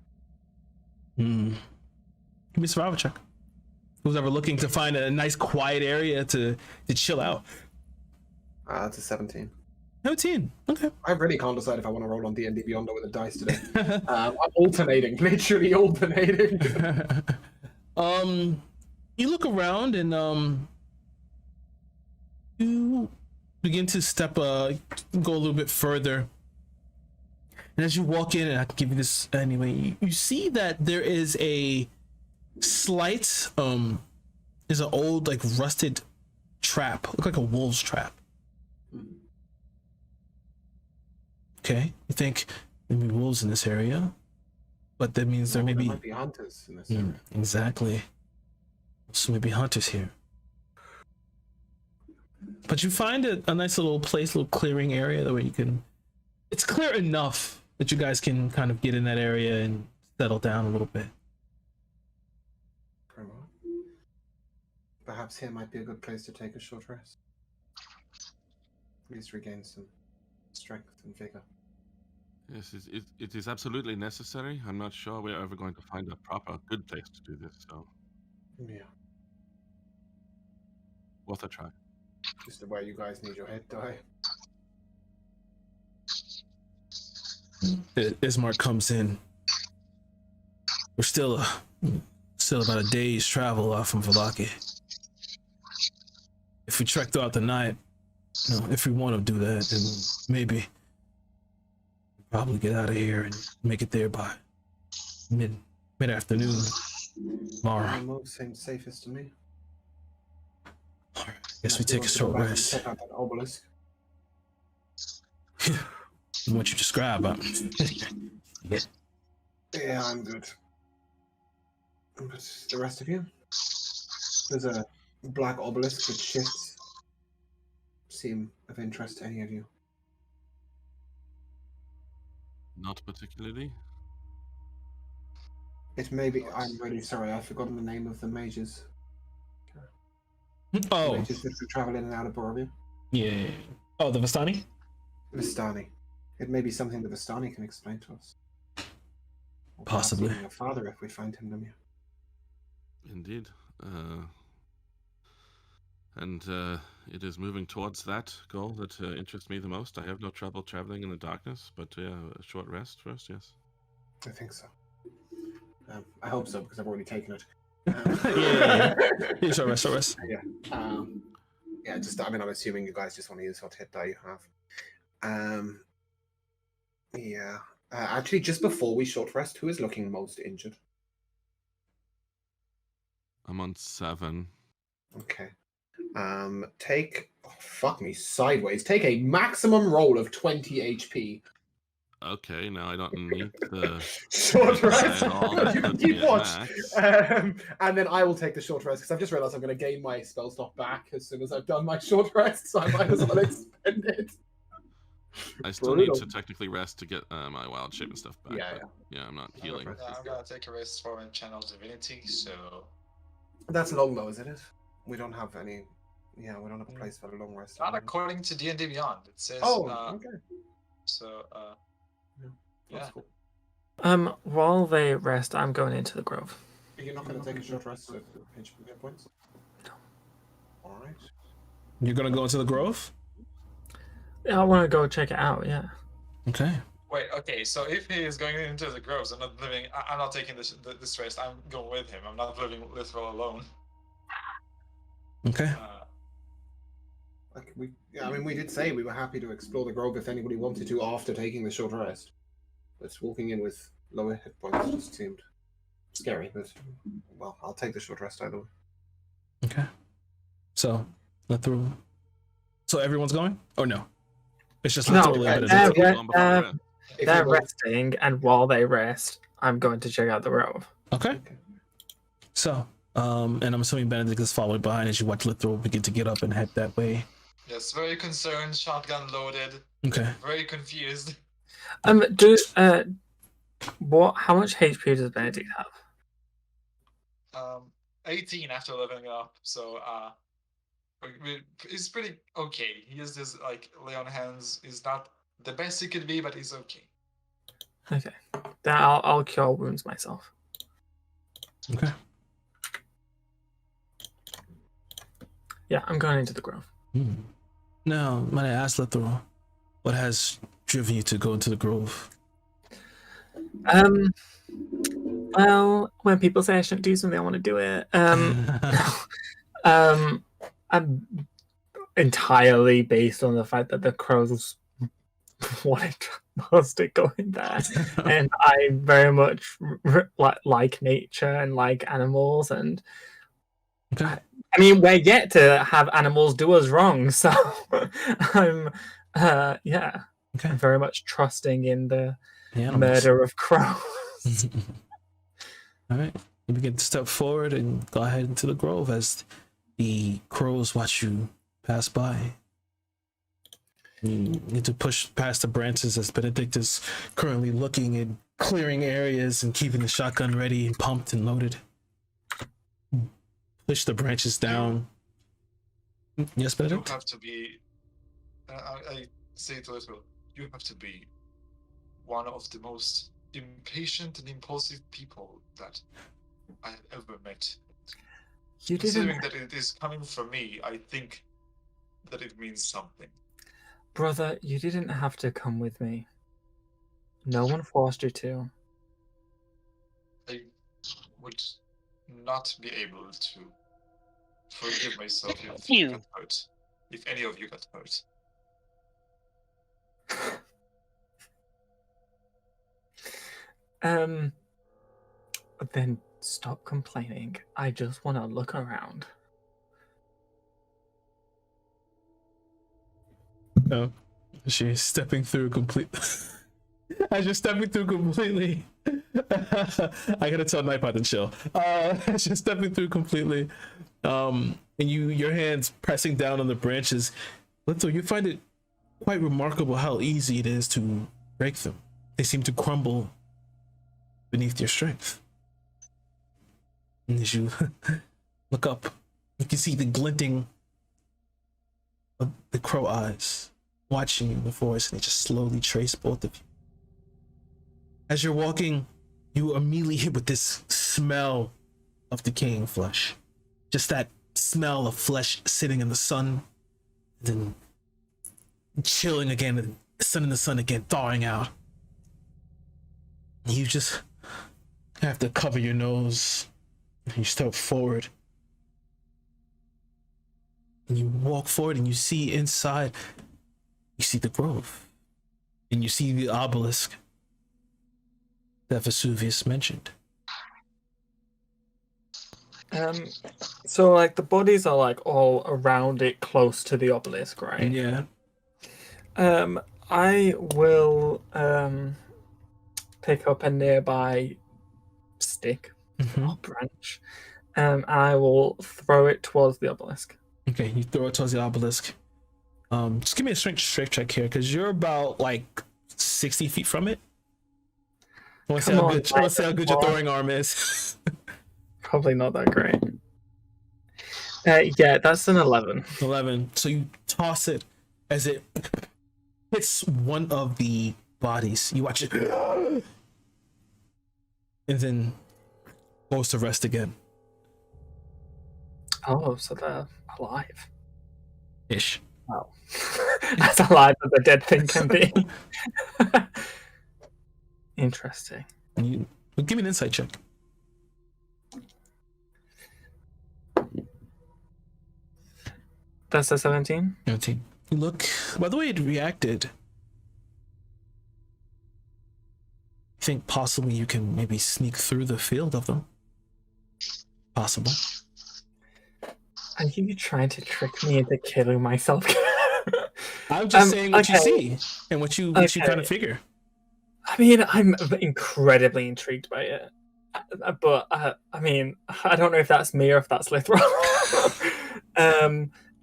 [SPEAKER 2] Give me a survival check. Who's ever looking to find a nice quiet area to chill out?
[SPEAKER 6] That's a 17.
[SPEAKER 2] 17. Okay.
[SPEAKER 6] I really can't decide if I want to roll on D&D Beyond with a dice today. I'm alternating, literally alternating.
[SPEAKER 2] You look around and you begin to step go a little bit further. And as you walk in, and I can give you this anyway, you see that there is a slight is an old like rusted trap, look like a wolf's trap. Okay, you think maybe wolves in this area, but that means there
[SPEAKER 6] might be hunters in this area.
[SPEAKER 2] Exactly. So maybe hunters here. But you find a nice little place, little clearing area where you can. It's clear enough that you guys can kind of get in that area and settle down a little bit.
[SPEAKER 6] Perhaps here might be a good place to take a short rest. At least regain some strength and vigor.
[SPEAKER 5] Yes, it is absolutely necessary. I'm not sure we're ever going to find a proper good place to do this, so
[SPEAKER 6] Yeah.
[SPEAKER 5] worth a try.
[SPEAKER 6] Just the way you guys need your head die.
[SPEAKER 2] Ismark comes in. We're still about a day's travel off from Valaki. If we trek throughout the night, if we want to do that, then maybe probably get out of here and make it there by mid-afternoon tomorrow.
[SPEAKER 6] The move seems safest to me.
[SPEAKER 2] All right, guess we take a short rest.
[SPEAKER 6] Check out that obelisk.
[SPEAKER 2] What you describe,
[SPEAKER 6] Yeah, I'm good. But the rest of you? There's a black obelisk with shifts. Seem of interest to any of you?
[SPEAKER 5] Not particularly.
[SPEAKER 6] It may be. I'm really sorry. I've forgotten the name of the mages.
[SPEAKER 2] Oh,
[SPEAKER 6] Mages that could travel in and out of Borovia.
[SPEAKER 2] yeah. Oh, the Vistani?
[SPEAKER 6] Vistani. It may be something the Vistani can explain to us. Or perhaps
[SPEAKER 2] Possibly.
[SPEAKER 6] even your father, if we find him, Lemire.
[SPEAKER 5] Indeed. And it is moving towards that goal that interests me the most. I have no trouble traveling in the darkness, but a short rest first, yes.
[SPEAKER 6] I think so. I hope so, because I've already taken it.
[SPEAKER 2] Yeah, short rest.
[SPEAKER 6] Yeah. I'm assuming you guys just want to use what hit die you have. Yeah. Actually, just before we short rest, who is looking most injured?
[SPEAKER 5] I'm on 7.
[SPEAKER 6] Okay. Fuck me sideways. Take a maximum roll of 20 HP.
[SPEAKER 5] Okay, now I don't need the
[SPEAKER 6] Short rest.
[SPEAKER 5] at all. That
[SPEAKER 6] You can
[SPEAKER 5] puts me
[SPEAKER 6] keep
[SPEAKER 5] at
[SPEAKER 6] watch.
[SPEAKER 5] max.
[SPEAKER 6] And then I will take the short rest because I've just realized I'm going to gain my spell stop back as soon as I've done my short rest, so I might as well expend it.
[SPEAKER 5] I still need
[SPEAKER 6] Brutal.
[SPEAKER 5] to technically rest to get my wild shape and stuff back.
[SPEAKER 6] Yeah,
[SPEAKER 5] but yeah, I'm not healing.
[SPEAKER 1] I'm gonna take a rest for my channel divinity, so
[SPEAKER 6] That's long though, isn't it? We don't have any. Yeah, we don't have a place for a long rest.
[SPEAKER 1] not according to D&D Beyond. It says
[SPEAKER 6] Okay.
[SPEAKER 1] so
[SPEAKER 6] That's
[SPEAKER 1] yeah.
[SPEAKER 6] cool.
[SPEAKER 3] While they rest, I'm going into the grove.
[SPEAKER 6] You're not going to take a short rest with HP points?
[SPEAKER 3] No.
[SPEAKER 6] Alright.
[SPEAKER 2] You're gonna go into the grove?
[SPEAKER 3] Yeah, I want to go check it out. Yeah.
[SPEAKER 2] Okay.
[SPEAKER 1] Wait, okay, so if he is going into the groves, I'm not taking this rest, I'm going with him. I'm not living literal alone.
[SPEAKER 2] Okay.
[SPEAKER 6] We did say we were happy to explore the grove if anybody wanted to after taking the short rest. But walking in with lower hit points just seemed scary, but well, I'll take the short rest either way.
[SPEAKER 2] Okay. So So everyone's going? Or no? It's just
[SPEAKER 3] No,
[SPEAKER 2] literally
[SPEAKER 3] they're
[SPEAKER 2] limited.
[SPEAKER 5] Go on before the rest.
[SPEAKER 6] If
[SPEAKER 3] They're
[SPEAKER 6] you want-
[SPEAKER 3] resting, and while they rest, I'm going to check out the grove.
[SPEAKER 2] Okay. So, and I'm assuming Benedict is following behind as you watch Lithro begin to get up and head that way.
[SPEAKER 1] Yes, very concerned, shotgun loaded,
[SPEAKER 2] Okay.
[SPEAKER 1] very confused.
[SPEAKER 3] How much HP does Benedict have?
[SPEAKER 1] 18 after leveling up, so it's pretty okay. He has this like lay on hands. Is not the best he could be, but he's okay.
[SPEAKER 3] Okay, then I'll cure wounds myself.
[SPEAKER 2] Okay.
[SPEAKER 3] Yeah, I'm going into the grove.
[SPEAKER 2] Now, might I ask, Lithro, what has driven you to go into the grove?
[SPEAKER 3] Well, when people say I shouldn't do something, I want to do it. I'm entirely based on the fact that the crows wanted us to go in there, and I very much like nature and like animals, and
[SPEAKER 2] Okay.
[SPEAKER 3] I mean, we're yet to have animals do us wrong, so I'm
[SPEAKER 2] Okay.
[SPEAKER 3] I'm very much trusting in the
[SPEAKER 2] animals.
[SPEAKER 3] murder of crows.
[SPEAKER 2] All right. You begin to step forward and go ahead into the grove as the crows watch you pass by. You need to push past the branches as Benedict is currently looking and clearing areas and keeping the shotgun ready and pumped and loaded. Push the branches down. Yes,
[SPEAKER 1] You
[SPEAKER 2] Benedict?
[SPEAKER 1] have to be. I say it a little. You have to be one of the most impatient and impulsive people that I have ever met.
[SPEAKER 3] You
[SPEAKER 1] Considering
[SPEAKER 3] didn't,
[SPEAKER 1] that it is coming from me, I think that it means something.
[SPEAKER 3] brother. You didn't have to come with me. No one forced you to.
[SPEAKER 1] I would not be able to forgive myself if you got hurt. If any of you got hurt.
[SPEAKER 3] Then stop complaining. I just want to look around.
[SPEAKER 2] No. She's stepping through completely. As you're stepping through completely. I gotta tell Nightbot and chill. As you're stepping through completely. And your hands pressing down on the branches. Lithro, you find it quite remarkable how easy it is to break them. They seem to crumble beneath your strength. And as you look up, you can see the glinting of the crow eyes watching you in the forest, and they just slowly trace both of you. As you're walking, you immediately hit with this smell of decaying flesh. Just that smell of flesh sitting in the sun, then chilling again, and sun in the sun again, thawing out. You just have to cover your nose. And you step forward. And you walk forward and you see inside, you see the grove. And you see the obelisk that Vesuvius mentioned.
[SPEAKER 3] So like the bodies are like all around it, close to the obelisk, right?
[SPEAKER 2] Yeah.
[SPEAKER 3] I will pick up a nearby stick or branch, and I will throw it towards the obelisk.
[SPEAKER 2] Okay, you throw it towards the obelisk. Just give me a strength check here, because you're about like 60 feet from it. I want to see how good your throwing arm is.
[SPEAKER 3] Probably not that great. Yeah, that's an 11.
[SPEAKER 2] 11. So you toss it as it hits one of the bodies. You watch it, and then goes to rest again.
[SPEAKER 3] Oh, so they're alive.
[SPEAKER 2] Ish.
[SPEAKER 3] Wow. As alive as a dead thing can be. Interesting.
[SPEAKER 2] Give me an insight check.
[SPEAKER 3] That's a 17?
[SPEAKER 2] 17. You look, by the way it reacted, I think possibly you can maybe sneak through the field of them. Possible.
[SPEAKER 3] Are you trying to trick me into killing myself?
[SPEAKER 2] I'm just saying what you
[SPEAKER 3] okay.
[SPEAKER 2] see and what you kind of figure.
[SPEAKER 3] I mean, I'm incredibly intrigued by it, but I mean, I don't know if that's me or if that's Lithral.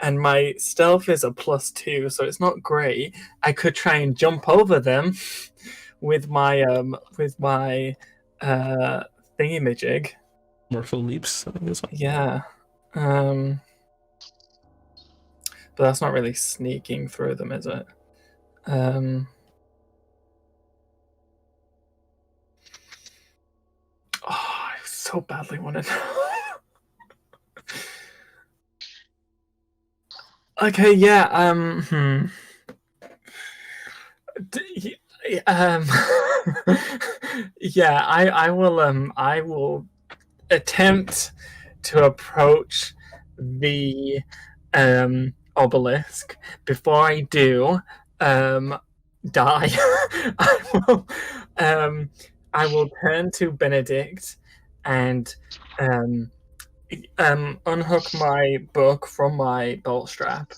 [SPEAKER 3] And my stealth is a +2, so it's not great. I could try and jump over them with my thingamajig.
[SPEAKER 2] Morpho leaps. I think that's one.
[SPEAKER 3] Yeah. But that's not really sneaking through them, is it? Oh, I so badly want to know. Okay, yeah. Yeah, I will attempt to approach the obelisk. Before I do, die. I will turn to Benedict and unhook my book from my belt strap,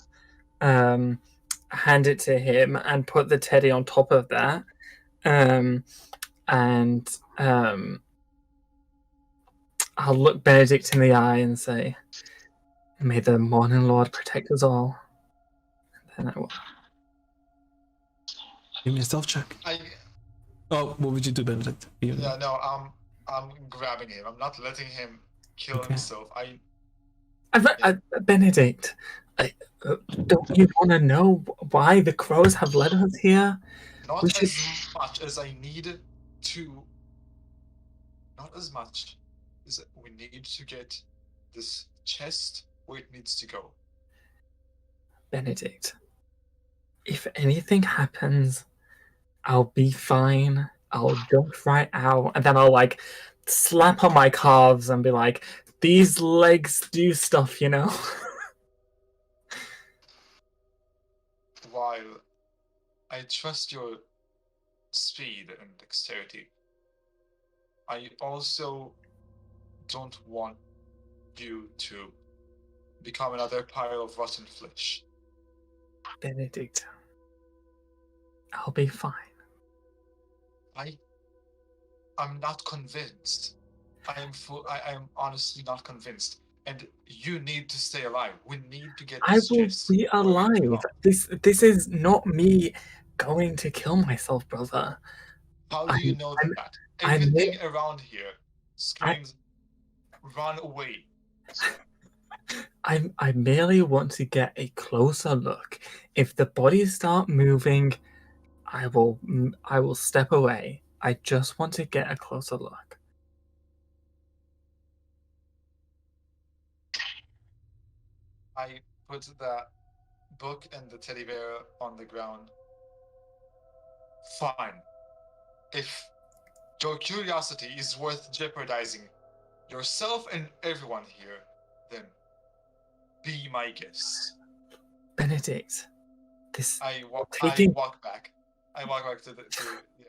[SPEAKER 3] hand it to him, and put the teddy on top of that, and I'll look Benedict in the eye and say, "May the Morning Lord protect us all." And then I will.
[SPEAKER 2] Give me a stealth check. Oh, what would you do, Benedict?
[SPEAKER 1] Yeah, no, I'm grabbing him. I'm not letting him kill himself.
[SPEAKER 3] Benedict, don't you want to know why the crows have led us here?
[SPEAKER 1] Not as much as I need to. Not as much as we need to get this chest where it needs to go.
[SPEAKER 3] Benedict, if anything happens, I'll be fine. I'll jump right out, and then I'll like slap on my calves and be like, "These legs do stuff, you know."
[SPEAKER 1] While I trust your speed and dexterity, I also don't want you to become another pile of rotten flesh.
[SPEAKER 3] Benedict, I'll be fine.
[SPEAKER 1] I'm not convinced. I am honestly not convinced. And you need to stay alive. We need to get
[SPEAKER 3] I
[SPEAKER 1] this
[SPEAKER 3] will
[SPEAKER 1] chest
[SPEAKER 3] be
[SPEAKER 1] where it
[SPEAKER 3] alive.
[SPEAKER 1] belongs.
[SPEAKER 3] This is not me going to kill myself, brother.
[SPEAKER 1] How do you know that?
[SPEAKER 3] I'm-
[SPEAKER 1] Everything around here screams, run away.
[SPEAKER 3] I merely want to get a closer look. If the bodies start moving, I will step away. I just want to get a closer look.
[SPEAKER 1] I put the book and the teddy bear on the ground. Fine. If your curiosity is worth jeopardizing yourself and everyone here, then be my guest.
[SPEAKER 3] Benedict,
[SPEAKER 1] I walk back. I walk back to the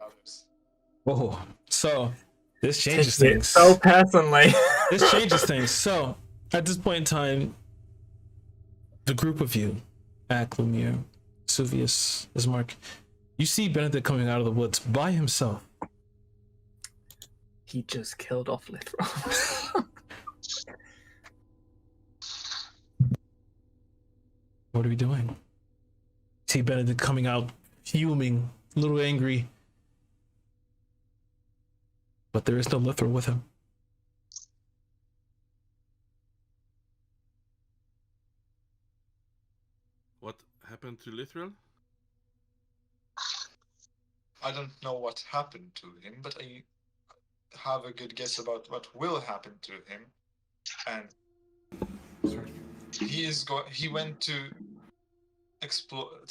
[SPEAKER 1] others.
[SPEAKER 2] Whoa. So this changes
[SPEAKER 3] take it
[SPEAKER 2] things.
[SPEAKER 3] so personally.
[SPEAKER 2] This changes things. So at this point in time, the group of you, Aklamir, Suvius, Ismark, you see Benedict coming out of the woods by himself.
[SPEAKER 3] He just killed off Lithral.
[SPEAKER 2] What are we doing? See Benedict coming out fuming, a little angry. But there is no Lithral with him.
[SPEAKER 5] What happened to Lithral?
[SPEAKER 1] I don't know what happened to him, but I have a good guess about what will happen to him. And he went to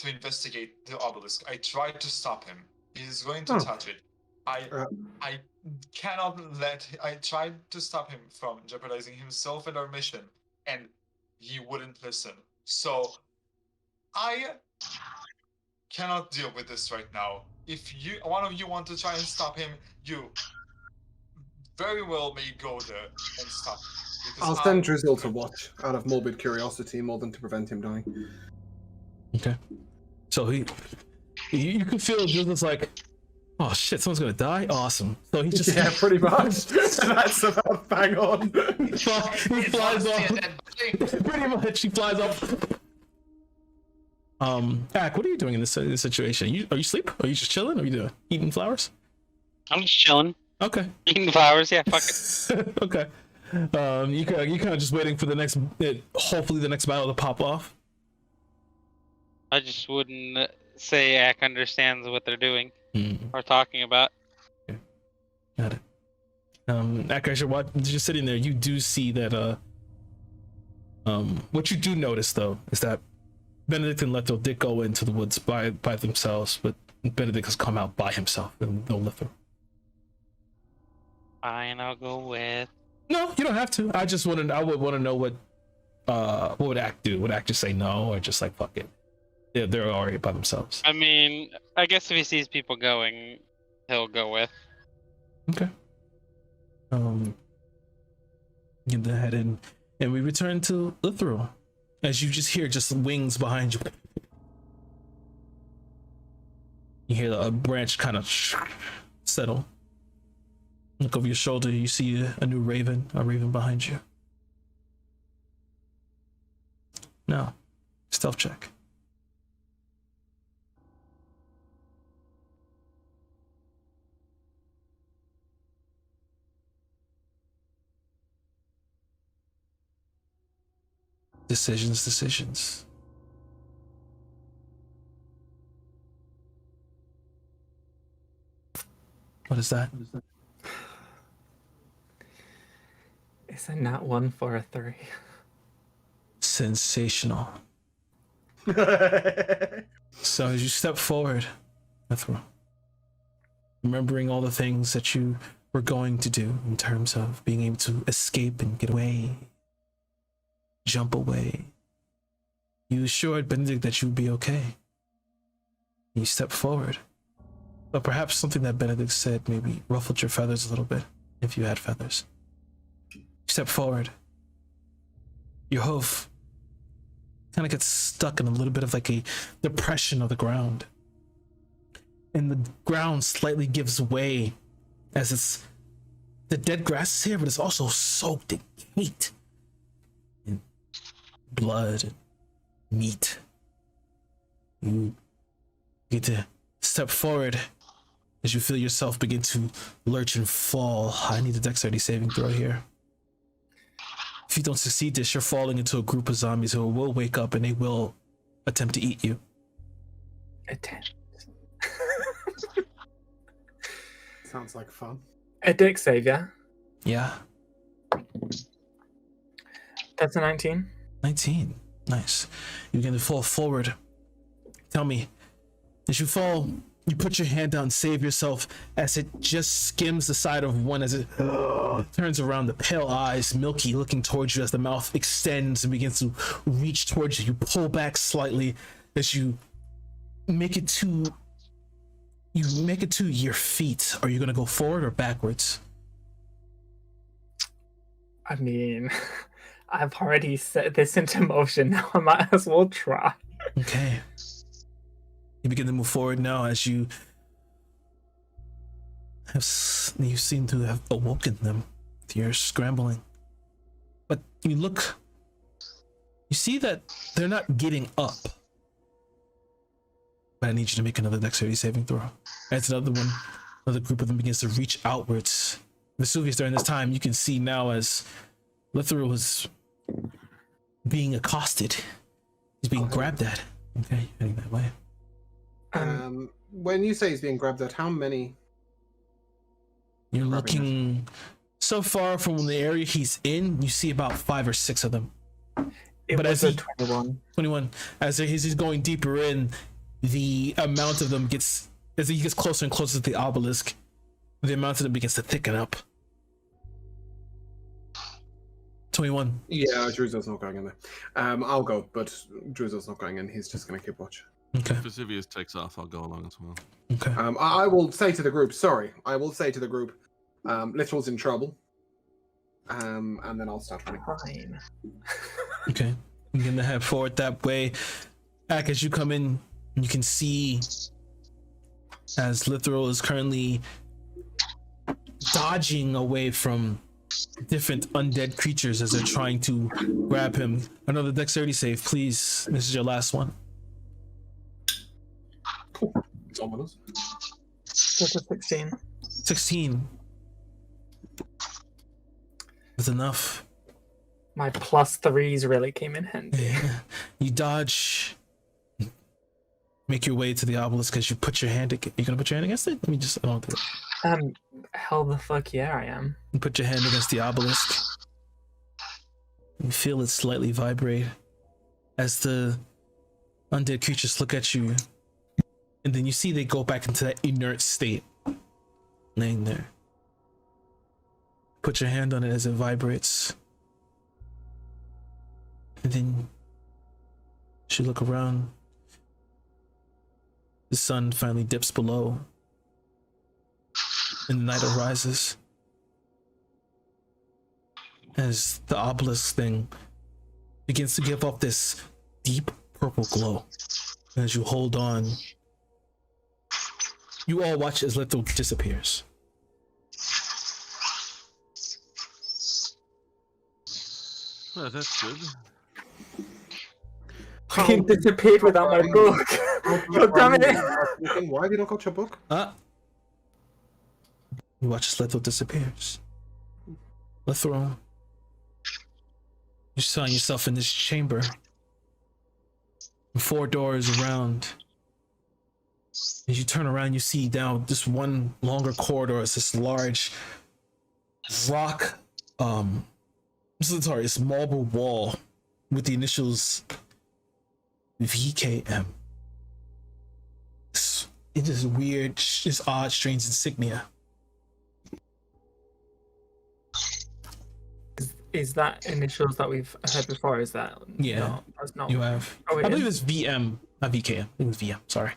[SPEAKER 1] investigate the obelisk. I tried to stop him. He's going to touch it. I cannot I tried to stop him from jeopardizing himself and our mission, and he wouldn't listen. So I cannot deal with this right now. If one of you want to try and stop him, you very well may go there and stop him.
[SPEAKER 6] I'll send Drizzle to watch out of morbid curiosity more than to prevent him dying.
[SPEAKER 2] Okay. So you can feel Drizzle's like, Oh shit! Someone's gonna die. Awesome. So he just
[SPEAKER 6] Yeah, pretty much. That's about bang on.
[SPEAKER 2] he flies off. Pretty much, he flies off. Ak, what are you doing in this situation? Are you asleep? Are you just chilling? Or are you doing eating flowers?
[SPEAKER 4] I'm just chilling,
[SPEAKER 2] Okay.
[SPEAKER 4] eating flowers. Yeah, fuck it.
[SPEAKER 2] Okay. You kind of just waiting for the next, hopefully the next battle to pop off.
[SPEAKER 4] I just wouldn't say Ak understands what they're doing
[SPEAKER 2] Hmm.
[SPEAKER 4] or talking about.
[SPEAKER 2] Got it. Ak, as you're just sitting there, you do see that. What you do notice though is that Benedict and Lethal did go into the woods by themselves, but Benedict has come out by himself and no Lethal.
[SPEAKER 4] Fine, I'll go with.
[SPEAKER 2] No, you don't have to. I would want to know what would Ak do? Would Ak just say no, or just like fuck it? Yeah, they're already by themselves.
[SPEAKER 4] I mean, I guess if he sees people going, he'll go with.
[SPEAKER 2] Okay. Get the head in, and we return to Lithro, as you just hear just wings behind you. You hear a branch kind of settle. Look over your shoulder. You see a new raven, a raven behind you. Now, stealth check. Decisions. What is that?
[SPEAKER 3] It's a nat 1 for a 3.
[SPEAKER 2] Sensational. So as you step forward, Mithra, remembering all the things that you were going to do in terms of being able to escape and get away, jump away, you assured Benedict that you would be okay. You step forward. But perhaps something that Benedict said maybe ruffled your feathers a little bit, if you had feathers. You step forward. Your hoof kind of gets stuck in a little bit of like a depression of the ground. And the ground slightly gives way as the dead grass is here, but it's also soaked in heat and blood and meat. You get to step forward as you feel yourself begin to lurch and fall. I need a dexterity saving throw here. If you don't succeed this, you're falling into a group of zombies who will wake up and they will attempt to eat you.
[SPEAKER 3] Attempt.
[SPEAKER 6] Sounds like fun.
[SPEAKER 3] A dex save, yeah?
[SPEAKER 2] Yeah.
[SPEAKER 3] That's a 19.
[SPEAKER 2] 19. Nice. You begin to fall forward. Tell me, as you fall, you put your hand down, save yourself as it just skims the side of one as it turns around, the pale eyes, milky, looking towards you as the mouth extends and begins to reach towards you. You pull back slightly as you make it to your feet. Are you going to go forward or backwards?
[SPEAKER 3] I mean, I've already set this into motion. Now I might as well try.
[SPEAKER 2] Okay. You begin to move forward now as you seem to have awoken them. You're scrambling. But you see that they're not getting up. But I need you to make another dexterity saving throw. As another group of them begins to reach outwards. Vesuvius, during this time, you can see now as Lithero was being accosted. He's being grabbed at. Okay, heading that way.
[SPEAKER 6] When you say he's being grabbed at, how many?
[SPEAKER 2] You're looking so far from the area he's in, you see about 5 or 6 of them.
[SPEAKER 3] But as a 21.
[SPEAKER 2] As he's going deeper in, the amount of them gets, as he gets closer and closer to the obelisk, the amount of them begins to thicken up. 21.
[SPEAKER 6] Yeah, Druzo's not going in there. I'll go, but Druzo's not going in. He's just going to keep watch.
[SPEAKER 2] Okay.
[SPEAKER 5] If Vesuvius takes off, I'll go along as well.
[SPEAKER 2] Okay.
[SPEAKER 6] I will say to the group, Littl's in trouble. And then I'll start running.
[SPEAKER 3] Fine.
[SPEAKER 2] Okay. You're gonna head forward that way. Ak, as you come in, you can see as Lithral is currently dodging away from different undead creatures as they're trying to grab him. Another dexterity save, please. This is your last one.
[SPEAKER 6] Cool. It's ominous.
[SPEAKER 3] That's a 16.
[SPEAKER 2] 16. That's enough.
[SPEAKER 3] My +3s really came in handy.
[SPEAKER 2] You dodge. Make your way to the obelisk as you put your hand. You gonna put your hand against it? Let me just. I don't do it.
[SPEAKER 3] Hell the fuck yeah, I am.
[SPEAKER 2] You put your hand against the obelisk. You feel it slightly vibrate as the undead creatures look at you, and then you see they go back into that inert state, laying there. Put your hand on it as it vibrates, and then you look around. The sun finally dips below, and the night arises as the obelisk thing begins to give off this deep purple glow. As you hold on, you all watch as Lithal disappears.
[SPEAKER 5] Well, that's good.
[SPEAKER 3] He disappeared without my book. God damn it!
[SPEAKER 6] Why have you not got your book?
[SPEAKER 2] You watch as Lithal disappears. Lithal, you find yourself in this chamber. 4 doors around. As you turn around, you see down this one longer corridor. It's this large rock, this marble wall with the initials VKM. It is weird, just odd, strange insignia.
[SPEAKER 3] Is that initials that we've heard before? Is that?
[SPEAKER 2] Yeah,
[SPEAKER 3] no, that's not.
[SPEAKER 2] You have.
[SPEAKER 3] Oh,
[SPEAKER 2] I believe it's VM, not VKM. It was VM. Sorry.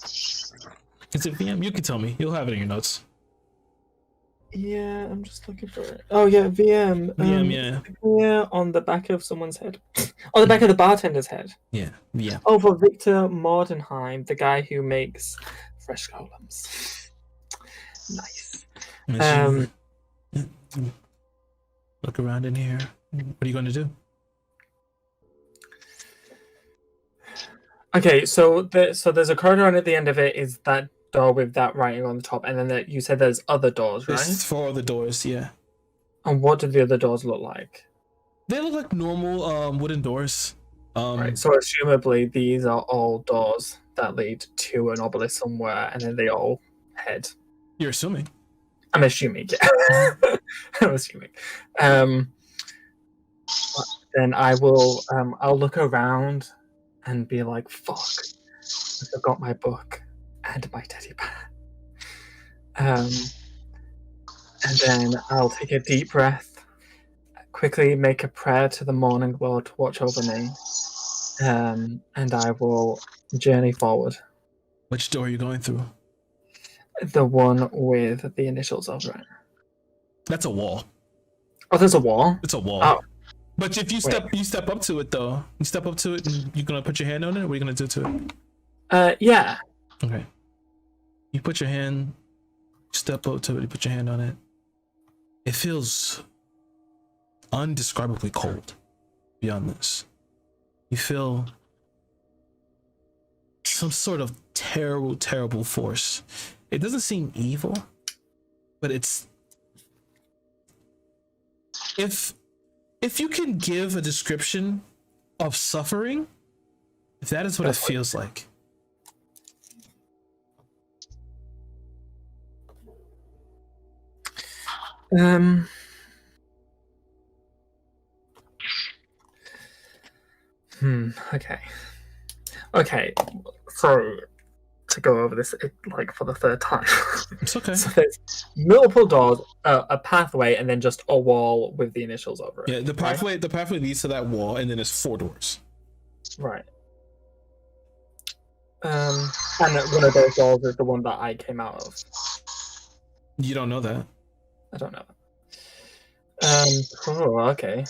[SPEAKER 2] Is it VM? You can tell me. You'll have it in your notes.
[SPEAKER 3] Yeah, I'm just looking for it. Oh yeah, VM.
[SPEAKER 2] VM, yeah.
[SPEAKER 3] Yeah, on the back of someone's head. On the back of the bartender's head.
[SPEAKER 2] Yeah, VM.
[SPEAKER 3] Oh, for Victor Mordenheim, the guy who makes fresh golems. Nice.
[SPEAKER 2] Look around in here. What are you going to do?
[SPEAKER 3] Okay, so there's a corridor, and at the end of it is that door with that writing on the top, and then you said there's other doors, right?
[SPEAKER 2] There's 4 other doors, yeah.
[SPEAKER 3] And what do the other doors look like?
[SPEAKER 2] They look like normal wooden doors.
[SPEAKER 3] Right, so assumably these are all doors that lead to an obelisk somewhere, and then they all head.
[SPEAKER 2] You're assuming.
[SPEAKER 3] I'm assuming, yeah. I'm assuming. Then I will. I'll look around and be like, "Fuck! I forgot my book and my teddy bear." And then I'll take a deep breath, quickly make a prayer to the morning Lord to watch over me, and I will journey forward.
[SPEAKER 2] Which door are you going through?
[SPEAKER 3] The one with the initials over it.
[SPEAKER 2] That's a wall.
[SPEAKER 3] Oh, there's a wall?
[SPEAKER 2] It's a wall.
[SPEAKER 3] Oh.
[SPEAKER 2] But if you step up to it though. You step up to it and you're gonna put your hand on it? What are you gonna do to it?
[SPEAKER 3] Yeah.
[SPEAKER 2] Okay. You put your hand, step up to it, you put your hand on it. It feels undescribably cold beyond this. You feel some sort of terrible, terrible force. It doesn't seem evil, but it's... If you can give a description of suffering, that is what it feels like.
[SPEAKER 3] Okay. So to go over this like for the third time.
[SPEAKER 2] It's okay.
[SPEAKER 3] So there's multiple doors, a pathway, and then just a wall with the initials over it.
[SPEAKER 2] Yeah, the pathway.
[SPEAKER 3] Right?
[SPEAKER 2] The pathway leads to that wall, and then there's 4 doors.
[SPEAKER 3] Right. And one of those doors is the one that I came out of.
[SPEAKER 2] You don't know that.
[SPEAKER 3] I don't know. Oh, okay.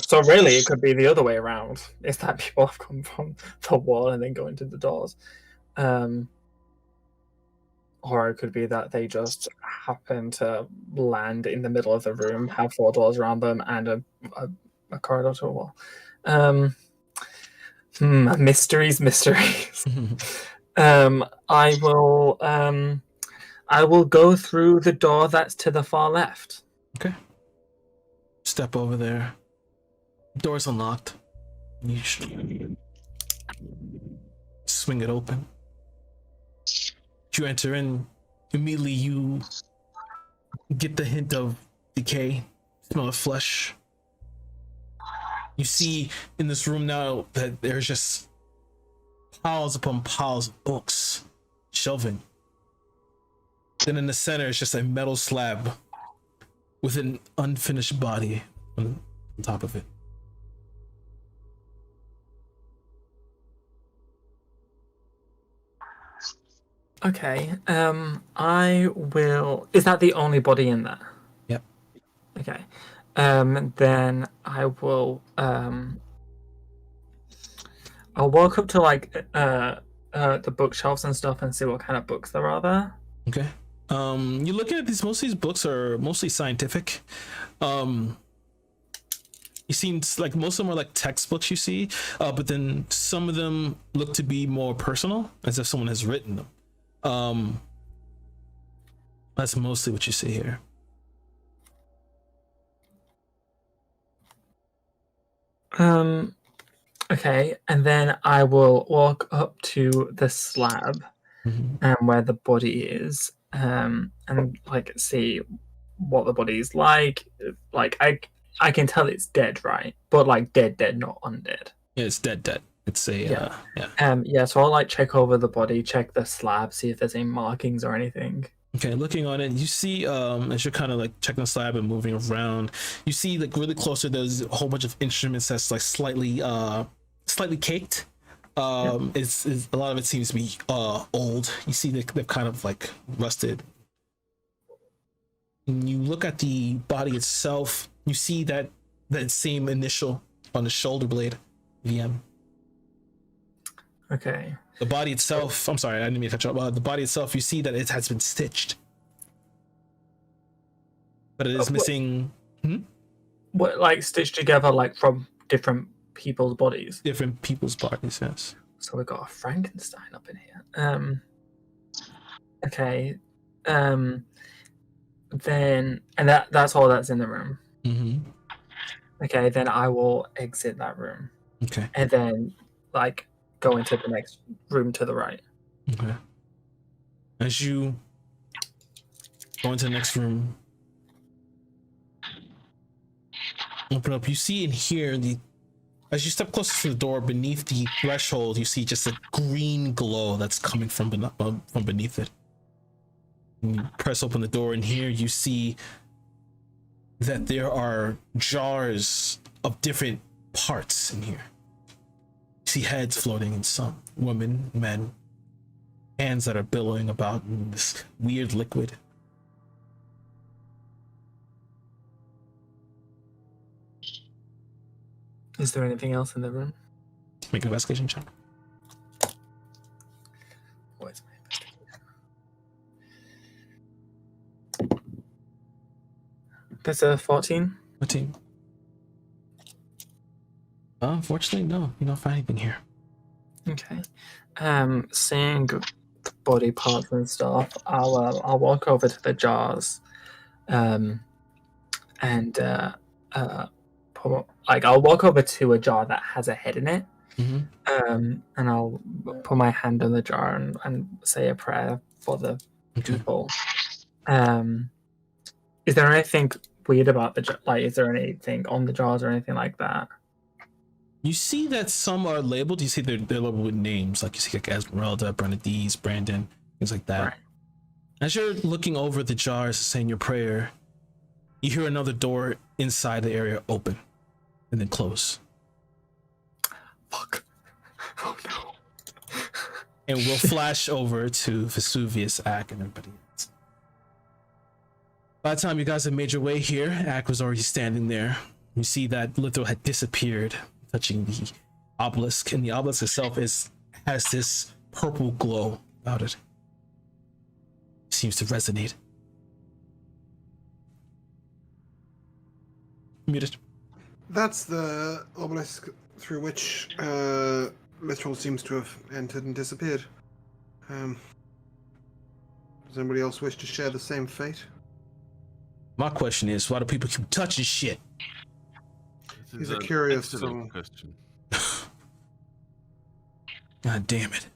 [SPEAKER 3] So really, it could be the other way around. Is that people have come from the wall and then go into the doors, or it could be that they just happen to land in the middle of the room, have 4 doors around them, and a corridor to a wall. Mysteries. I will go through the door that's to the far left.
[SPEAKER 2] Okay. Step over there. Door's unlocked. You swing it open. You enter in. Immediately, you get the hint of decay, smell of flesh. You see in this room now that there's just piles upon piles of books, shelving. Then in the center is just a metal slab with an unfinished body on top of it.
[SPEAKER 3] Okay. I will. Is that the only body in there?
[SPEAKER 2] Yep.
[SPEAKER 3] Okay. Then I will. I'll walk up to like the bookshelves and stuff and see what kind of books there are there.
[SPEAKER 2] Okay. You look at these. Most of these books are mostly scientific. You seem like most of them are like textbooks you see, but then some of them look to be more personal, as if someone has written them. That's mostly what you see here.
[SPEAKER 3] Okay, and then I will walk up to the slab where the body is, and like see what the body is like. Like I can tell it's dead, right? But like dead, not undead.
[SPEAKER 2] Yeah, it's dead. It's a
[SPEAKER 3] Yeah.
[SPEAKER 2] yeah.
[SPEAKER 3] So I'll like check over the body, check the slab, see if there's any markings or anything.
[SPEAKER 2] Okay, looking on it, you see as you're kind of like checking the slab and moving around, you see like really closer there's a whole bunch of instruments that's like slightly caked. It's a lot of it seems to be old. You see they've kind of like rusted. When you look at the body itself, you see that same initial on the shoulder blade, VM.
[SPEAKER 3] Okay.
[SPEAKER 2] The body itself, I'm sorry, I didn't mean to cut you off. The body itself, you see that it has been stitched, but it is missing.
[SPEAKER 3] What, like stitched together, like from different people's bodies?
[SPEAKER 2] Different people's bodies, yes.
[SPEAKER 3] So we got a Frankenstein up in here. Okay. Then, and that's all that's in the room. Okay, then I will exit that room.
[SPEAKER 2] Okay.
[SPEAKER 3] And then, like, go into the next room to the right.
[SPEAKER 2] Okay. As you go into the next room, open up, you see and hear as you step closer to the door, beneath the threshold, you see just a green glow that's coming from beneath it. And you press open the door, and here you see that there are jars of different parts in here. You see heads floating in some, women, men, hands that are billowing about in this weird liquid.
[SPEAKER 3] Is there anything else in the room?
[SPEAKER 2] Make an investigation check.
[SPEAKER 3] What is my investigation? That's a 14.
[SPEAKER 2] 14. Unfortunately, no. You don't find anything here.
[SPEAKER 3] Okay. Seeing the body parts and stuff, I'll walk over to the jars, and I'll walk over to a jar that has a head in it, and I'll put my hand on the jar and say a prayer for the people. Is there anything weird about the jar? Like, is there anything on the jars or anything like that?
[SPEAKER 2] You see that some are labeled. You see they're labeled with names, like you see like Esmeralda, Bernadette, Brandon, things like that.
[SPEAKER 3] Right.
[SPEAKER 2] As you're looking over the jars, saying your prayer, you hear another door inside the area open and then close.
[SPEAKER 3] Fuck. Oh no.
[SPEAKER 2] And we'll flash over to Vesuvius, Ack, and everybody else. By the time you guys have made your way here, Ak was already standing there. You see that Litho had disappeared, touching the obelisk, and the obelisk itself has this purple glow about it. Seems to resonate. Muted.
[SPEAKER 6] That's the obelisk through which Lithrol seems to have entered and disappeared. Does anybody else wish to share the same fate?
[SPEAKER 2] My question is, why do people keep touching shit?
[SPEAKER 6] He's a curious
[SPEAKER 5] excellent
[SPEAKER 6] soul.
[SPEAKER 5] question.
[SPEAKER 2] God damn it.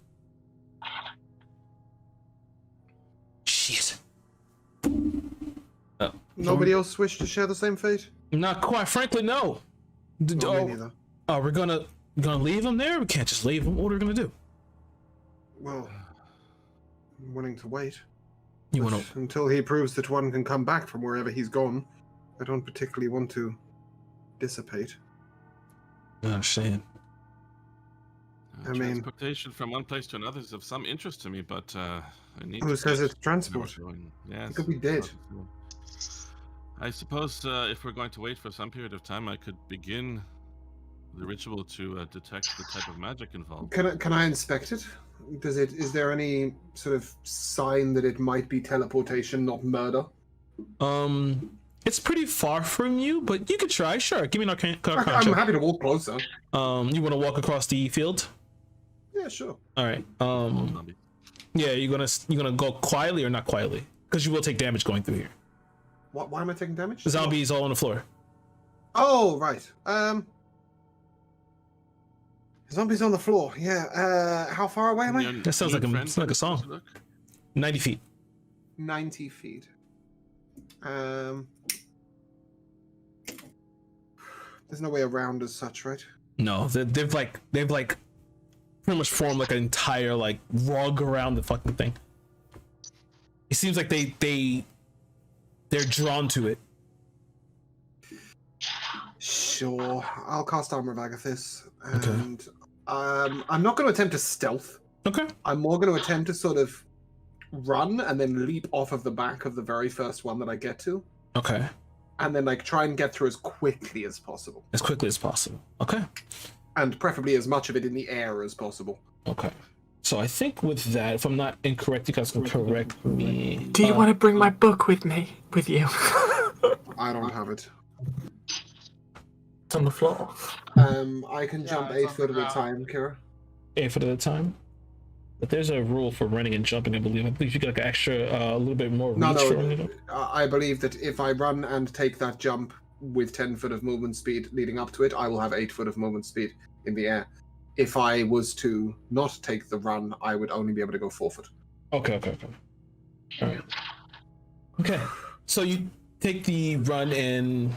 [SPEAKER 2] Shit.
[SPEAKER 6] Nobody else wish to share the same fate?
[SPEAKER 2] Not quite frankly, no.
[SPEAKER 6] No, me neither.
[SPEAKER 2] We're gonna leave him there? We can't just leave him. What are we gonna do?
[SPEAKER 6] Well, I'm willing to wait.
[SPEAKER 2] You
[SPEAKER 6] But
[SPEAKER 2] wanna...
[SPEAKER 6] until he proves that one can come back from wherever he's gone, I don't particularly want to dissipate.
[SPEAKER 2] I understand.
[SPEAKER 6] I mean-
[SPEAKER 5] Transportation from one place to another is of some interest to me, but I need
[SPEAKER 6] Who
[SPEAKER 5] to
[SPEAKER 6] says
[SPEAKER 5] get
[SPEAKER 6] it's transport?
[SPEAKER 5] where we're going. Yes.
[SPEAKER 6] He could be dead.
[SPEAKER 5] I suppose if we're going to wait for some period of time, I could begin the ritual to detect the type of magic involved.
[SPEAKER 6] Can I inspect it? Is there any sort of sign that it might be teleportation, not murder?
[SPEAKER 2] It's pretty far from you, but you could try. Sure, give me an arcana
[SPEAKER 6] I'm
[SPEAKER 2] check.
[SPEAKER 6] happy to walk closer.
[SPEAKER 2] You want to walk across the field?
[SPEAKER 6] Yeah, sure.
[SPEAKER 2] All right.
[SPEAKER 5] Zombie.
[SPEAKER 2] Yeah, you're gonna go quietly or not quietly? Because you will take damage going through here.
[SPEAKER 6] Why am I taking damage?
[SPEAKER 2] The zombies all on the floor.
[SPEAKER 6] Oh, right. Zombies on the floor. Yeah. How far away am I?
[SPEAKER 2] That sounds like a song. 90 feet.
[SPEAKER 6] 90 feet. There's no way around as such, right?
[SPEAKER 2] No, they've pretty much formed like an entire like rug around the fucking thing. It seems like they're drawn to it.
[SPEAKER 6] Sure. I'll cast Armor of Agathis,
[SPEAKER 2] Okay.
[SPEAKER 6] and I'm not going to attempt to stealth.
[SPEAKER 2] Okay.
[SPEAKER 6] I'm more going to attempt to sort of run and then leap off of the back of the very first one that I get to,
[SPEAKER 2] Okay.
[SPEAKER 6] and then like try and get through as quickly as possible,
[SPEAKER 2] As quickly as possible. Okay.
[SPEAKER 6] and preferably as much of it in the air as possible.
[SPEAKER 2] Okay. So I think with that, if I'm not incorrect, you guys can correct me.
[SPEAKER 3] Do you want to bring my book with you?
[SPEAKER 6] I don't have it.
[SPEAKER 3] It's on the floor.
[SPEAKER 6] I can jump
[SPEAKER 1] it's
[SPEAKER 6] 8
[SPEAKER 1] on
[SPEAKER 6] foot
[SPEAKER 1] the
[SPEAKER 6] at a time, Kira.
[SPEAKER 2] 8 foot at a time? But there's a rule for running and jumping, I believe. I believe you get like extra, a little bit more reach for running and jumping.
[SPEAKER 6] I believe that if I run and take that jump with 10 foot of movement speed leading up to it, I will have 8 foot of movement speed in the air. If I was to not take the run, I would only be able to go 4 foot.
[SPEAKER 2] Okay. All right. Okay. So you take the run and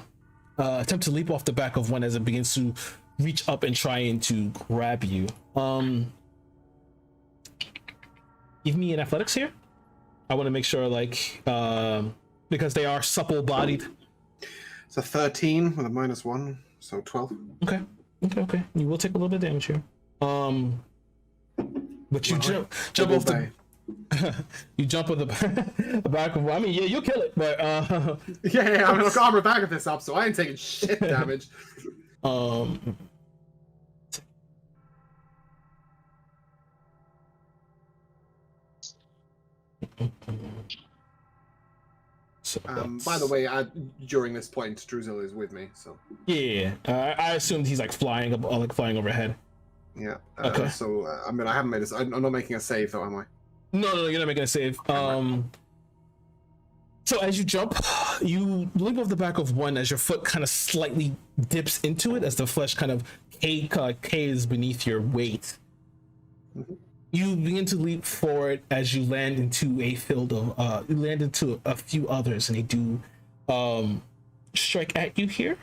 [SPEAKER 2] attempt to leap off the back of one as it begins to reach up and trying to grab you. Give me an athletics here. I want to make sure, like, because they are supple-bodied.
[SPEAKER 6] It's a 13 with a -1, so 12.
[SPEAKER 2] Okay. You will take a little bit of damage here. But you jump off the. You jump on the back of. I mean, yeah, you'll kill it, but
[SPEAKER 6] Yeah, I'm gonna armor back of this up, so I ain't taking shit damage.
[SPEAKER 2] So
[SPEAKER 6] By the way, during this point, Drusilla is with me, so
[SPEAKER 2] yeah, I assumed he's like flying overhead.
[SPEAKER 6] yeah.
[SPEAKER 2] Okay.
[SPEAKER 6] So I mean, I haven't made this. I'm not making a save, though, am I?
[SPEAKER 2] No, you're not making a save. So as you jump, you leap off the back of one as your foot kind of slightly dips into it as the flesh kind of caves beneath your weight.
[SPEAKER 6] Mhm.
[SPEAKER 2] You begin to leap forward as you land into a field of you land into a few others, and they do strike at you here.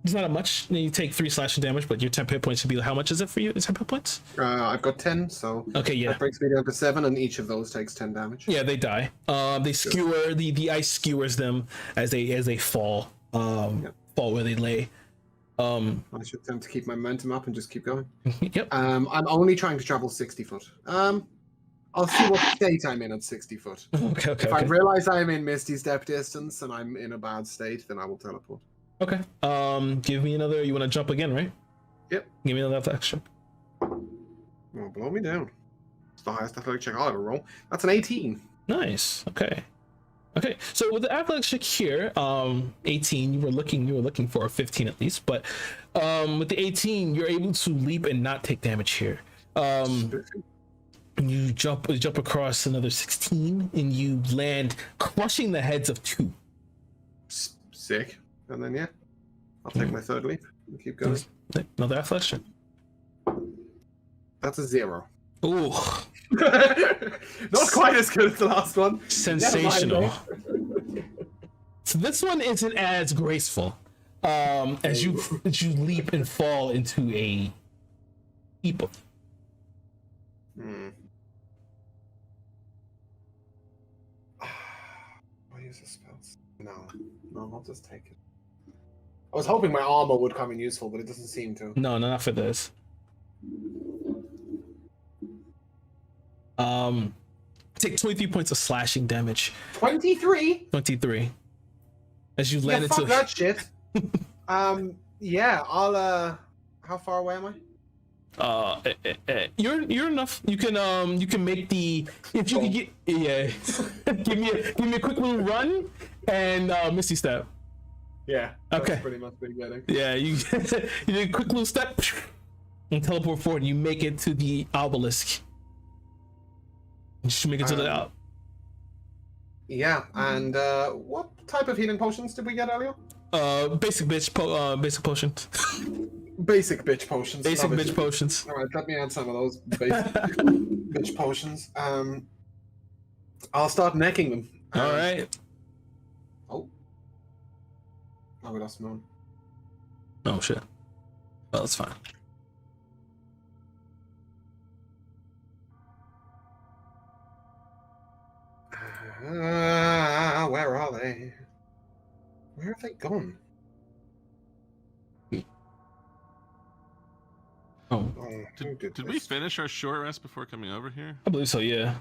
[SPEAKER 2] It's not much. You take 3 slashing damage, but your 10 hit points should be how much is it for you? Is 10 hit points?
[SPEAKER 6] I've got 10, so
[SPEAKER 2] Okay, yeah.
[SPEAKER 6] that brings me down to 7, and each of those takes 10 damage.
[SPEAKER 2] Yeah, they die. They skewer the ice skewers them as they fall fall where they lay.
[SPEAKER 6] I should attempt to keep my momentum up and just keep going.
[SPEAKER 2] Yep.
[SPEAKER 6] I'm only trying to travel 60 foot. I'll see what state I'm in at 60 foot.
[SPEAKER 2] Okay.
[SPEAKER 6] If I realize I'm in Misty Step distance and I'm in a bad state, then I will teleport.
[SPEAKER 2] Okay. Give me another. You want to jump again, right?
[SPEAKER 6] Yep.
[SPEAKER 2] Give me another action.
[SPEAKER 6] Oh, blow me down. It's the highest athletic check I'll ever roll. That's an 18.
[SPEAKER 2] Nice. Okay. Okay. So with the athletic check here, 18. You were looking for a 15 at least, but with the 18, you're able to leap and not take damage here. You jump across another 16, and you land, crushing the heads of 2.
[SPEAKER 6] Sick. And then I'll take my third leap and keep going.
[SPEAKER 2] Another athletic check.
[SPEAKER 6] That's a 0.
[SPEAKER 2] Ooh.
[SPEAKER 6] Not quite as good as the last one.
[SPEAKER 2] Sensational. So this one isn't as graceful. As you leap and fall into a heap of.
[SPEAKER 6] I'll use the spells. No, I'll just take it. I was hoping my armor would come in useful, but it doesn't seem to.
[SPEAKER 2] No, not for this. Take 23 points of slashing damage.
[SPEAKER 6] 23?
[SPEAKER 2] 23. As you land
[SPEAKER 6] fuck
[SPEAKER 2] into
[SPEAKER 6] that shit. I'll how far away am I?
[SPEAKER 2] You're enough. You can make the, if you could get, give me a quick little run and Misty Step.
[SPEAKER 6] Yeah.
[SPEAKER 2] Okay.
[SPEAKER 6] That's pretty much what you're getting.
[SPEAKER 2] Yeah, you you do a quick little step and teleport forward. You make it to the obelisk. You should make it to the
[SPEAKER 6] Yeah, and what type of healing potions did we get earlier?
[SPEAKER 2] basic potions.
[SPEAKER 6] Basic bitch potions.
[SPEAKER 2] Basic
[SPEAKER 6] love it.
[SPEAKER 2] bitch potions.
[SPEAKER 6] All right, let me add some of those basic bitch potions. I'll start necking them.
[SPEAKER 2] All right.
[SPEAKER 6] Oh, we lost Moon.
[SPEAKER 2] Oh shit. Well, that's fine.
[SPEAKER 6] Where are they? Where have they gone?
[SPEAKER 2] Oh,
[SPEAKER 5] Did we finish our short rest before coming over here?
[SPEAKER 2] I believe so. Yeah.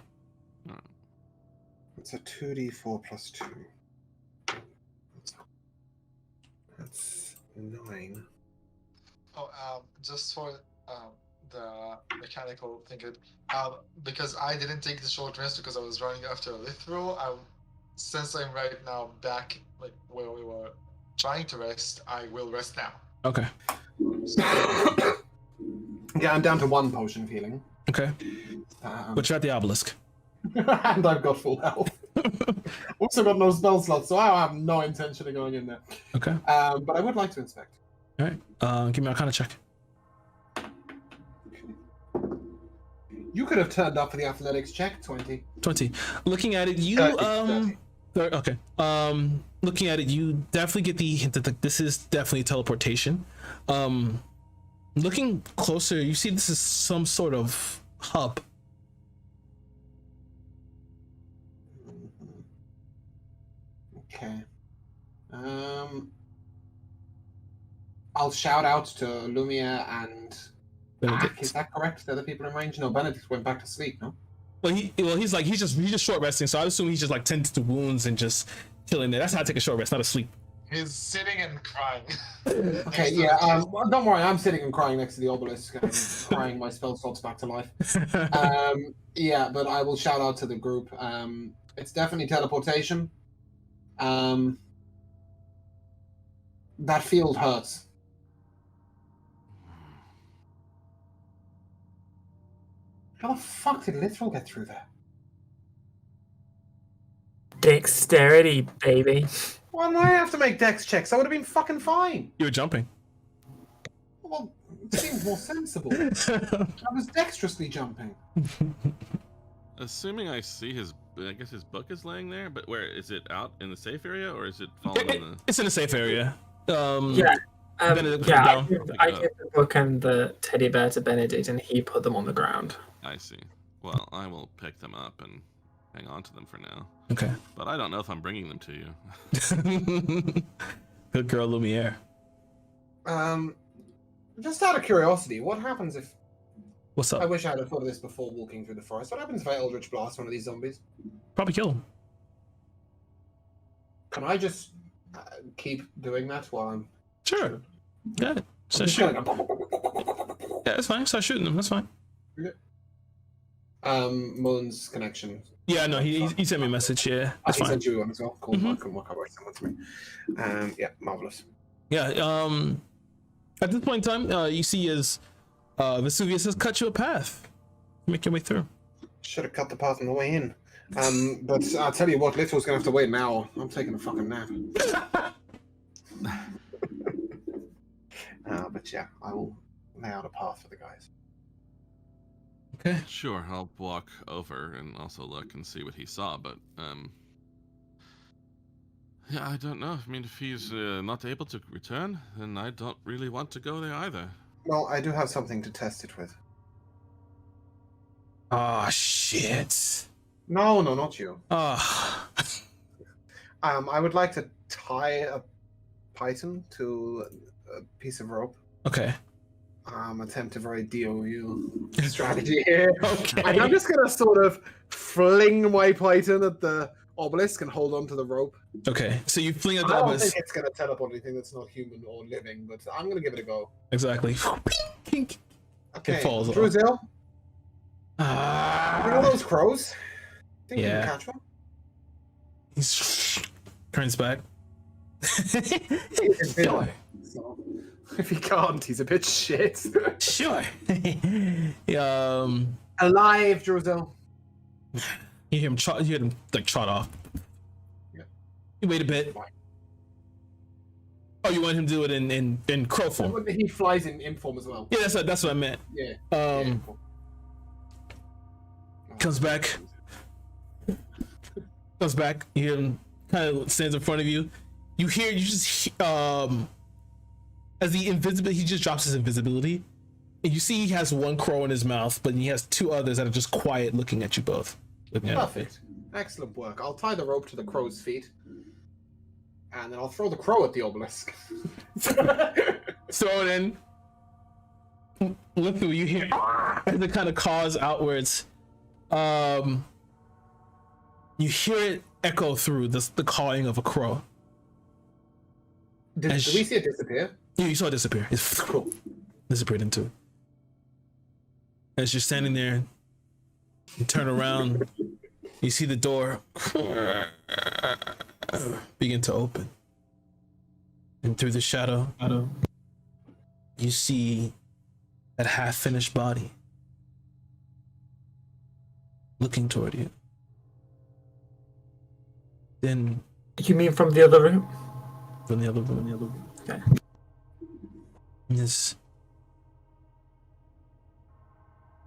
[SPEAKER 6] It's a 2d4 plus 2. That's 9.
[SPEAKER 1] Oh, just for the mechanical thing, because I didn't take the short rest because I was running after a Lithro. Since I'm right now back like where we were trying to rest, I will rest now.
[SPEAKER 2] Okay.
[SPEAKER 6] Yeah, I'm down to 1 potion of healing.
[SPEAKER 2] Okay. But you're at the obelisk.
[SPEAKER 6] And I've got full health. Also got no spell slots, so I have no intention of going in there.
[SPEAKER 2] Okay.
[SPEAKER 6] But I would like to inspect.
[SPEAKER 2] All right. Give me a Arcana check.
[SPEAKER 6] You could have turned up for the athletics check, 20.
[SPEAKER 2] 20. Looking at it, you
[SPEAKER 6] 30.
[SPEAKER 2] Okay. Looking at it, you definitely get the hint that this is definitely teleportation. Looking closer, you see this is some sort of hub.
[SPEAKER 6] Okay. I'll shout out to Lumia and
[SPEAKER 2] Benedict.
[SPEAKER 6] Is that correct? The other people in range? No, Benedict went back to sleep, no?
[SPEAKER 2] Well, he's just short resting, so I assume he's just like tending to wounds and just chilling there. That's how I take a short rest, not a sleep.
[SPEAKER 1] He's sitting and crying.
[SPEAKER 6] Okay, yeah. Don't worry, I'm sitting and crying next to the obelisk, crying my spell slots back to life. Yeah, but I will shout out to the group. It's definitely teleportation. That field hurts. How the fuck did Lithral get through there?
[SPEAKER 3] Dexterity, baby.
[SPEAKER 6] Why do I have to make dex checks? I would have been fucking fine.
[SPEAKER 2] You were jumping.
[SPEAKER 6] Well, it seems more sensible. I was dexterously jumping.
[SPEAKER 5] Assuming I see I guess his book is laying there, but where is it, out in the safe area, or is it falling in the...
[SPEAKER 2] It's in a safe area.
[SPEAKER 3] I give the book and the teddy bear to Benedict, and he put them on the ground.
[SPEAKER 5] I see. Well, I will pick them up and hang on to them for now.
[SPEAKER 2] Okay.
[SPEAKER 5] But I don't know if I'm bringing them to you.
[SPEAKER 2] Good girl, Lumiere.
[SPEAKER 6] Just out of curiosity, what happens if
[SPEAKER 2] What's
[SPEAKER 6] I
[SPEAKER 2] up?
[SPEAKER 6] wish I had thought of this before walking through the forest. What happens if I Eldritch Blast one of these zombies?
[SPEAKER 2] Probably kill him.
[SPEAKER 6] Can I just keep doing that while I'm...
[SPEAKER 2] Sure. Yeah.
[SPEAKER 6] I'm
[SPEAKER 2] Start
[SPEAKER 6] just
[SPEAKER 2] shooting.
[SPEAKER 6] gonna...
[SPEAKER 2] Yeah, that's fine. Start shooting him. That's fine.
[SPEAKER 6] Mullen's connection.
[SPEAKER 2] Yeah, no, he sent me a message. Yeah,
[SPEAKER 6] Ah,
[SPEAKER 2] that's
[SPEAKER 6] he
[SPEAKER 2] fine.
[SPEAKER 6] sent you one as well. Cool.
[SPEAKER 2] Mhm.
[SPEAKER 6] I can work out where someone to me. Yeah, marvelous.
[SPEAKER 2] Yeah. At this point in time, you see as Vesuvius has cut you a path. Make your way through.
[SPEAKER 6] Should have cut the path on the way in. But I'll tell you what, Little's gonna have to wait an hour. I'm taking a fucking nap. But yeah, I will lay out a path for the guys.
[SPEAKER 2] Okay.
[SPEAKER 5] Sure, I'll walk over and also look and see what he saw, but yeah, I don't know. I mean, if he's not able to return, then I don't really want to go there either.
[SPEAKER 6] Well, I do have something to test it with.
[SPEAKER 2] Oh shit.
[SPEAKER 6] No, not you.
[SPEAKER 2] Oh.
[SPEAKER 6] I would like to tie a python to a piece of rope.
[SPEAKER 2] Okay.
[SPEAKER 6] Attempt a very DOU strategy here.
[SPEAKER 2] Okay.
[SPEAKER 6] And I'm just gonna sort of fling my python at the obelisk and hold on to the rope.
[SPEAKER 2] Okay. So you fling at
[SPEAKER 6] I
[SPEAKER 2] the
[SPEAKER 6] don't
[SPEAKER 2] obelisk.
[SPEAKER 6] think it's gonna teleport anything that's not human or living, but I'm gonna give it a go.
[SPEAKER 2] Exactly.
[SPEAKER 6] Okay,
[SPEAKER 2] falls off.
[SPEAKER 6] Druzel, you know
[SPEAKER 2] Ah.
[SPEAKER 6] those crows? Think you
[SPEAKER 2] Yeah.
[SPEAKER 6] can catch one?
[SPEAKER 2] He turns back.
[SPEAKER 6] Sure. So, if he can't, he's a bit shit.
[SPEAKER 2] Sure.
[SPEAKER 6] Alive, Druzel.
[SPEAKER 2] You hear him trot. You hear him like trot off.
[SPEAKER 6] Yeah.
[SPEAKER 2] You wait a bit.
[SPEAKER 6] Fine.
[SPEAKER 2] Oh, you want him to do it in crow form?
[SPEAKER 6] He flies in inform as well.
[SPEAKER 2] Yeah, that's what I meant.
[SPEAKER 6] Yeah.
[SPEAKER 2] Yeah. Comes back. Comes back. You hear him kind of stands in front of you. You just as the invisibility, he just drops his invisibility, and you see he has one crow in his mouth, but he has two others that are just quiet, looking at you both.
[SPEAKER 6] Perfect. Excellent work. I'll tie the rope to the crow's feet, and then I'll throw the crow at the obelisk.
[SPEAKER 2] Throw it in. Look through. You hear as it kind of caws outwards. You hear it echo through the cawing of a crow.
[SPEAKER 6] Did we see it disappear?
[SPEAKER 2] Yeah, you saw it disappear. It's
[SPEAKER 6] Cool.
[SPEAKER 2] disappeared into it. As you're standing there, you turn around, you see the door begin to open. And through the shadow, you see that half-finished body looking toward you. Then
[SPEAKER 3] You mean from the other room?
[SPEAKER 2] from the other room.
[SPEAKER 3] Okay.
[SPEAKER 2] Yes.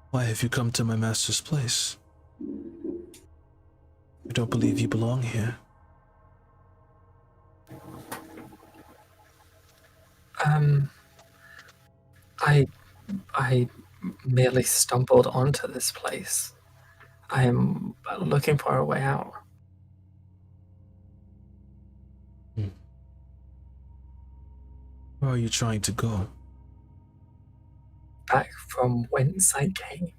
[SPEAKER 2] Why have you come to my master's place? I don't believe you belong here.
[SPEAKER 3] I merely stumbled onto this place. I am looking for a way out.
[SPEAKER 2] Where are you trying to go?
[SPEAKER 3] Back from whence I came.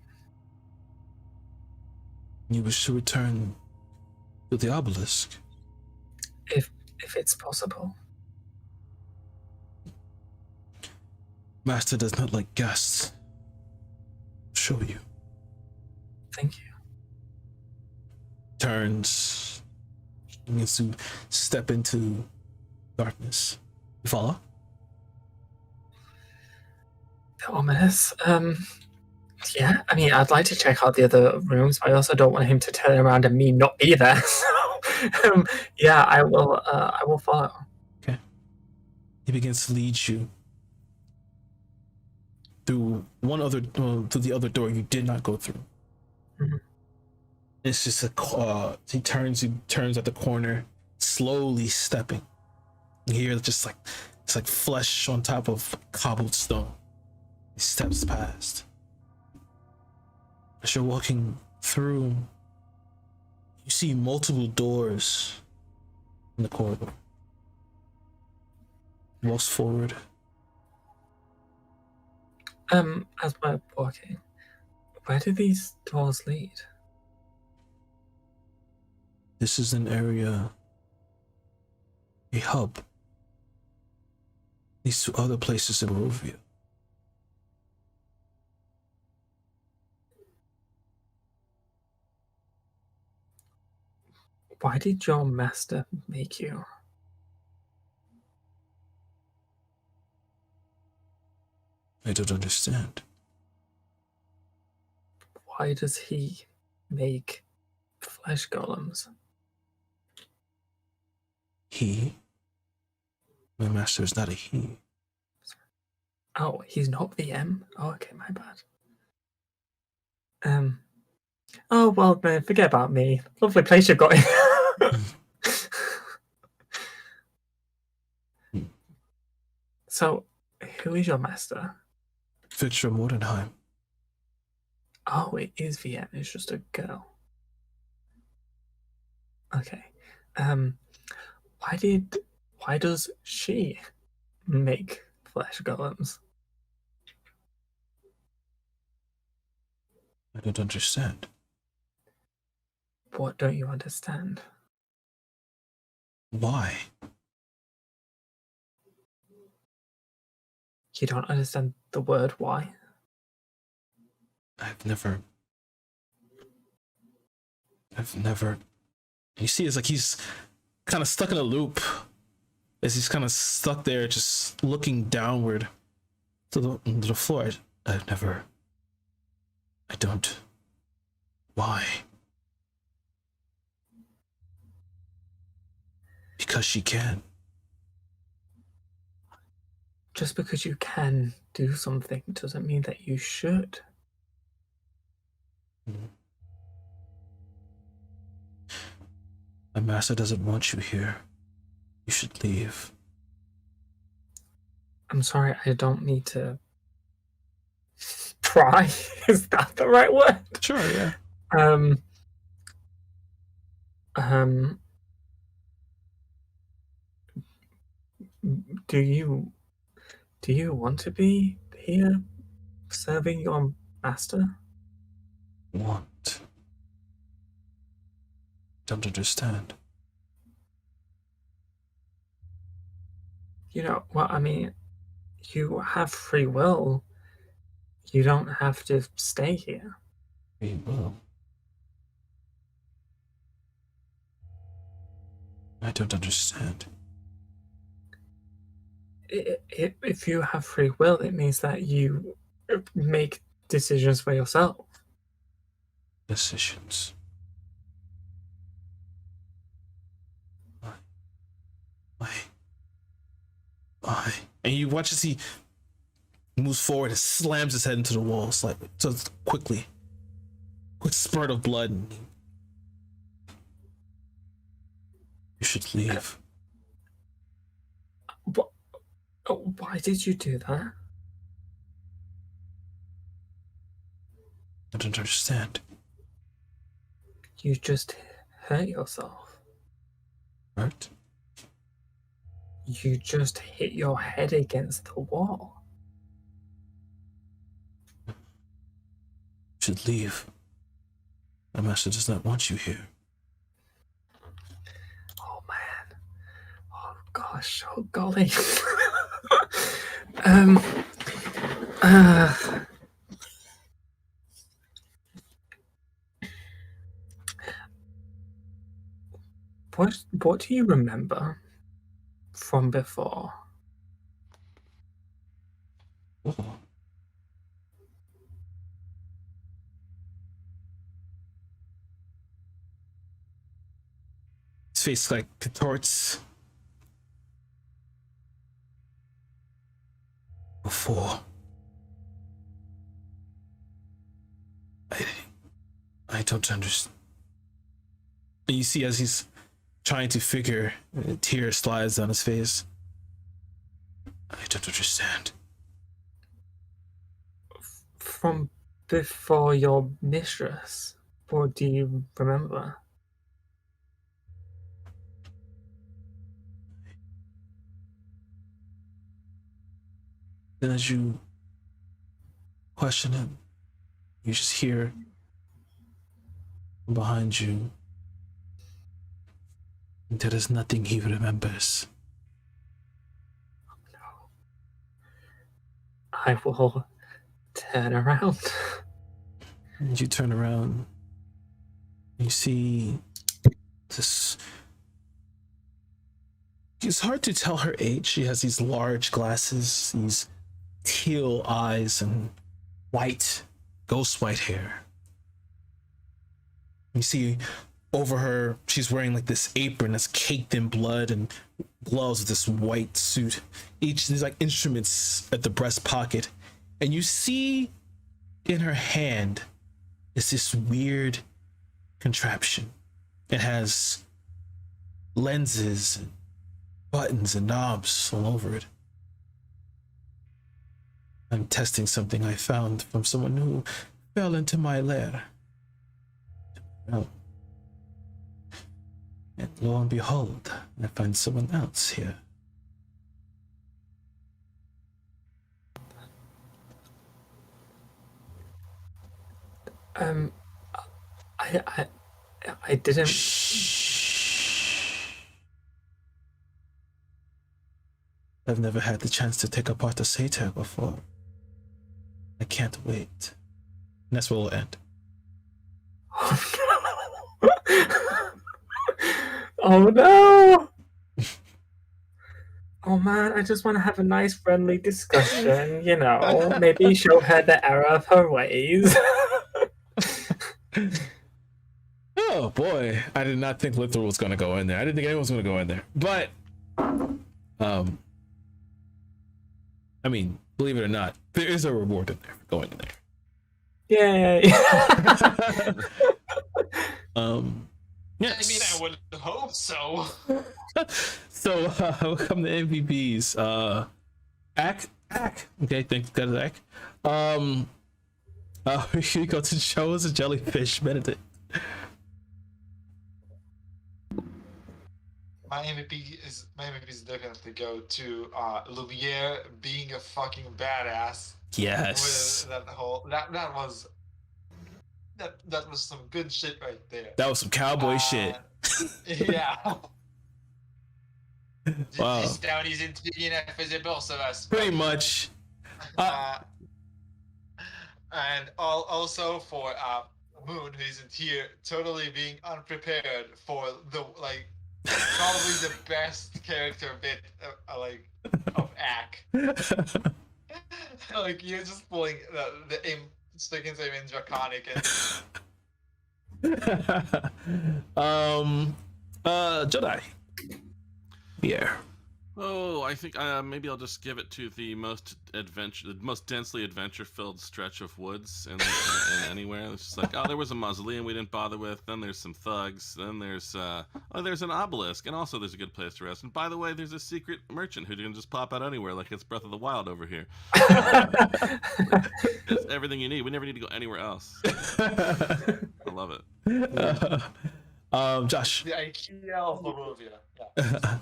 [SPEAKER 2] You wish to return to the obelisk?
[SPEAKER 3] If it's possible.
[SPEAKER 2] Master does not like guests. Show you.
[SPEAKER 3] Thank you.
[SPEAKER 2] Turns. Begins to step into darkness. You follow?
[SPEAKER 3] Ominous. Yeah, I mean, I'd like to check out the other rooms, but I also don't want him to turn around and me not be there. So, yeah, I will follow.
[SPEAKER 2] Okay. He begins to lead you through through the other door you did not go through.
[SPEAKER 3] Mhm.
[SPEAKER 2] It's just he turns at the corner, slowly stepping. You hear just like it's like flesh on top of cobbled stone. He steps past. As you're walking through, you see multiple doors in the corridor. Walks forward.
[SPEAKER 3] As we're walking, Where do these doors lead?
[SPEAKER 2] This is an area, a hub. Leads to other places in Barovia.
[SPEAKER 3] Why did your master make you?
[SPEAKER 2] I don't understand.
[SPEAKER 3] Why does he make flesh golems?
[SPEAKER 2] He? My master is not a he.
[SPEAKER 3] Oh, he's not VM? Oh, okay, my bad. Oh, well, man, forget about me. Lovely place you've got in. So, who is your master?
[SPEAKER 2] Victor Mordenheim.
[SPEAKER 3] Oh, it is VM. It's just a girl. Okay. Why does she make flesh golems?
[SPEAKER 2] I don't understand.
[SPEAKER 3] What don't you understand?
[SPEAKER 2] Why?
[SPEAKER 3] You don't understand the word why?
[SPEAKER 2] I've never. You see, it's like he's kind of stuck in a loop. As he's kind of stuck there, just looking downward to the floor. I don't. Why? Because she can.
[SPEAKER 3] Just because you can do something doesn't mean that you should.
[SPEAKER 2] My master doesn't want you here. You should leave.
[SPEAKER 3] I'm sorry, I don't need to pry. Is that the right word?
[SPEAKER 2] Sure, yeah.
[SPEAKER 3] Do you want to be here serving your master?
[SPEAKER 2] Want? Don't understand.
[SPEAKER 3] You know, well, I mean, you have free will. You don't have to stay here.
[SPEAKER 2] We will. I don't understand.
[SPEAKER 3] If you have free will, it means that you make decisions for yourself.
[SPEAKER 2] Decisions. Why? And you watch as he moves forward and slams his head into the walls, like just quickly. Quick spurt of blood. You should leave.
[SPEAKER 3] Why did you do that?
[SPEAKER 2] I don't understand.
[SPEAKER 3] You just hurt yourself.
[SPEAKER 2] Hurt?
[SPEAKER 3] You just hit your head against the wall.
[SPEAKER 2] You should leave. My master does not want you here.
[SPEAKER 3] Oh man. Oh gosh. Oh golly. What do you remember from before?
[SPEAKER 2] Oh. His face like contorts. Before. I don't understand. And you see as he's trying to figure, a tear slides down his face. I don't understand.
[SPEAKER 3] From before your mistress? What do you remember?
[SPEAKER 2] Then as you question him, You just hear from behind you. There is nothing he remembers.
[SPEAKER 3] I will turn around.
[SPEAKER 2] And you turn around. You see this. It's hard to tell her age. She has these large glasses, these teal eyes, and white, ghost white hair. You see over her, she's wearing like this apron that's caked in blood and gloves with this white suit. There's like instruments at the breast pocket. And you see in her hand is this weird contraption. It has lenses and buttons and knobs all over it. I'm testing something I found from someone who fell into my lair. Oh. And lo and behold, I find someone else here.
[SPEAKER 3] I didn't.
[SPEAKER 2] Shh. I've never had the chance to take apart a satyr before. I can't wait. And that's where we'll end.
[SPEAKER 3] Oh no! Oh man, I just want to have a nice friendly discussion, you know, maybe show her the error of her ways.
[SPEAKER 2] Oh boy, I did not think Lithor was gonna go in there. I didn't think anyone was gonna go in there. But I mean, believe it or not, there is a reward in there for going in there.
[SPEAKER 3] Yay!
[SPEAKER 2] Yes.
[SPEAKER 1] I mean, I would hope so.
[SPEAKER 2] So we'll come to MVPs. Ack. Okay, thanks, God, Ack. We go to Joe as a jellyfish, Benedict.
[SPEAKER 1] My MVP is definitely go to Lumiere being a fucking badass.
[SPEAKER 2] Yes.
[SPEAKER 1] With that was some good shit right there.
[SPEAKER 2] That was some cowboy shit.
[SPEAKER 1] Yeah.
[SPEAKER 2] Wow.
[SPEAKER 1] This town isn't big enough for the both of us.
[SPEAKER 2] Pretty much.
[SPEAKER 1] And also for Moon, who isn't here, totally being unprepared for the probably the best character bit of Ack. Like you're just pulling the sticking him in Draconic and
[SPEAKER 2] Jedi. Yeah.
[SPEAKER 5] Oh, I think maybe I'll just give it to the most densely adventure-filled stretch of woods in anywhere. It's just like, oh, there was a mausoleum we didn't bother with. Then there's some thugs. Then there's there's an obelisk, and also there's a good place to rest. And by the way, there's a secret merchant who can just pop out anywhere, like it's Breath of the Wild over here. It's everything you need. We never need to go anywhere else. I love it.
[SPEAKER 2] Josh.
[SPEAKER 1] the IKEA of Barovia. Yeah.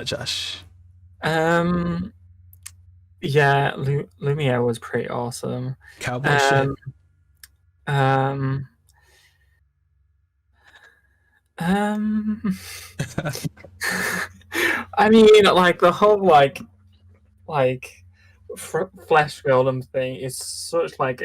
[SPEAKER 2] Josh.
[SPEAKER 3] Yeah, Lumiere was pretty awesome.
[SPEAKER 2] Cowboy shit.
[SPEAKER 3] I mean, like the whole flesh golem thing is such like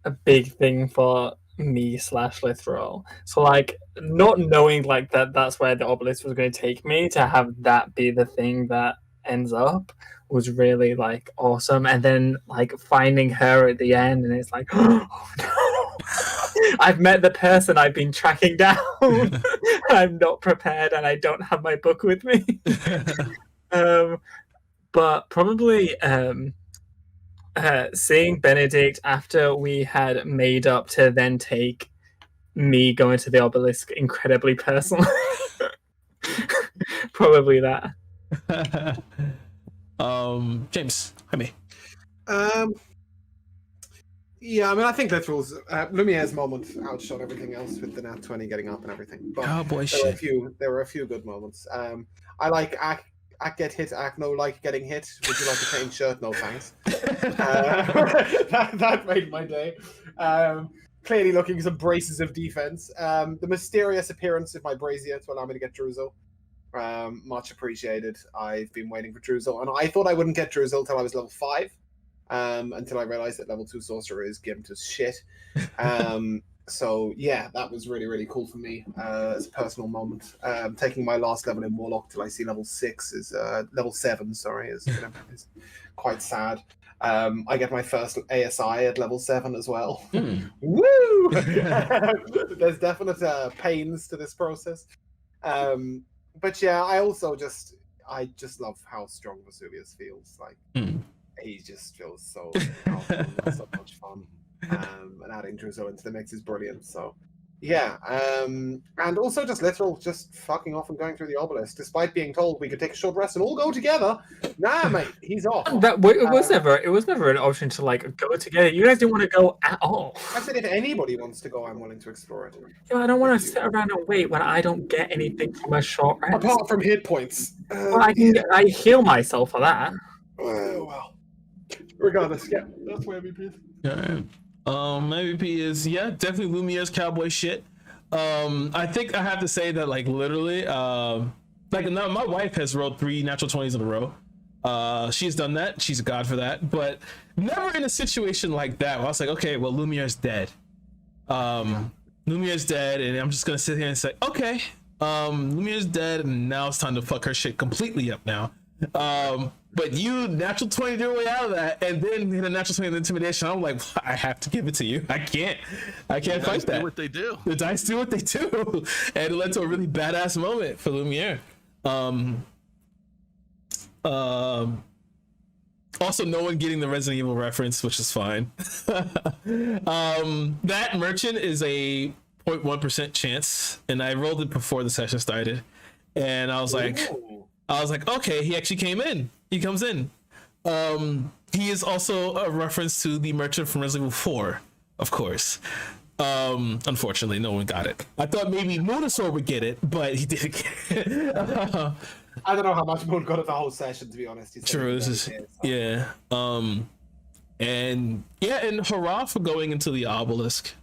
[SPEAKER 3] a big thing for me / Lithrol. So like not knowing like that's where the obelisk was going to take me, to have that be the thing that ends up was really like awesome. And then like finding her at the end, and it's like, oh no, I've met the person I've been tracking down. I'm not prepared, and I don't have my book with me. But probably seeing Benedict after we had made up to then take me going to the obelisk incredibly personal. Probably that.
[SPEAKER 2] James, Jaime.
[SPEAKER 6] Yeah, I mean, I think Lumiere's moment outshone everything else with the nat 20 getting up and everything. But
[SPEAKER 2] Cowboy
[SPEAKER 6] there
[SPEAKER 2] shit.
[SPEAKER 6] were a few good moments. I like get hit, act no like getting hit. Would you like a chain shirt? No thanks. That made my day. Clearly looking some braces of defense. The mysterious appearance of my brazier to allow me to get Druzel. Much appreciated. I've been waiting for Druzel, and I thought I wouldn't get Druzel until I was level 5. Until I realized that level 2 sorcerer is gimped as shit. So yeah, that was really, really cool for me as a personal moment. Taking my last level in Warlock till I see level 6 is level 7. Sorry, is quite sad. I get my first ASI at level 7 as well. Woo! There's definite pains to this process. But yeah, I just love how strong Vesuvius feels. Like he just feels so powerful and so much fun. And adding Druzel into the mix is brilliant. So yeah, and also just fucking off and going through the obelisk, despite being told we could take a short rest and all go together. Nah, mate, he's off.
[SPEAKER 3] It was never an option to like go together. You guys didn't want to go at all.
[SPEAKER 6] I said if anybody wants to go, I'm willing to explore it.
[SPEAKER 3] I don't want to sit around and wait when I don't get anything from a short rest.
[SPEAKER 6] Apart from hit points.
[SPEAKER 3] Well, I heal myself for that.
[SPEAKER 6] Well, regardless, yeah, that's where MVP is.
[SPEAKER 2] Yeah. MVP is definitely Lumiere's cowboy shit. I think I have to say that like literally, now my wife has rolled 3 natural 20s in a row. She's done that. She's a god for that. But never in a situation like that where I was like, okay, well Lumiere's dead. Lumiere's dead, and I'm just gonna sit here and say, okay, Lumiere's dead, and now it's time to fuck her shit completely up now. But you natural 20 your way out of that, and then hit a natural 20 in intimidation. I'm like, I have to give it to you. I can't fight that.
[SPEAKER 5] Do what they do.
[SPEAKER 2] The dice do what they do, and it led to a really badass moment for Lumiere. Also, no one getting the Resident Evil reference, which is fine. That merchant is a 0.1% chance, and I rolled it before the session started, and I was like, okay, he actually came in. He comes in. He is also a reference to the merchant from Resident Evil 4, of course. Unfortunately, no one got it. I thought maybe Moonosaur would get it, but he didn't get it.
[SPEAKER 6] I don't know how much Moon got at the whole session, to be honest.
[SPEAKER 2] True, this is yeah. And hurrah for going into the obelisk.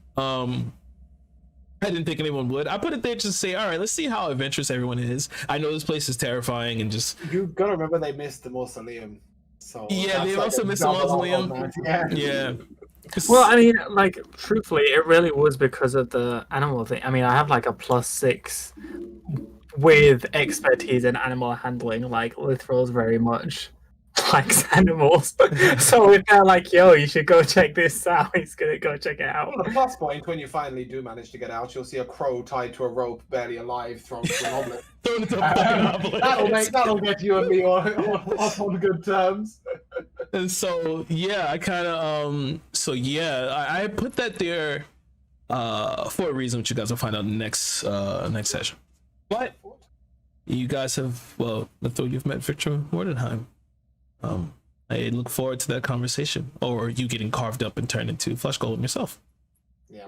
[SPEAKER 2] I didn't think anyone would. I put it there just to say, all right, let's see how adventurous everyone is. I know this place is terrifying and just.
[SPEAKER 6] You gotta remember they missed the mausoleum. So
[SPEAKER 2] yeah, they also missed the mausoleum. Yeah.
[SPEAKER 3] Well, I mean, like, truthfully, it really was because of the animal thing. I mean, I have like a +6 with expertise in animal handling. Like, Lithral's very much likes animals. So if they're like, yo, you should go check this out, he's gonna go check it out.
[SPEAKER 6] Well, the plus point, when you finally do manage to get out, you'll see a crow tied to a rope, barely alive, thrown to an omelet. That'll get you and me off on good terms.
[SPEAKER 2] And so yeah, I kind of I put that there for a reason, which you guys will find out next session. But you guys have you've met Victor Mordenheim. I look forward to that conversation, or you getting carved up and turned into flesh golem yourself.
[SPEAKER 6] Yeah,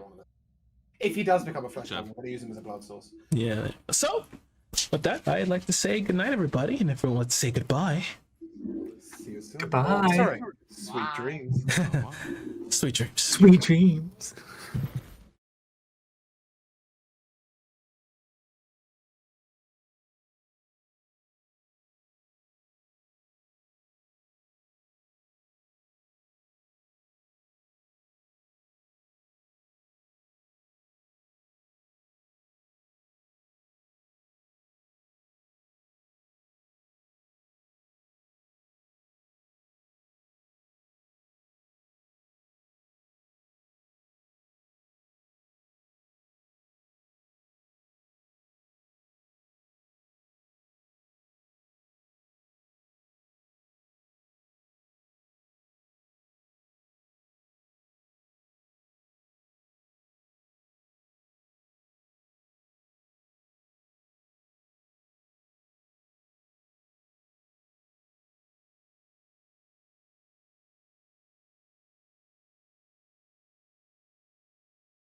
[SPEAKER 6] if he does become a flesh golem, I'm going to use him as a blood source.
[SPEAKER 2] Yeah. So, with that, I'd like to say goodnight, everybody, and everyone wants to say goodbye.
[SPEAKER 6] See you soon.
[SPEAKER 3] Goodbye.
[SPEAKER 6] Oh, sorry. Sweet dreams.
[SPEAKER 2] Sweet dreams.
[SPEAKER 3] Sweet dreams.